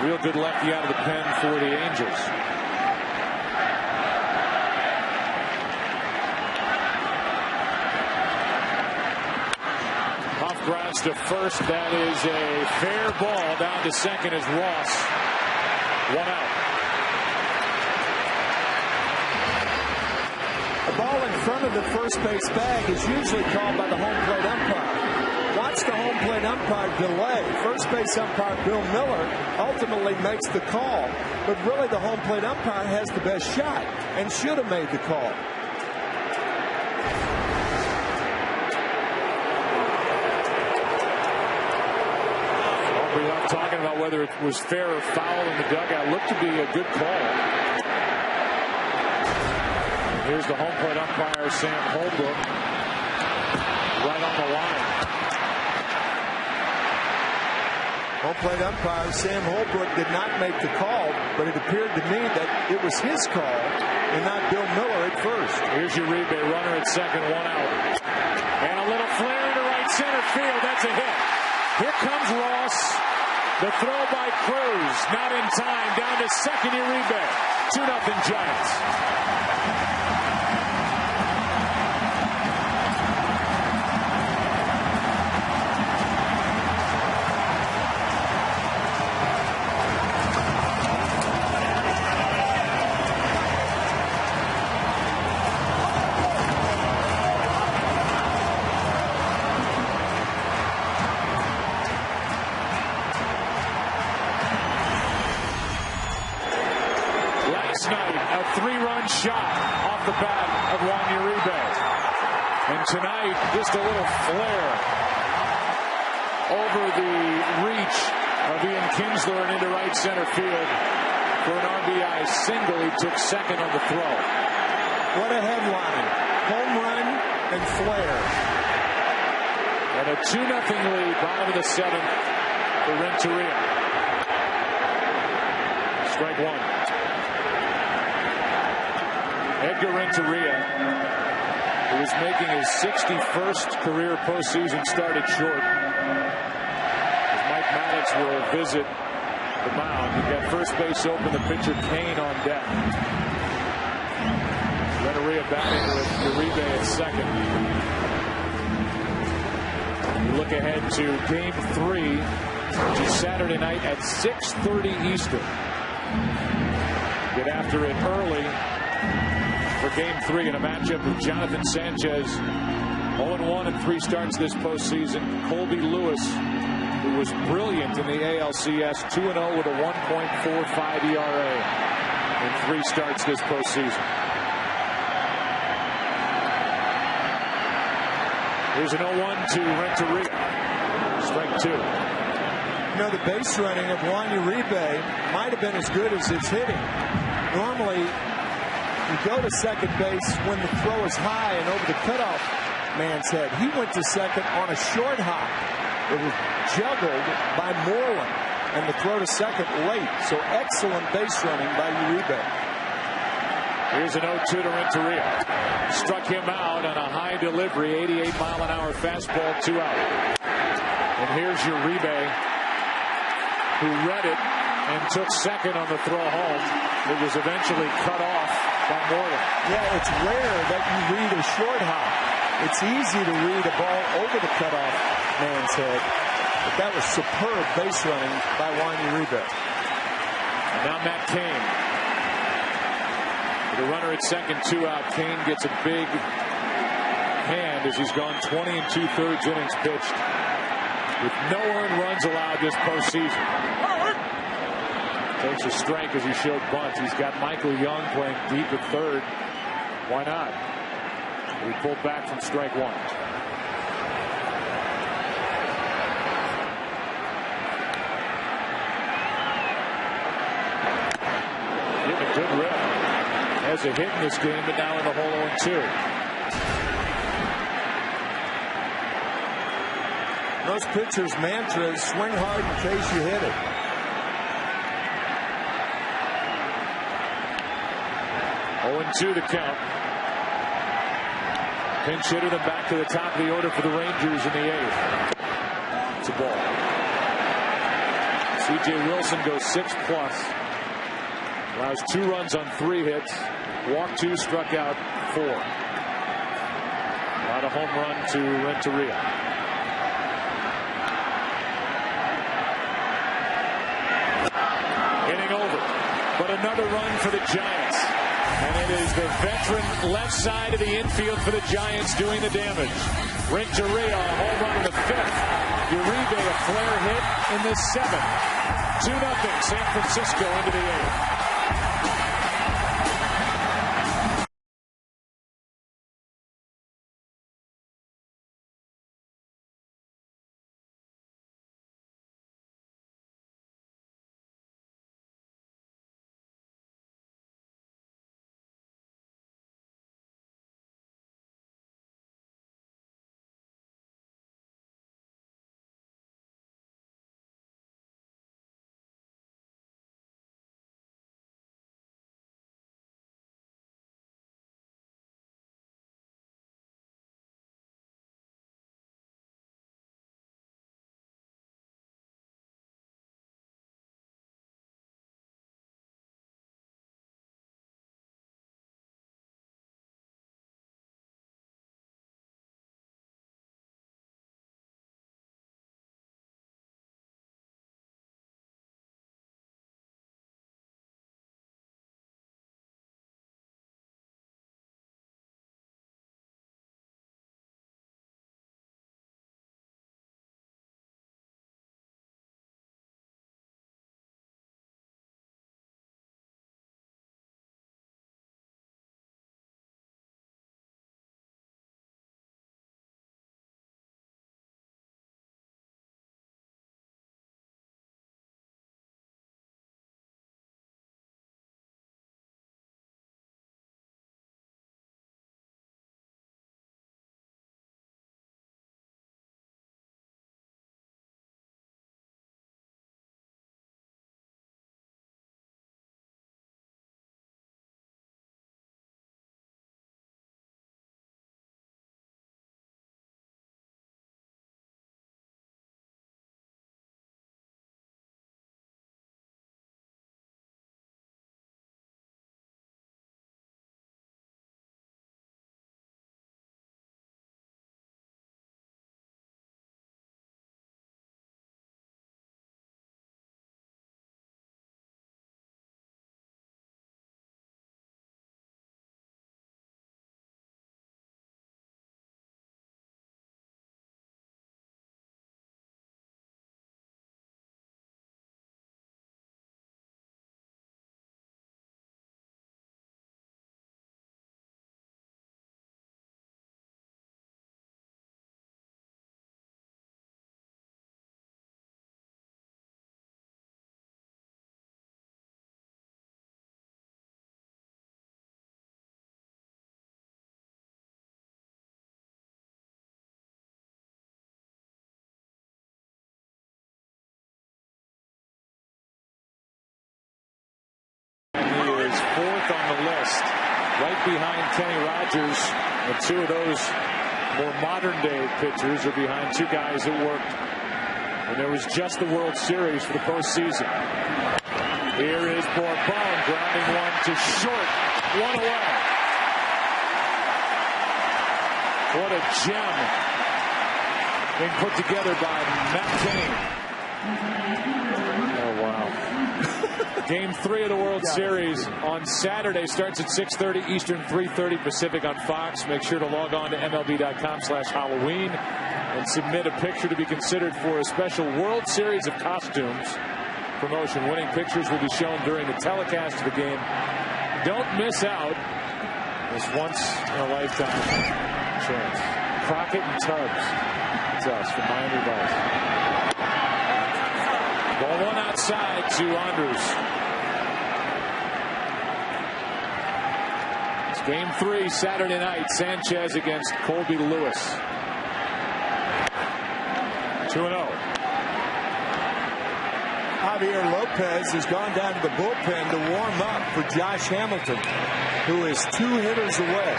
real good lefty out of the pen for the Angels. pass to first. That is a fair ball. Down to second is Ross. 1 out. The ball in front of the first base bag is usually called by the home plate umpire. Watch the home plate umpire delay. First base umpire Bill Miller ultimately makes the call, but really the home plate umpire has the best shot and should have made the call. We are talking about whether it was fair or foul in the dugout. Looked to be a good call. Here's the home plate umpire, Sam Holbrook, right on the line. Home plate umpire Sam Holbrook did not make the call, but it appeared to me that it was his call and not Bill Miller at first. Here's Uribe, runner at second, 1 out. And a little flare into right center field. That's a hit. Here comes Ross. The throw by Cruz. Not in time. Down to second, Uribe. 2-0 Giants. Shot off the bat of Juan Uribe. And tonight, just a little flare over the reach of Ian Kinsler and into right center field for an RBI single. He took second on the throw. What a headline. Home run and flare. And a 2-0 lead, bottom of the 7th for Renteria. Strike one. Edgar Renteria, who is making his 61st career postseason, started short. As Mike Maddox will visit the mound. You've got first base open, the pitcher Kane on deck. Renteria batting with Uribe at second. We look ahead to Game 3, which is Saturday night at 6:30 Eastern. Get after it early for Game 3 in a matchup with Jonathan Sanchez, 0-1 in 3 starts this postseason. Colby Lewis, who was brilliant in the ALCS, 2-0 with a 1.45 ERA in 3 starts this postseason. Here's an 0-1 to Renteria. Strike 2. You know, the base running of Juan Uribe might have been as good as his hitting. Normally, you go to second base when the throw is high and over the cutoff man's head. He went to second on a short hop. It was juggled by Moreland, and the throw to second late. So excellent base running by Uribe. Here's an 0-2 to Renteria. Struck him out on a high delivery, 88-mile-an-hour fastball, 2 out. And here's Uribe, who read it and took second on the throw home. It was eventually cut off by Moreland. Yeah, it's rare that you read a short hop. It's easy to read a ball over the cutoff man's head. But that was superb base running by Juan Uribe. And now Matt Cain. The runner at second, 2 out. Cain gets a big hand as he's gone 20 2/3 innings pitched with no earned runs allowed this postseason. Takes a strike as he showed bunt. He's got Michael Young playing deep at third. Why not? He pulled back from strike 1. Give a good rip. Has a hit in this game, but now in the hole 0-2. Most pitchers' mantra is swing hard in case you hit it. Two to count. Pinch hitter them back to the top of the order for the Rangers in the 8th. It's a ball. C.J. Wilson goes 6+. Allows 2 runs on 3 hits. Walked 2, struck out 4. Not a home run to Renteria. another run for the Giants. And it is the veteran left side of the infield for the Giants doing the damage. Renteria, a home run in the 5th. Uribe, a flare hit in the 7th. 2-0 San Francisco into the 8th. Fourth on the list, right behind Kenny Rogers, and two of those more modern-day pitchers are behind two guys that worked when there was just the World Series for the postseason. Here is Bourbon grounding one to short, one away. What a gem being put together by Matt Cain. Oh, wow. Game 3 of the World Series on Saturday starts at 6:30 Eastern, 3:30 Pacific on Fox. Make sure to log on to MLB.com/Halloween and submit a picture to be considered for a special World Series of Costumes promotion. Winning pictures will be shown during the telecast of the game. Don't miss out this once-in-a-lifetime chance. Crockett and Tubbs. It's us from Miami Vice. Ball one outside to Andrews. It's game 3 Saturday night. Sanchez against Colby Lewis. 2-0. Javier Lopez has gone down to the bullpen to warm up for Josh Hamilton, who is 2 hitters away.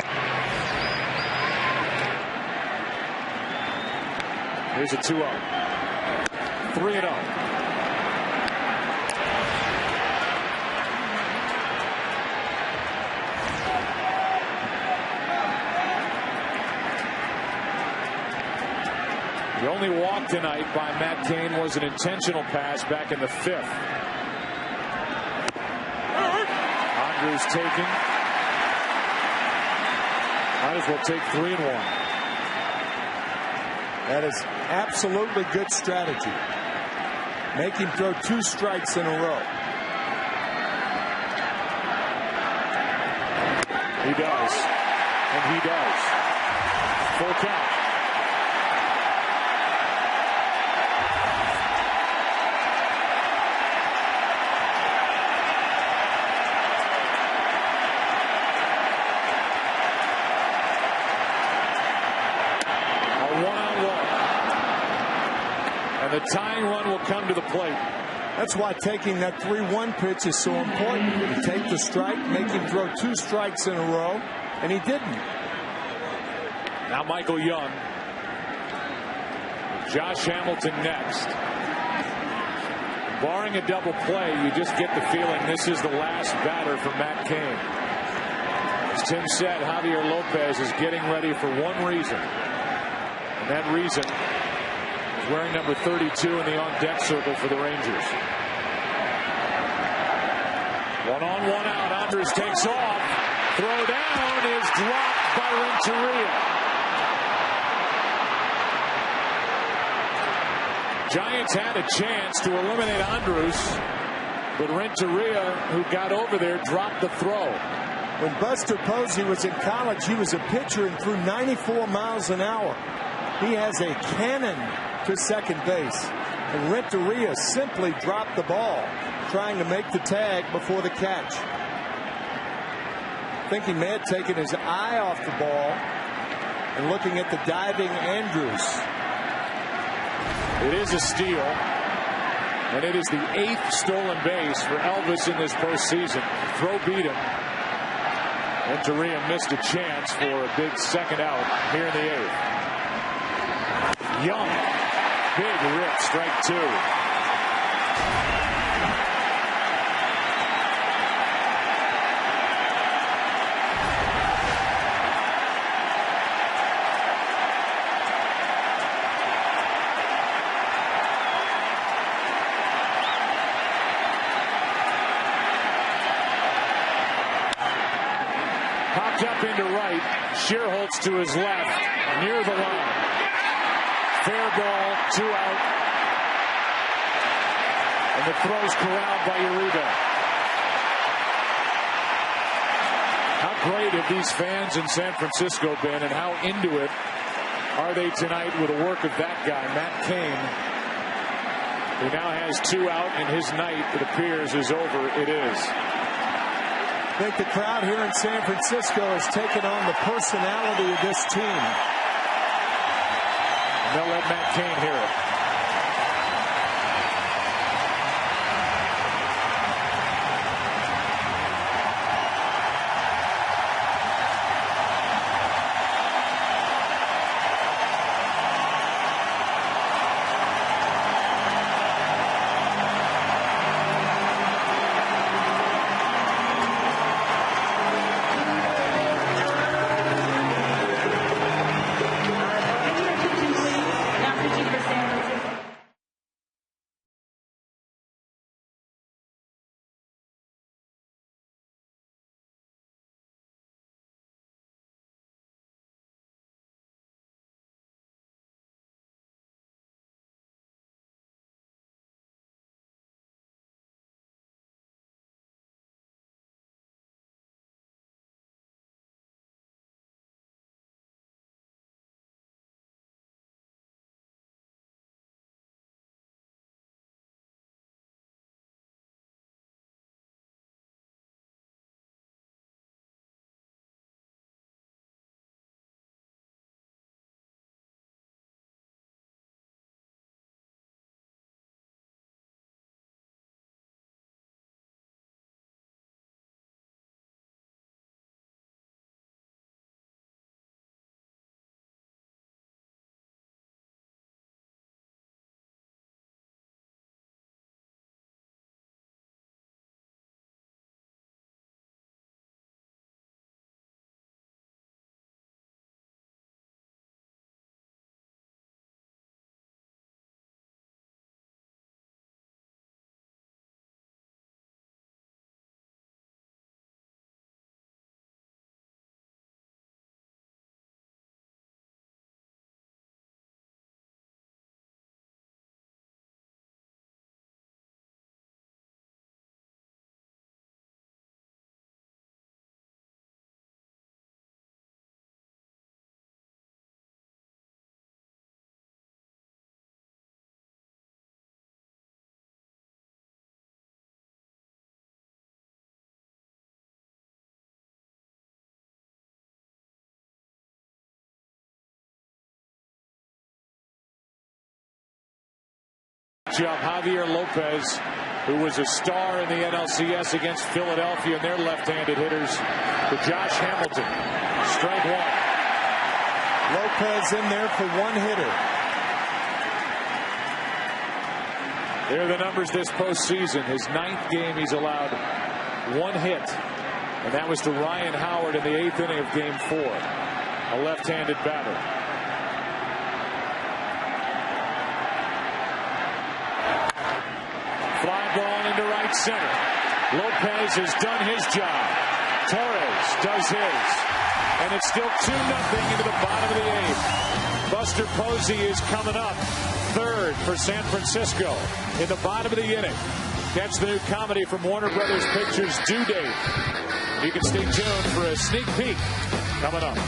Here's a 2-0. 3-0. The only walk tonight by Matt Cain was an intentional pass back in the 5th. Andrews taking. Might as well take 3 and 1. That is absolutely good strategy. Make him throw 2 strikes in a row. He does. And he does. Full count. The tying run will come to the plate. That's why taking that 3-1 pitch is so important. You take the strike, make him throw 2 strikes in a row, and he didn't. Now Michael Young. Josh Hamilton next. Barring a double play, you just get the feeling this is the last batter for Matt Cain. As Tim said, Javier Lopez is getting ready for one reason. And that reason is wearing number 32 in the on-deck circle for the Rangers. 1 on, 1 out. Andres takes off. Throw down is dropped by Renteria. Giants had a chance to eliminate Andres, but Renteria, who got over there, dropped the throw. When Buster Posey was in college, he was a pitcher and threw 94 miles an hour. He has a cannon to second base. And Renteria simply dropped the ball, trying to make the tag before the catch. I think he may have taken his eye off the ball and looking at the diving Andrews. It is a steal, and it is the 8th stolen base for Elvis in this postseason. Throw beat him. Renteria missed a chance for a big second out here in the 8th. Young, big rip, strike 2. Up into right, Shearholtz to his left, near the line. Fair ball, 2 out. And the throw's corralled by Uribe. How great have these fans in San Francisco been, and how into it are they tonight with the work of that guy, Matt Cain, who now has 2 out, and his night, it appears, is over. It is. I think the crowd here in San Francisco has taken on the personality of this team. And they'll let Matt Cain hear it. Job, Javier Lopez, who was a star in the NLCS against Philadelphia and their left-handed hitters, to Josh Hamilton. Strike one. Lopez in there for one hitter. There are the numbers this postseason. His 9th game, he's allowed one hit, and that was to Ryan Howard in the 8th inning of Game 4, a left-handed batter. Fly ball into right center. Lopez has done his job. Torres does his. And it's still 2-0 into the bottom of the 8th. Buster Posey is coming up, 3rd for San Francisco in the bottom of the inning. Catch the new comedy from Warner Brothers Pictures, Due Date. You can stay tuned for a sneak peek coming up.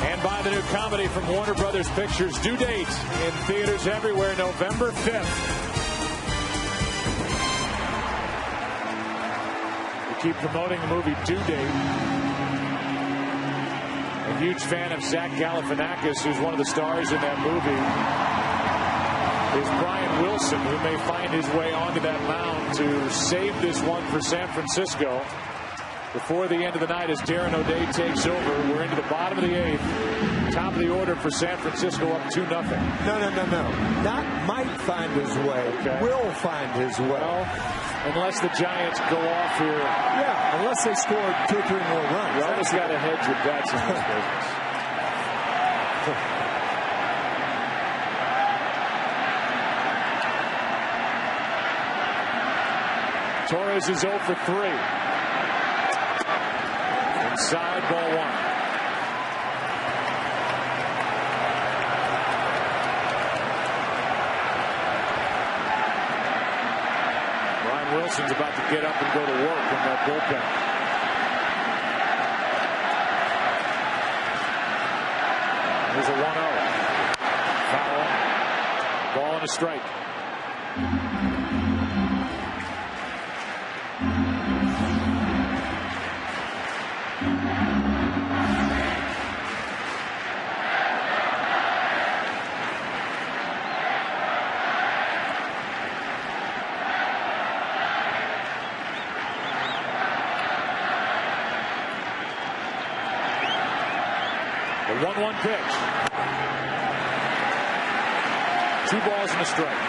And by the new comedy from Warner Brothers Pictures, Due Date, in theaters everywhere, November 5th. We keep promoting the movie Due Date. A huge fan of Zach Galifianakis, who's one of the stars in that movie, is Brian Wilson, who may find his way onto that mound to save this one for San Francisco before the end of the night as Darren O'Day takes over. We're into the bottom of the 8th. Top of the order for San Francisco, up 2-0. No. Not might find his way. Okay. Will find his way. Well, unless the Giants go off here. Yeah, unless they score 2 or 3 more runs. You always got to hedge your bets in this business. Torres is 0 for 3. Inside, ball 1. Brian Wilson's about to get up and go to work in that bullpen. Here's a 1-0. Foul. Ball and a strike. 1-1 pitch. 2 balls and a strike.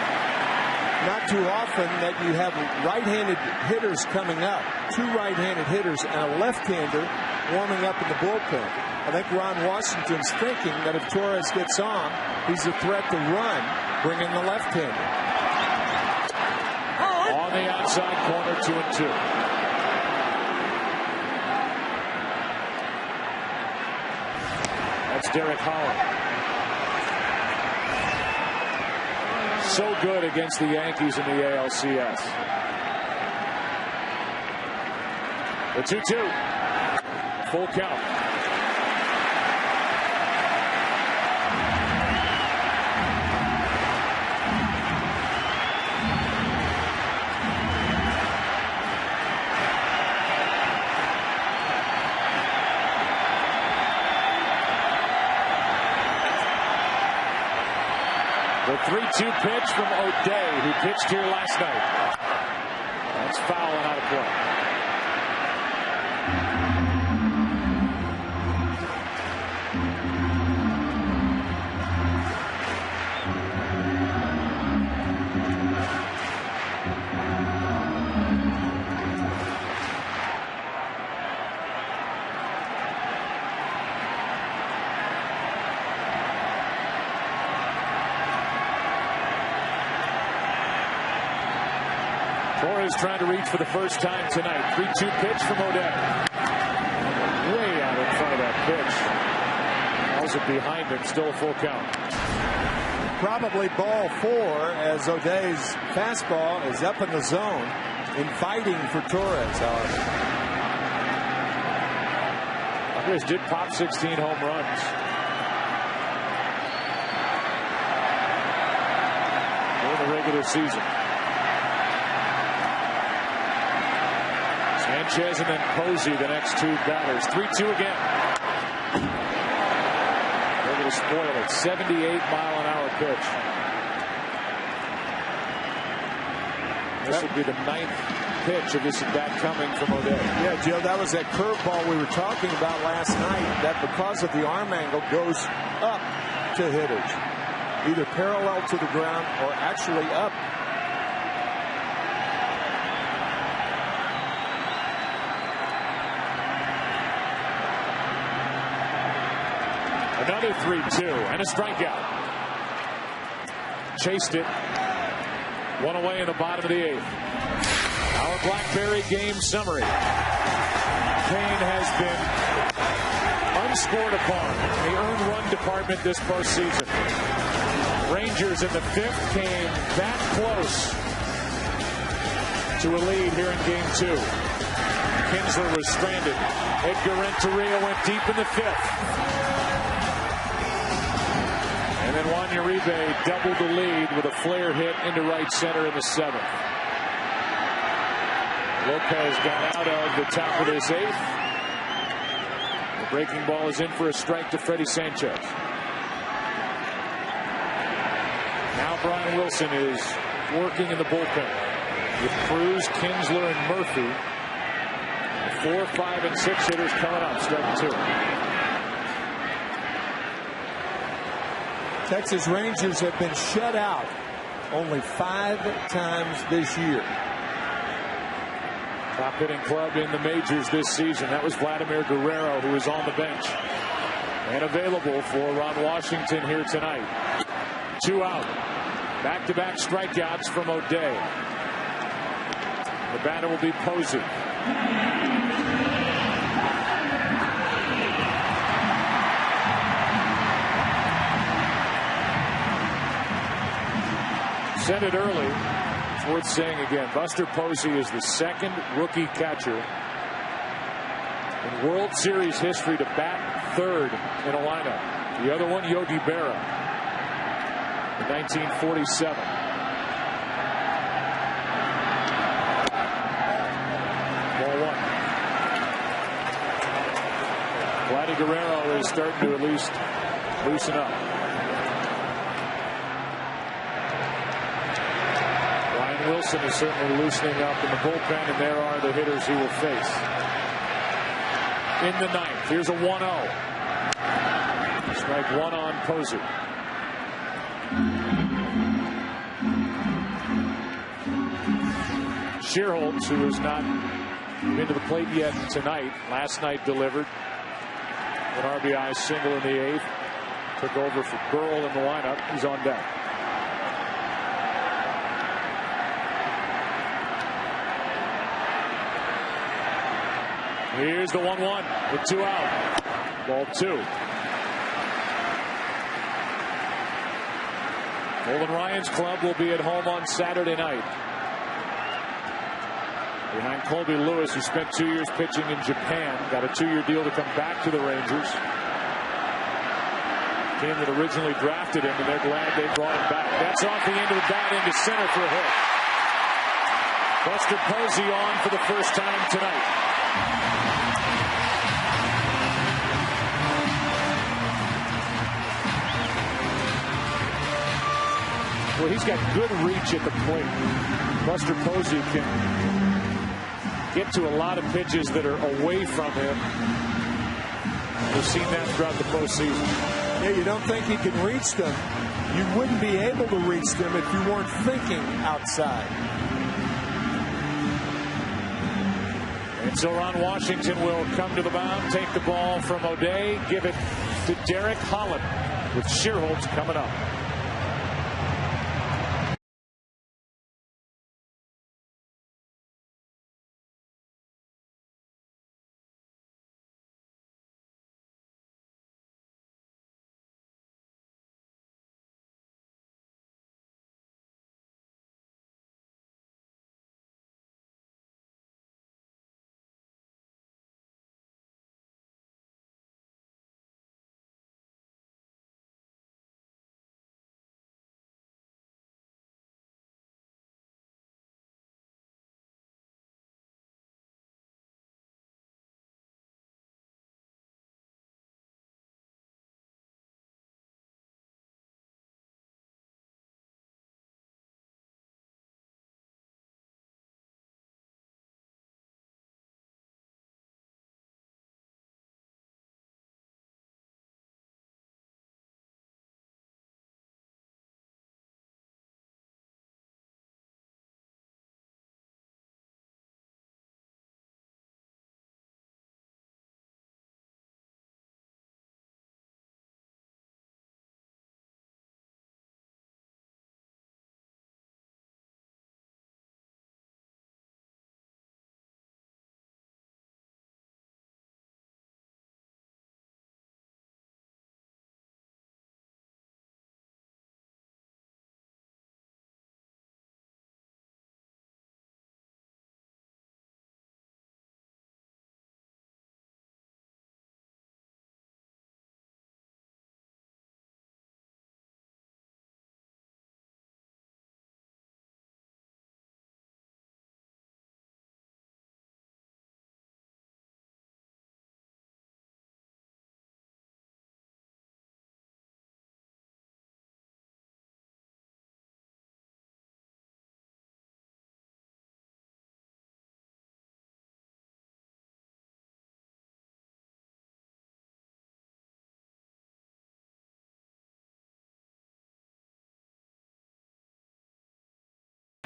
Not too often that you have right-handed hitters coming up. 2 right-handed hitters and a left-hander warming up in the bullpen. I think Ron Washington's thinking that if Torres gets on, he's a threat to run, bring in the left-hander. On the outside corner, 2-2. That's Derek Holland. So good against the Yankees in the ALCS. The 2-2. Full count. The 3-2 pitch from O'Day, who pitched here last night. That's foul and out of play. Torres trying to reach for the first time tonight. 3-2 pitch from O'Day. Way out in front of that pitch. How's it behind him? Still a full count. Probably ball 4 as O'Day's fastball is up in the zone, inviting for Torres. Torres did pop 16 home runs. During the regular season. Sanchez and then Posey, the next 2 batters. 3-2 again. They're going to spoil it. 78-mile-an-hour pitch. This will be the 9th pitch of this at-bat coming from O'Day. Yeah, Joe, that was that curveball we were talking about last night that because of the arm angle goes up to hitters. Either parallel to the ground or actually up. Another 3-2 and a strikeout. Chased it. 1 away in the bottom of the 8th. Our Blackberry game summary. Kane has been unscored upon in the earned run department this postseason. Rangers in the 5th came that close to a lead here in game 2. Kinsler was stranded. Edgar Renteria went deep in the 5th. And then Juan Uribe doubled the lead with a flare hit into right center in the 7th. Lopez got out of the top of this 8th. The breaking ball is in for a strike to Freddie Sanchez. Now Brian Wilson is working in the bullpen with Cruz, Kinsler, and Murphy. The 4, 5, and 6 hitters coming up, starting 2. Texas Rangers have been shut out only 5 times this year. Top hitting club in the majors this season. That was Vladimir Guerrero, who is on the bench and available for Ron Washington here tonight. 2 out. Back-to-back strikeouts from O'Day. The batter will be Posey. Said it early. It's worth saying again. Buster Posey is the 2nd rookie catcher in World Series history to bat 3rd in a lineup. The other one, Yogi Berra, in 1947. Ball 1. Vladdy Guerrero is starting to at least loosen up. Wilson is certainly loosening up in the bullpen, and there are the hitters he will face. In the 9th, here's a 1-0. Strike one on Posey. Shearholtz, who has not been to the plate yet tonight, last night delivered an RBI single in the 8th. Took over for Burrell in the lineup. He's on deck. Here's the 1-1 with 2 out. Ball 2. Nolan Ryan's club will be at home on Saturday night. Behind Colby Lewis, who spent 2 years pitching in Japan. Got a 2-year deal to come back to the Rangers. Team that originally drafted him, and they're glad they brought him back. That's off the end of the bat into center for a hit. Buster Posey on for the first time tonight. Well, he's got good reach at the plate. Buster Posey can get to a lot of pitches that are away from him. We've seen that throughout the postseason. Yeah, you don't think he can reach them. You wouldn't be able to reach them if you weren't thinking outside. And so Ron Washington will come to the mound, take the ball from O'Day, give it to Derek Holland with Shearholtz coming up.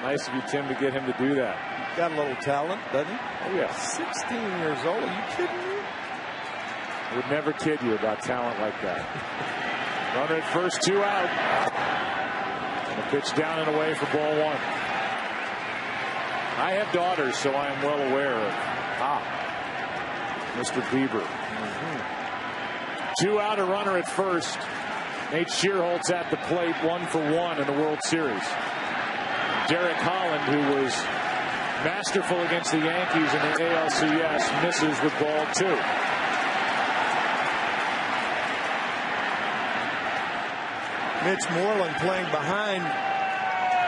Nice of you, Tim, to get him to do that. Got a little talent, doesn't he? Oh, yeah. 16 years old. Are you kidding me? Would never kid you about talent like that. Runner at first, 2 out. And a pitch down and away for ball 1. I have daughters, so I am well aware of Mr. Bieber. 2 out, a runner at first. Nate Shearholtz at the plate, 1 for 1 in the World Series. Derek Holland, who was masterful against the Yankees in the ALCS, misses with ball 2. Mitch Moreland playing behind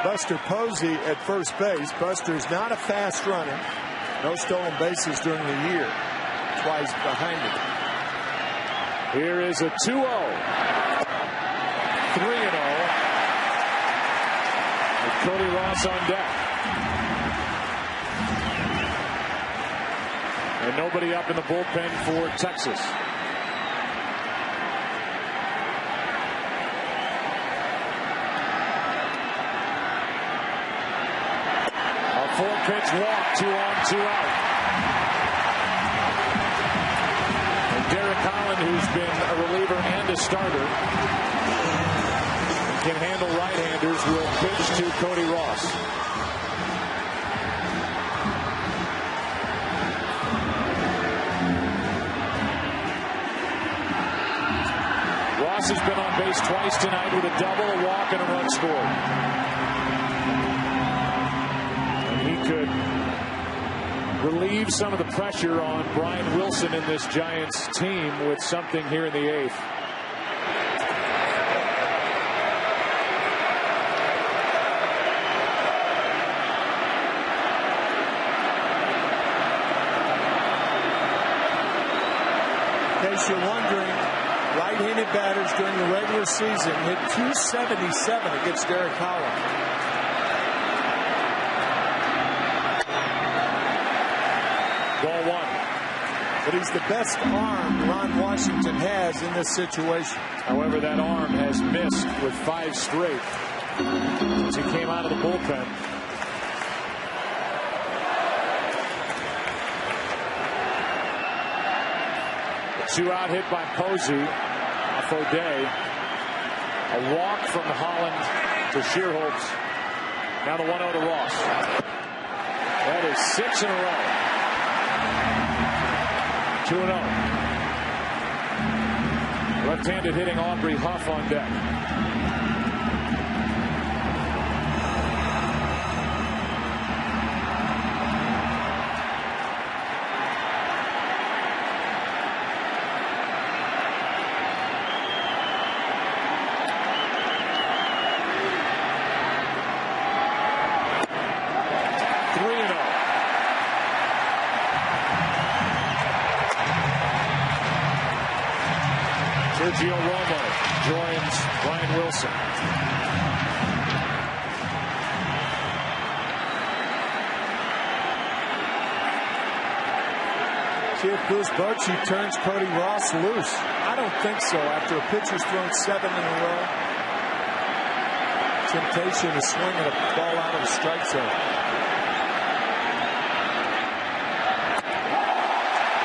Buster Posey at first base. Buster's not a fast runner. No stolen bases during the year. That's why he's behind him. Here is a 2-0. 3-0. With Cody Ross on deck. And nobody up in the bullpen for Texas. 4-pitch walk, 2 on, 2 out. And Derek Holland, who's been a reliever and a starter, can handle right-handers, will pitch to Cody Ross. Ross has been on base twice tonight with a double, a walk, and a run scored. And he could relieve some of the pressure on Brian Wilson in this Giants team with something here in the 8th. In case you're wondering, right-handed batters during the regular season hit .277 against Derek Holland. Ball 1. But he's the best arm Ron Washington has in this situation. However, that arm has missed with 5 straight since he came out of the bullpen. A 2-out hit by Posey off O'Day. A walk from Holland to Shearholtz. Now the 1-0 to Ross. That is 6 in a row. 2-0. Left-handed hitting Aubrey Huff on deck. Sergio Romo joins Brian Wilson. See if Bruce Bochy turns Cody Ross loose. I don't think so. After a pitcher's thrown 7 in a row, temptation to swing at a ball out of the strike zone.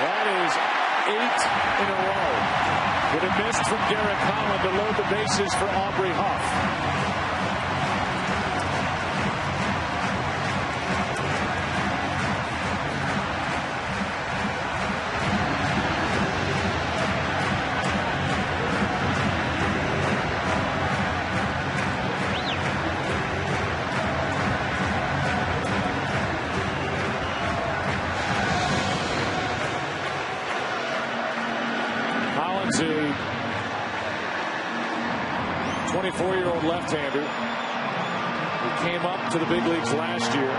That is 8 in a row. With a miss from Derek Holland to load the bases for Aubrey Huff. Holland's a 24-year-old left-hander who came up to the big leagues last year.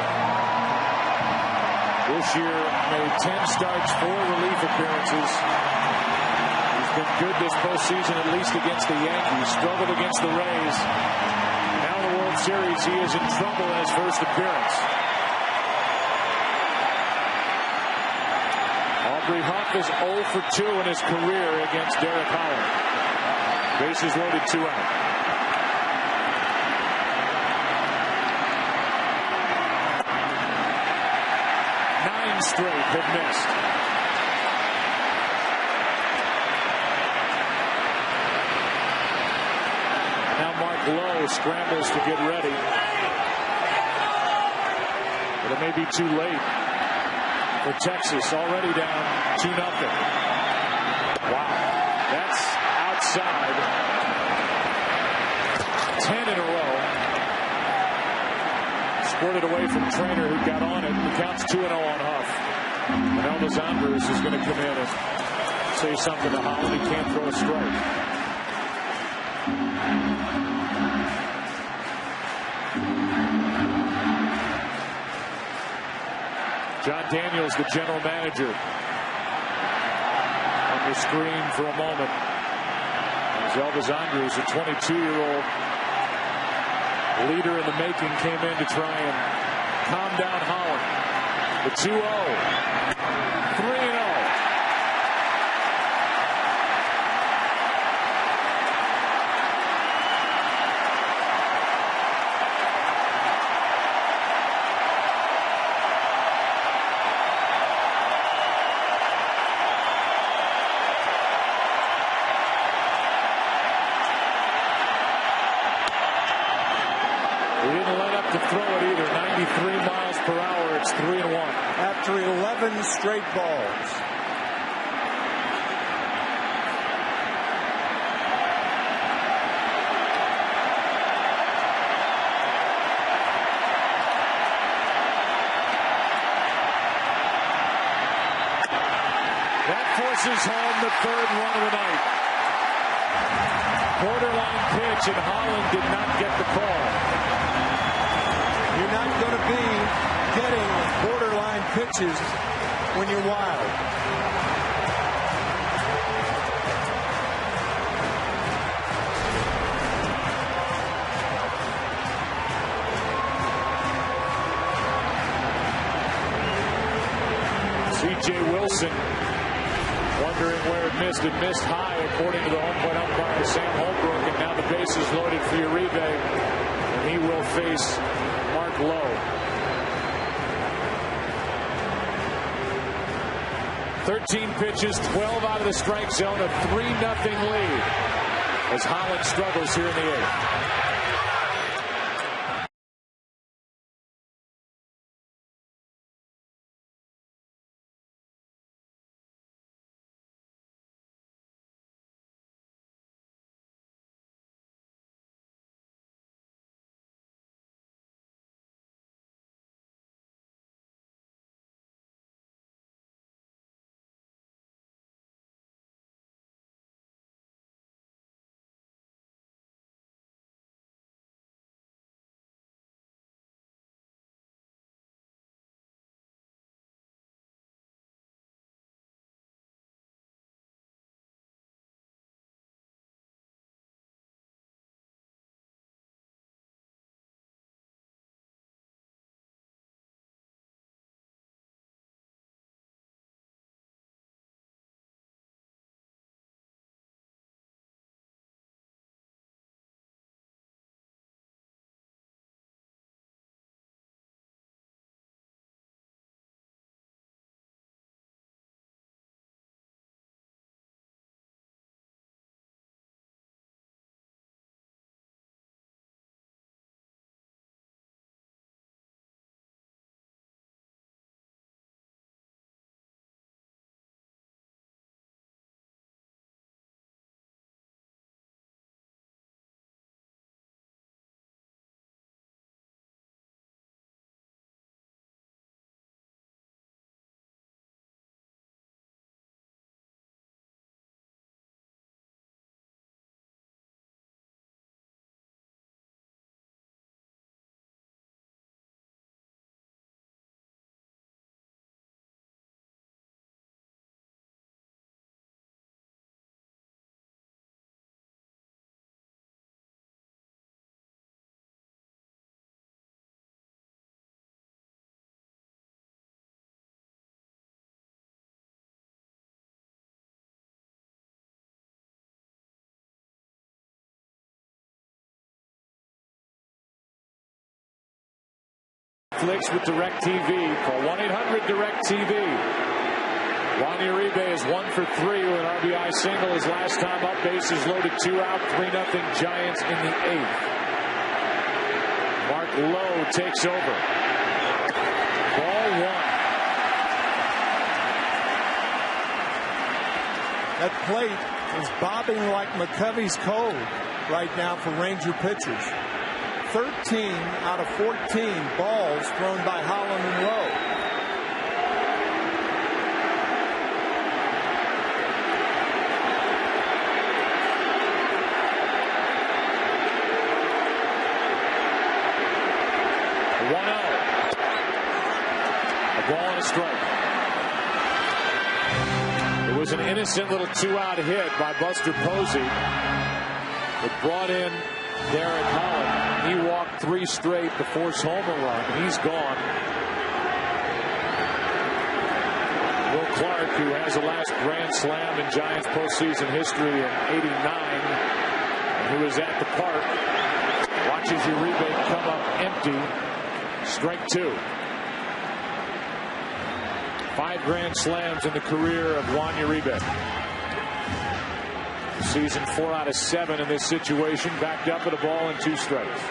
This year made 10 starts, 4 relief appearances. He's been good this postseason, at least against the Yankees. Struggled against the Rays. Now in the World Series, he is in trouble in his first appearance. Aubrey Huff is 0 for 2 in his career against Derek Holland. Bases loaded, 2 out. Straight have missed. Now Mark Lowe scrambles to get ready. But it may be too late for Texas, already down 2-0. Wow, that's outside. 10 in a row. Squirted away from Trainer, who got on it. The count's 2-0 on Huff. And Elvis Andrus is going to come in and say something to Holland. He can't throw a strike. John Daniels, the general manager, on the screen for a moment. As Elvis Andrus, a 22-year-old leader in the making, came in to try and calm down Holland. The 2-0. 3-0. to throw it either. 93 miles per hour. It's 3-1. After 11 straight balls. Forces home the third run of the night. Borderline pitch, and Holland did not get the call. You're not going to be getting borderline pitches when you're wild. C.J. Wilson wondering where it missed. It missed high, according to the home plate umpire, Sam Holbrook. And now the base is loaded for Uribe, and he will face Mark Lowe. 13 pitches, 12 out of the strike zone, a 3-0 lead as Holland struggles here in the eighth. Netflix with DirecTV. Call 1-800-DirecTV. Juan Uribe is 1 for 3 with an RBI single. His last time up, bases loaded, 2 out, 3-0 Giants in the 8th. Mark Lowe takes over. Ball 1. That plate is bobbing like McCovey's cold right now for Ranger pitchers. 13 out of 14 balls thrown by Holland and Lowe. A ball and a strike. It was an innocent little 2-out hit by Buster Posey. It brought in Derek Holland. He walked 3 straight to force home a run. He's gone. Will Clark, who has the last grand slam in Giants postseason history in '89, who is at the park, watches Uribe come up empty. Strike 2. 5 grand slams in the career of Juan Uribe. Season 4 out of 7 in this situation, backed up at a ball and 2 strikes.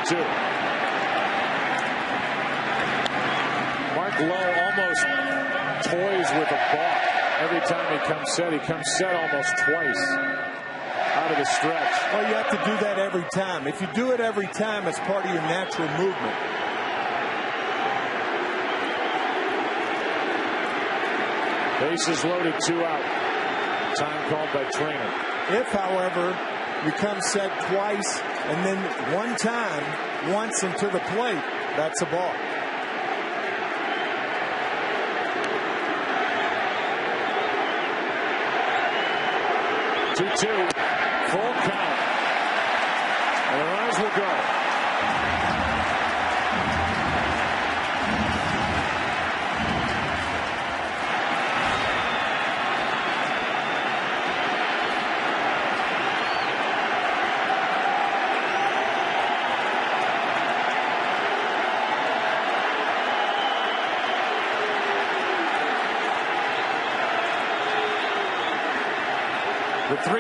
2. Mark Lowe almost toys with a balk every time he comes set. He comes set almost twice out of the stretch. Well, you have to do that every time. If you do it every time, it's part of your natural movement. Bases loaded, 2 out. Time called by trainer. If, however, you come set twice and then one time, once into the plate, that's a ball. Two, full count. And the runners will go. The 3-2.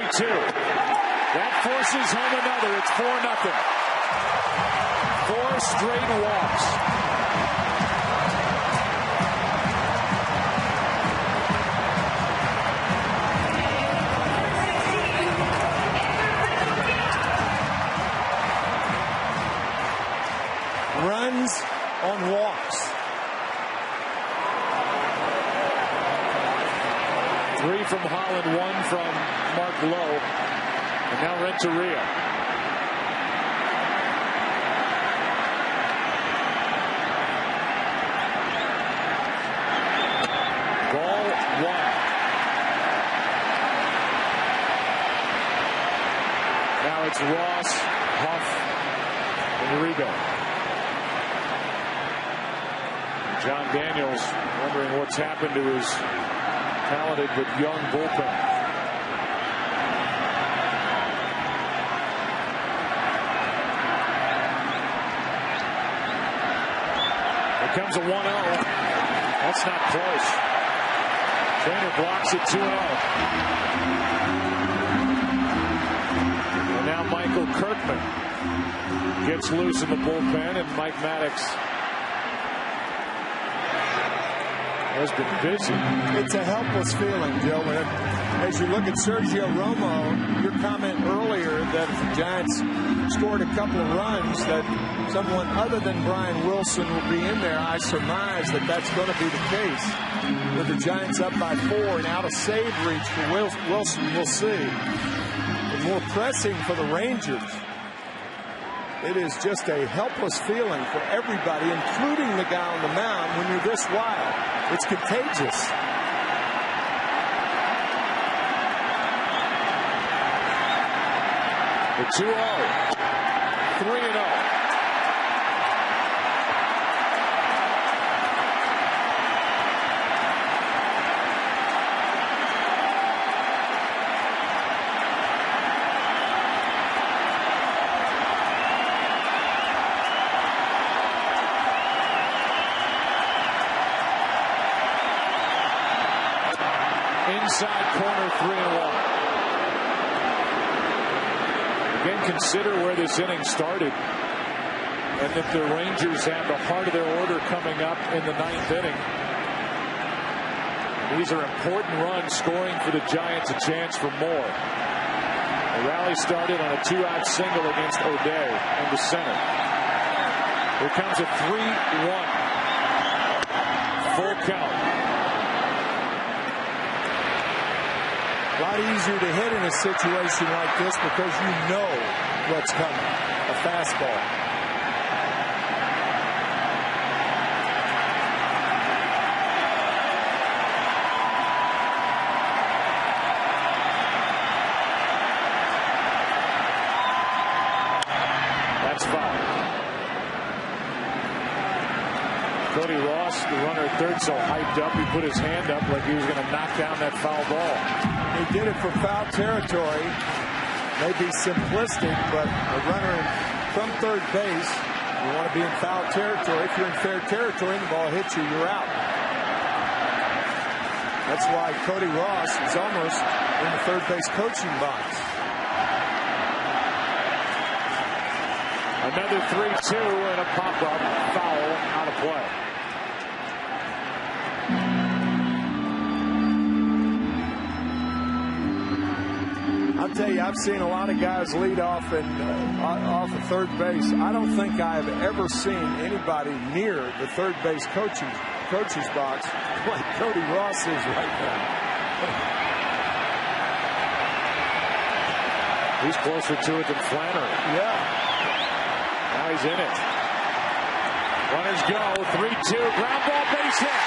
That forces home another. It's 4-0. 4 straight walks. Runs on walks. 3 from Holland, 1 from Mark Lowe, and now Renteria. Ball 1. Now it's Ross, Huff, and Rigo. John Daniels wondering what's happened to his talented but young bullpen. Here comes a 1-0. That's not close. Trainer blocks it 2-0. And now Michael Kirkman gets loose in the bullpen, and Mike Maddox has been busy. It's a helpless feeling, Joe. As you look at Sergio Romo, your comment earlier that if the Giants scored a couple of runs, that someone other than Brian Wilson will be in there. I surmise that that's going to be the case. With the Giants up by 4 and out of save reach for Wilson, we'll see. But more pressing for the Rangers. It is just a helpless feeling for everybody, including the guy on the mound, when you're this wild. It's contagious. The 2-0. 3-0. Inside corner, 3-1. Again, consider where this inning started, and that the Rangers have the heart of their order coming up in the 9th inning. These are important runs, scoring for the Giants a chance for more. The rally started on a 2-out single against O'Day into center. Here comes a 3-1. Full count. A lot easier to hit in a situation like this because you know what's coming. A fastball. That's foul. Cody Ross, the runner at third, so hyped up, he put his hand up like he was going to knock down that foul ball. He did it from foul territory. Maybe simplistic, but a runner from third base, you want to be in foul territory. If you're in fair territory and the ball hits you, you're out. That's why Cody Ross is almost in the third base coaching box. Another 3-2 and a pop-up foul out of play. I'll tell you, I've seen a lot of guys lead off off of third base. I don't think I have ever seen anybody near the third base coach's box like Cody Ross is right now. He's closer to it than Flannery. Yeah. Now he's in it. Runners go. 3-2. Ground ball, base hit.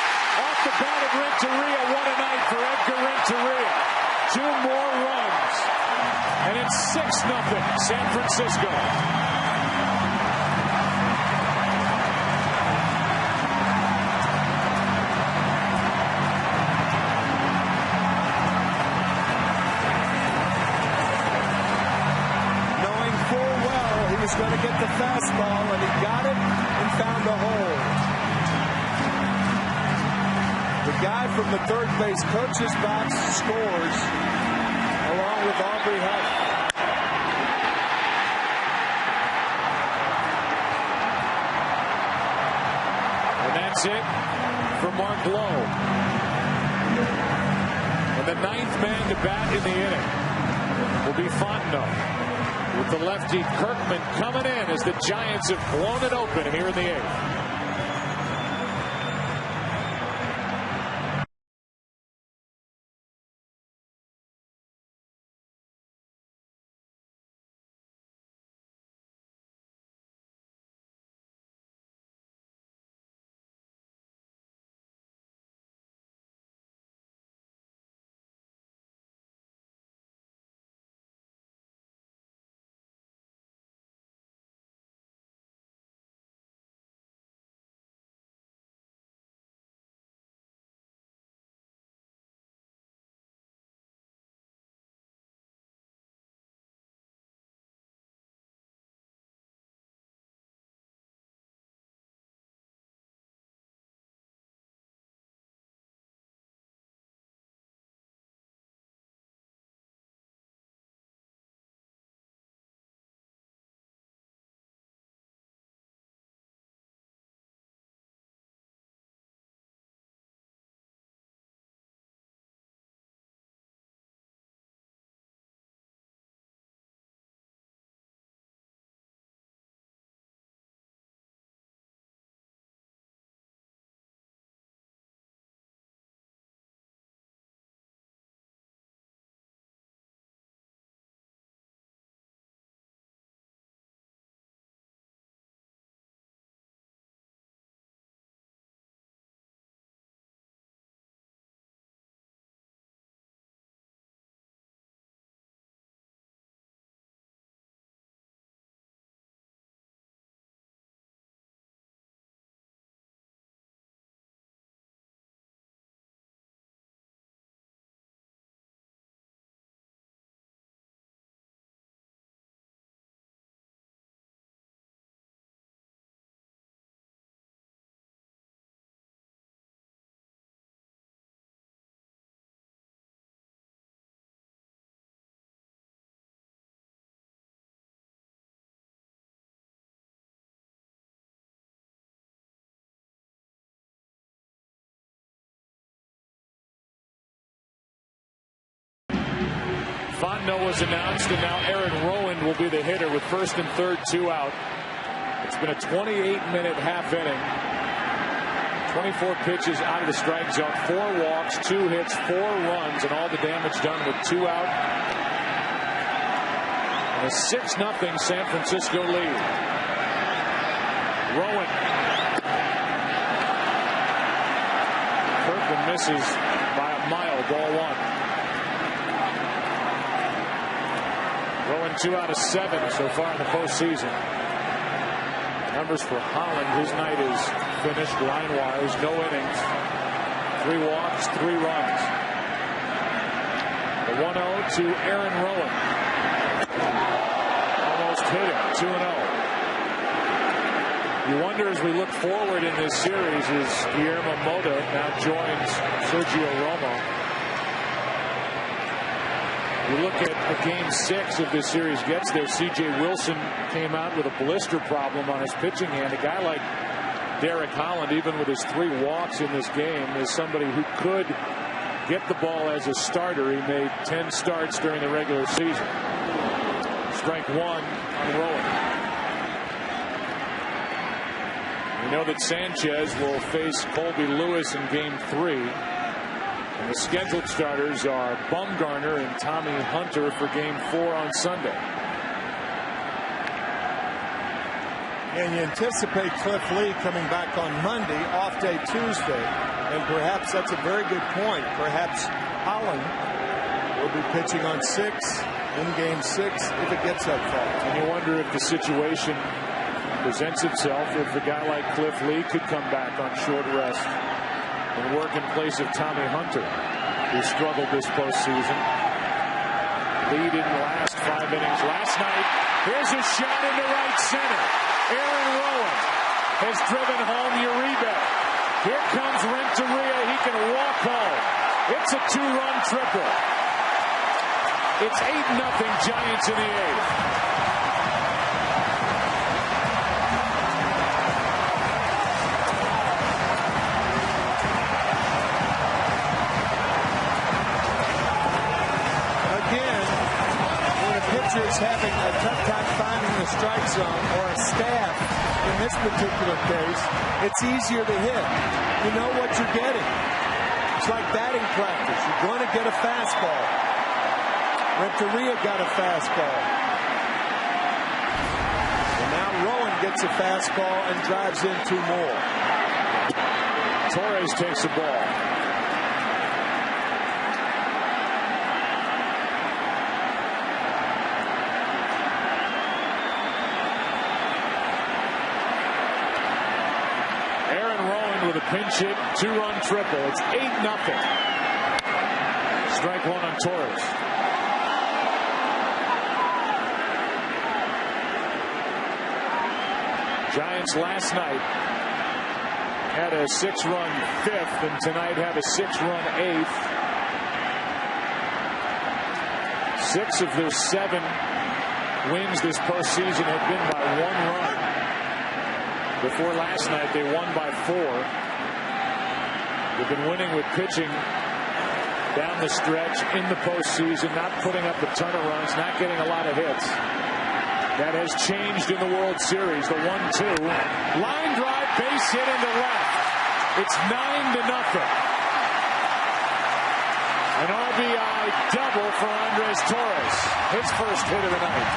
Off the bat of Renteria. What a night for Edgar Renteria. 2 more runs. And it's 6-0 San Francisco. Was going to get the fastball, and he got it and found a hole. The guy from the third base coach's box scores along with Aubrey Huff. And that's it for Mark Lowe. And the 9th man to bat in the inning will be Fontenot. With the lefty Kirkman coming in as the Giants have blown it open here in the 8th. Fontenot was announced, and now Aaron Rowand will be the hitter with first and third, 2 out. It's been a 28-minute half inning. 24 pitches out of the strike zone, 4 walks, 2 hits, 4 runs, and all the damage done with 2 out. And a 6-0 San Francisco lead. Rowand. Kirkman misses by a mile, ball 1. Rowand 2 out of 7 so far in the postseason. Numbers for Holland. His night is finished line-wise. No innings. 3 walks, 3 runs. The 1-0 to Aaron Rowand. Almost hit it. 2-0. You wonder as we look forward in this series as Guillermo Mota now joins Sergio Romo. You look at a game 6 if this series gets there. C.J. Wilson came out with a blister problem on his pitching hand. A guy like Derek Holland, even with his 3 walks in this game, is somebody who could get the ball as a starter. He made 10 starts during the regular season. Strike 1 on Rowan. We know that Sanchez will face Colby Lewis in game 3. And the scheduled starters are Bumgarner and Tommy Hunter for game 4 on Sunday. And you anticipate Cliff Lee coming back on Monday, off day Tuesday. And perhaps that's a very good point. Perhaps Holland will be pitching on 6 in game 6 if it gets that far. And you wonder if the situation presents itself if a guy like Cliff Lee could come back on short rest and work in place of Tommy Hunter, who struggled this postseason. Lee didn't last 5 innings last night. Here's a shot into right center. Aaron Rowan has driven home Uribe. Here comes Renteria. He can walk home. It's a 2-run triple. It's 8-0 Giants in the 8th. Is having a tough time finding the strike zone, or a staff in this particular case, it's easier to hit. You know what you're getting. It's like batting practice. You're going to get a fastball. Renteria got a fastball. And now Rowan gets a fastball and drives in 2 more. Torres takes the ball. With a pinch hit, 2-run triple. It's 8-0. Strike 1 on Torres. Giants last night had a 6-run 5th, and tonight have a 6-run 8th. 6 of their 7 wins this postseason have been by 1 run. Before last night, they won by 4. They've been winning with pitching down the stretch in the postseason, not putting up a ton of runs, not getting a lot of hits. That has changed in the World Series. The 1-2. Line drive, base hit into left. It's 9-0. An RBI double for Andres Torres. His first hit of the night.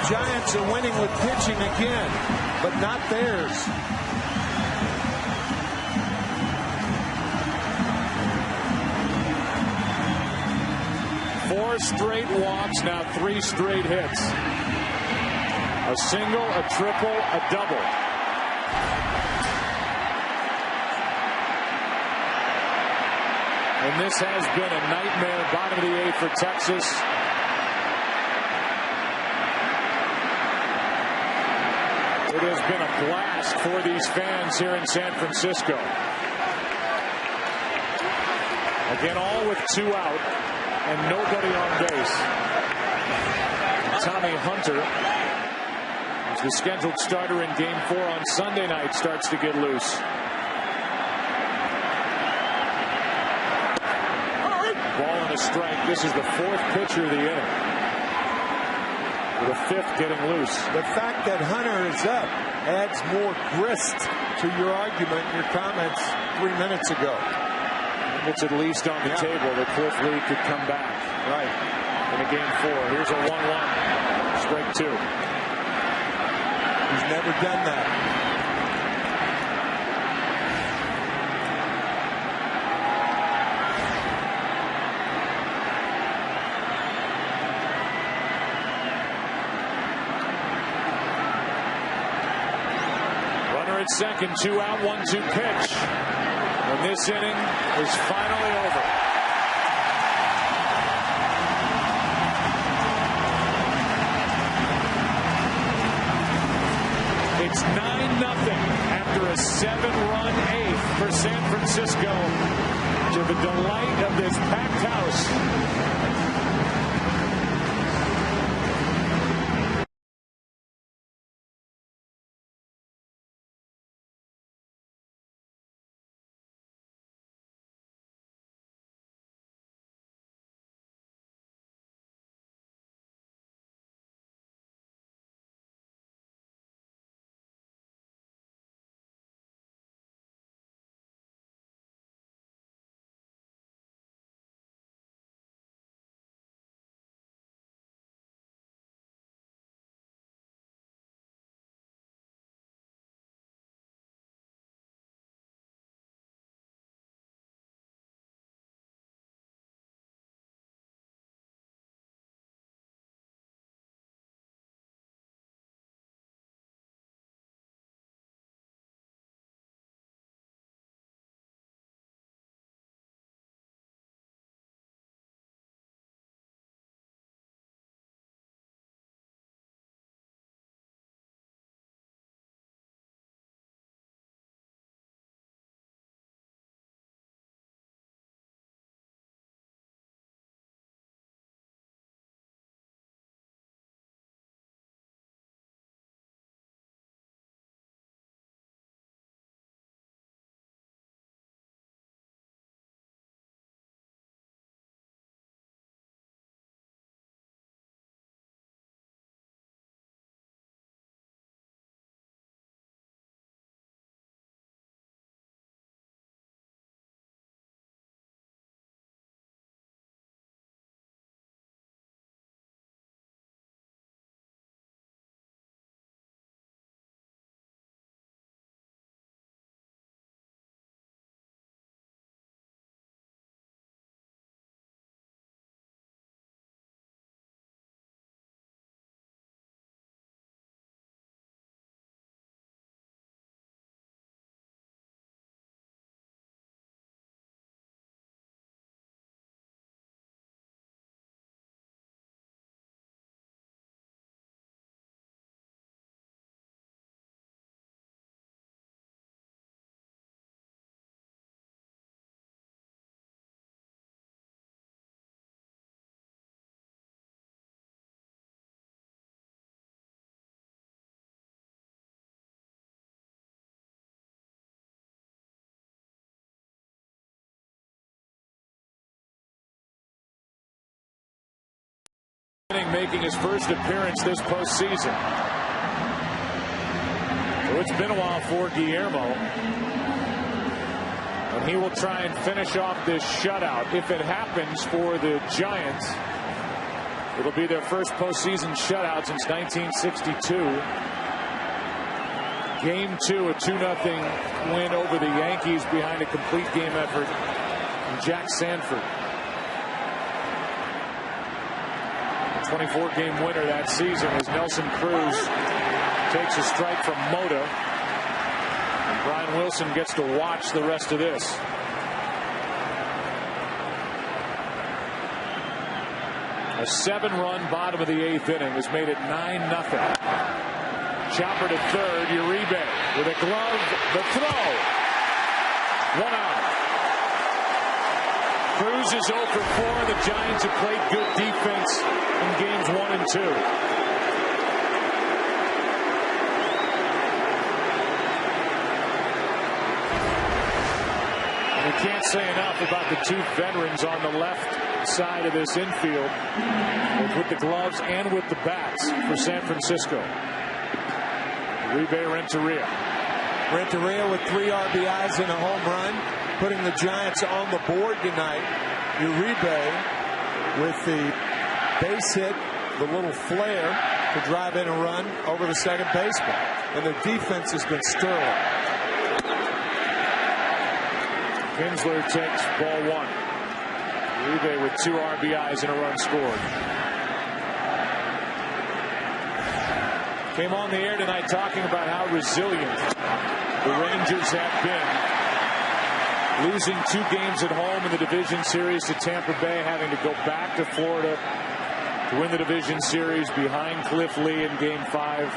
Giants are winning with pitching again, but not theirs. Four straight walks, now 3 straight hits. A single, a triple, a double. And this has been a nightmare bottom of the 8th for Texas. It has been a blast for these fans here in San Francisco. Again, all with 2 out and nobody on base. Tommy Hunter, as the scheduled starter in game 4 on Sunday night, starts to get loose. Ball and a strike. This is the 4th pitcher of the inning. With a 5th getting loose. The fact that Hunter is up adds more grist to your argument, your comments 3 minutes ago. It's at least on the table that Cliff Lee could come back. Right. In a game 4. Here's a 1-1. Strike 2. He's never done that. At second, 2 out, 1-2 pitch. And this inning is finally over. the delight of this packed house. Making his first appearance this postseason. So it's been a while for Guillermo. And he will try and finish off this shutout. If it happens for the Giants, it'll be their first postseason shutout since 1962. Game 2, a 2-0 win over the Yankees behind a complete game effort from Jack Sanford. 24-game winner that season as Nelson Cruz takes a strike from Mota. And Brian Wilson gets to watch the rest of this. A 7-run bottom of the 8th inning has made it 9-0. Chopper to third, Uribe with a glove, the throw. 1 out. Cruz is 0 for 4. The Giants have played good defense in games 1 and 2. And we can't say enough about the two veterans on the left side of this infield, both with the gloves and with the bats for San Francisco. Uribe Renteria. Renteria with 3 RBIs and a home run, putting the Giants on the board tonight. Uribe with the base hit, the little flare to drive in a run over the second baseman. And their defense has been sterling. Kinsler takes ball 1. Uribe with 2 RBIs and a run scored. Came on the air tonight talking about how resilient the Rangers have been. Losing 2 games at home in the division series to Tampa Bay, having to go back to Florida to win the division series behind Cliff Lee in Game 5.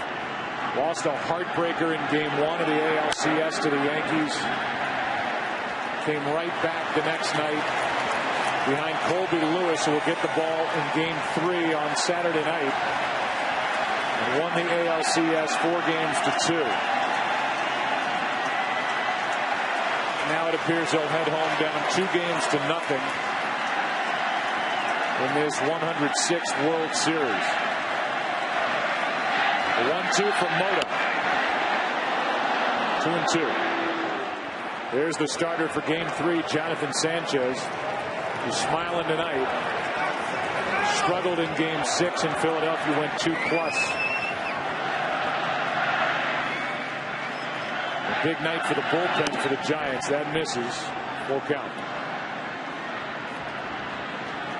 Lost a heartbreaker in Game 1 of the ALCS to the Yankees. came right back the next night behind Colby Lewis, who will get the ball in Game 3 on Saturday night, and won the ALCS 4-2. Now it appears they'll head home down 2-0 in this 106th World Series. The 1-2 from Mota. 2-2. There's the starter for Game 3, Jonathan Sanchez. He's smiling tonight. Struggled in Game 6 in Philadelphia, went 2+. A big night for the bullpen for the Giants. That misses. Full count.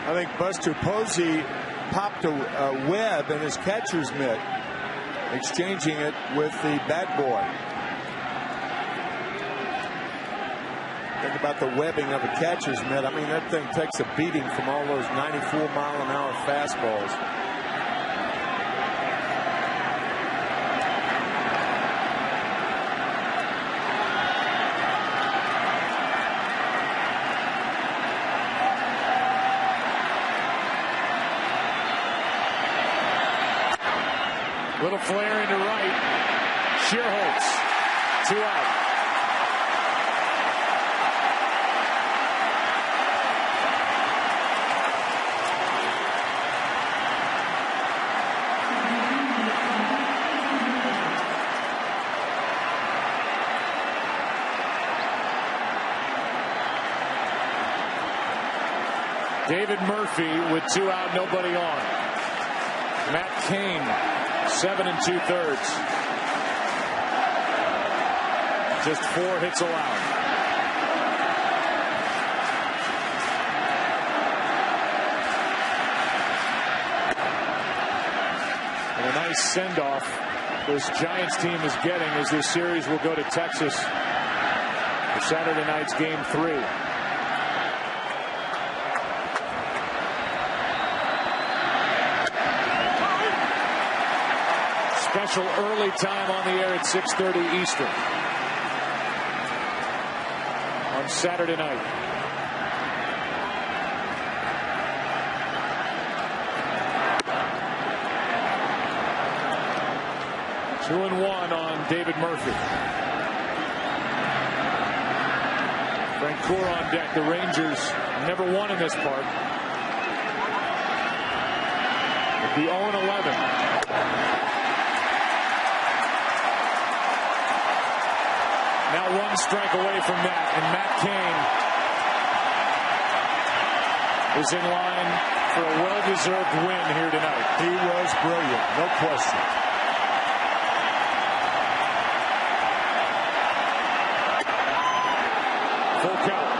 I think Buster Posey popped a web in his catcher's mitt, exchanging it with the bat boy. Think about the webbing of a catcher's mitt. I mean, that thing takes a beating from all those 94-mile-an-hour fastballs. Little flare into right. Shearholtz. 2 out. David Murphy with 2 out, nobody on. Matt Cain, 7 2/3. Just 4 hits allowed. And a nice send-off this Giants team is getting as this series will go to Texas for Saturday night's Game 3. Special early time on the air at 6:30 Eastern on Saturday night. Two and one on David Murphy. Francoeur on deck. The Rangers never won in this park. It'd be 0-11. Now 1 strike away from that, and Matt Cain is in line for a well-deserved win here tonight. He was brilliant, no question. Full count.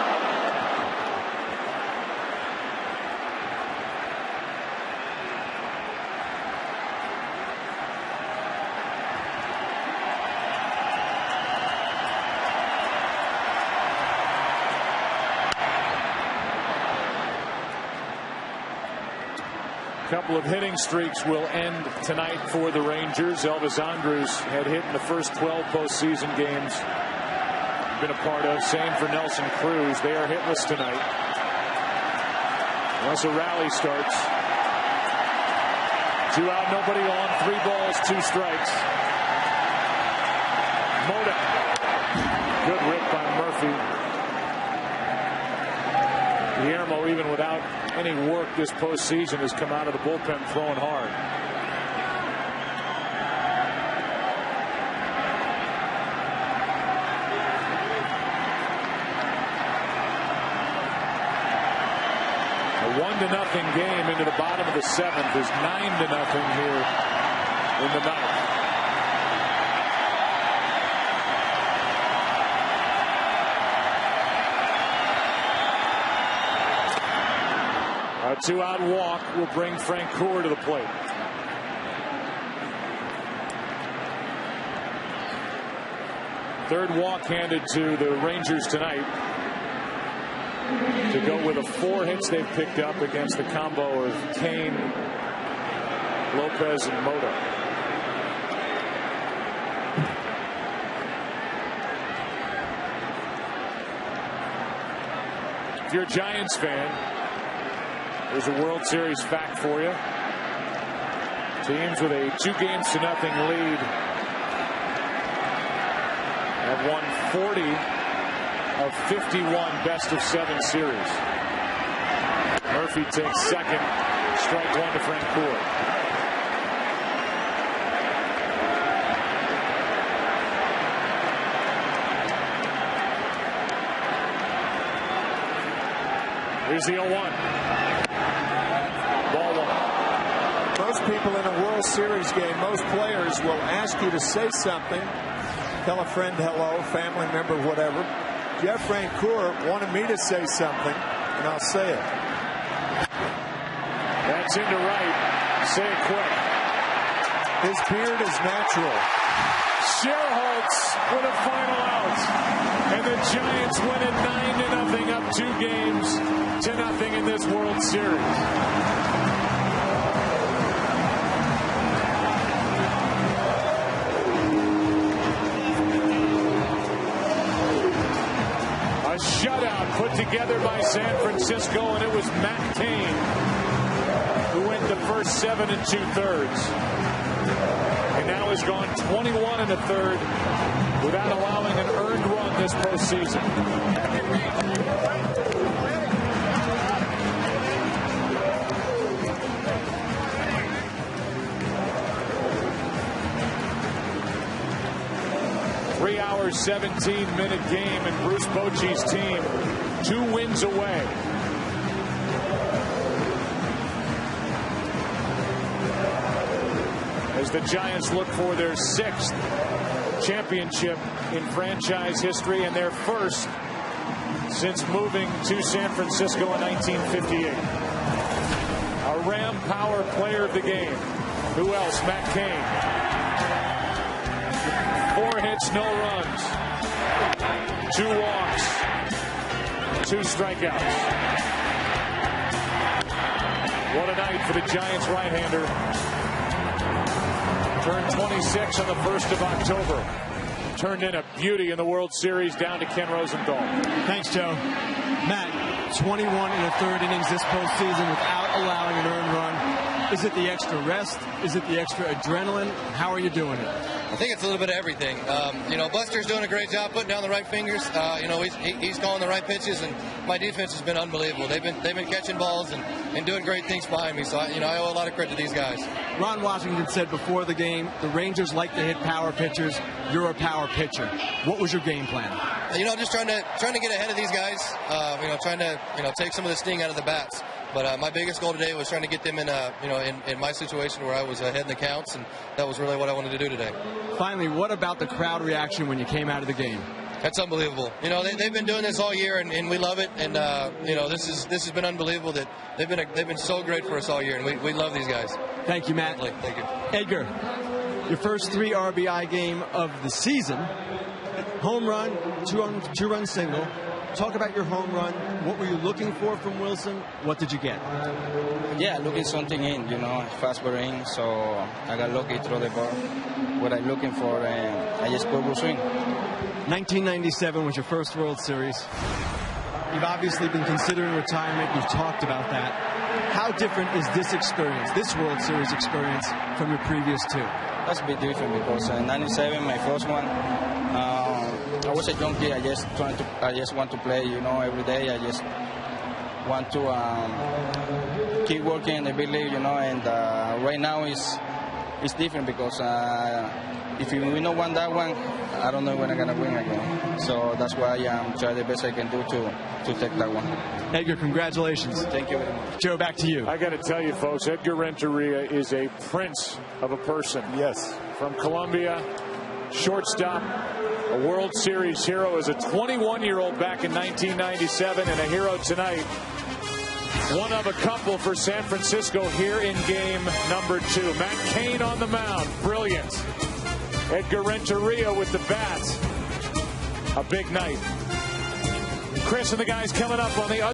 Couple of hitting streaks will end tonight for the Rangers. Elvis Andrus had hit in the first 12 postseason games been a part of. Same for Nelson Cruz. They are hitless tonight. Once a rally starts. 2 out, nobody on. 3 balls, 2 strikes. Mota. Good rip by Murphy. Guillermo, even without any work this postseason, has come out of the bullpen throwing hard. A 1-0 game into the bottom of the 7th is 9-0 here in the 9th. A 2-out walk will bring Francoeur to the plate. Third walk handed to the Rangers tonight to go with the 4 hits they've picked up against the combo of Cain, Lopez, and Mota. you're a Giants fan, there's a World Series fact for you. Teams with a 2-0 lead have won 40 of 51 best-of-7 series. Murphy takes second, strike one to Francoeur. Here's the 0-1. Ball one. Most people in a World Series game, most players will ask you to say something. Tell a friend hello, family member, whatever. Jeff Francoeur wanted me to say something, and I'll say it. That's into right. Say it quick. His beard is natural. Scherholtz with a final out. And the Giants win it 9-0, up 2 games to 0 in this World Series. A shutout put together by San Francisco, and it was Matt Cain who went the first 7 2/3. And now has gone 21 1/3 without allowing an earned run this postseason. Three-hour, 17-minute game, and Bruce Bochy's team 2 wins away. As the Giants look for their 6th championship in franchise history and their first since moving to San Francisco in 1958. A Ram Power player of the game. Who else? Matt Cain. 4 hits, no runs. 2 walks. 2 strikeouts. What a night for the Giants right-hander. Turned 26 on the 1st of October. Turned in a beauty in the World Series down to Ken Rosenthal. Thanks, Joe. Matt, 21 1/3 innings this postseason without allowing an earned run. Is it the extra rest? Is it the extra adrenaline? How are you doing it? I think it's a little bit of everything. Buster's doing a great job putting down the right fingers. He's calling the right pitches, and my defense has been unbelievable. They've been catching balls and doing great things behind me. So I owe a lot of credit to these guys. Ron Washington said before the game, the Rangers like to hit power pitchers. You're a power pitcher. What was your game plan? Just trying to get ahead of these guys. Trying to take some of the sting out of the bats. But my biggest goal today was trying to get them in in my situation where I was ahead in the counts, and that was really what I wanted to do today. Finally, what about the crowd reaction when you came out of the game? That's unbelievable. They've been doing this all year, and we love it. And this has been unbelievable. That they've been so great for us all year, and we love these guys. Thank you, Matt. Thank you, Edgar. Your first 3 RBI game of the season. Home run, 2-run single. Talk about your home run. What were you looking for from Wilson? What did you get? Yeah, looking something in, fastball in. So I got lucky, throw the ball. What I'm looking for, I just put full swing. 1997 was your first World Series. You've obviously been considering retirement. You've talked about that. How different is this experience, this World Series experience, from your previous 2? That's a bit different because in 97, my first one, I was a young kid. I just want to play, every day. I just want to keep working in the big league, and right now it's different because if we don't win that one, I don't know when I'm gonna win again. So that's why I'm trying the best I can do to take that one. Edgar, congratulations. Thank you very much. Joe, back to you. I got to tell you, folks, Edgar Renteria is a prince of a person. Yes. From Colombia, shortstop, a World Series hero as a 21-year-old back in 1997, and a hero tonight. One of a couple for San Francisco here in game number 2. Matt Cain on the mound. Brilliant. Edgar Renteria with the bat. A big night. Chris and the guys coming up on the other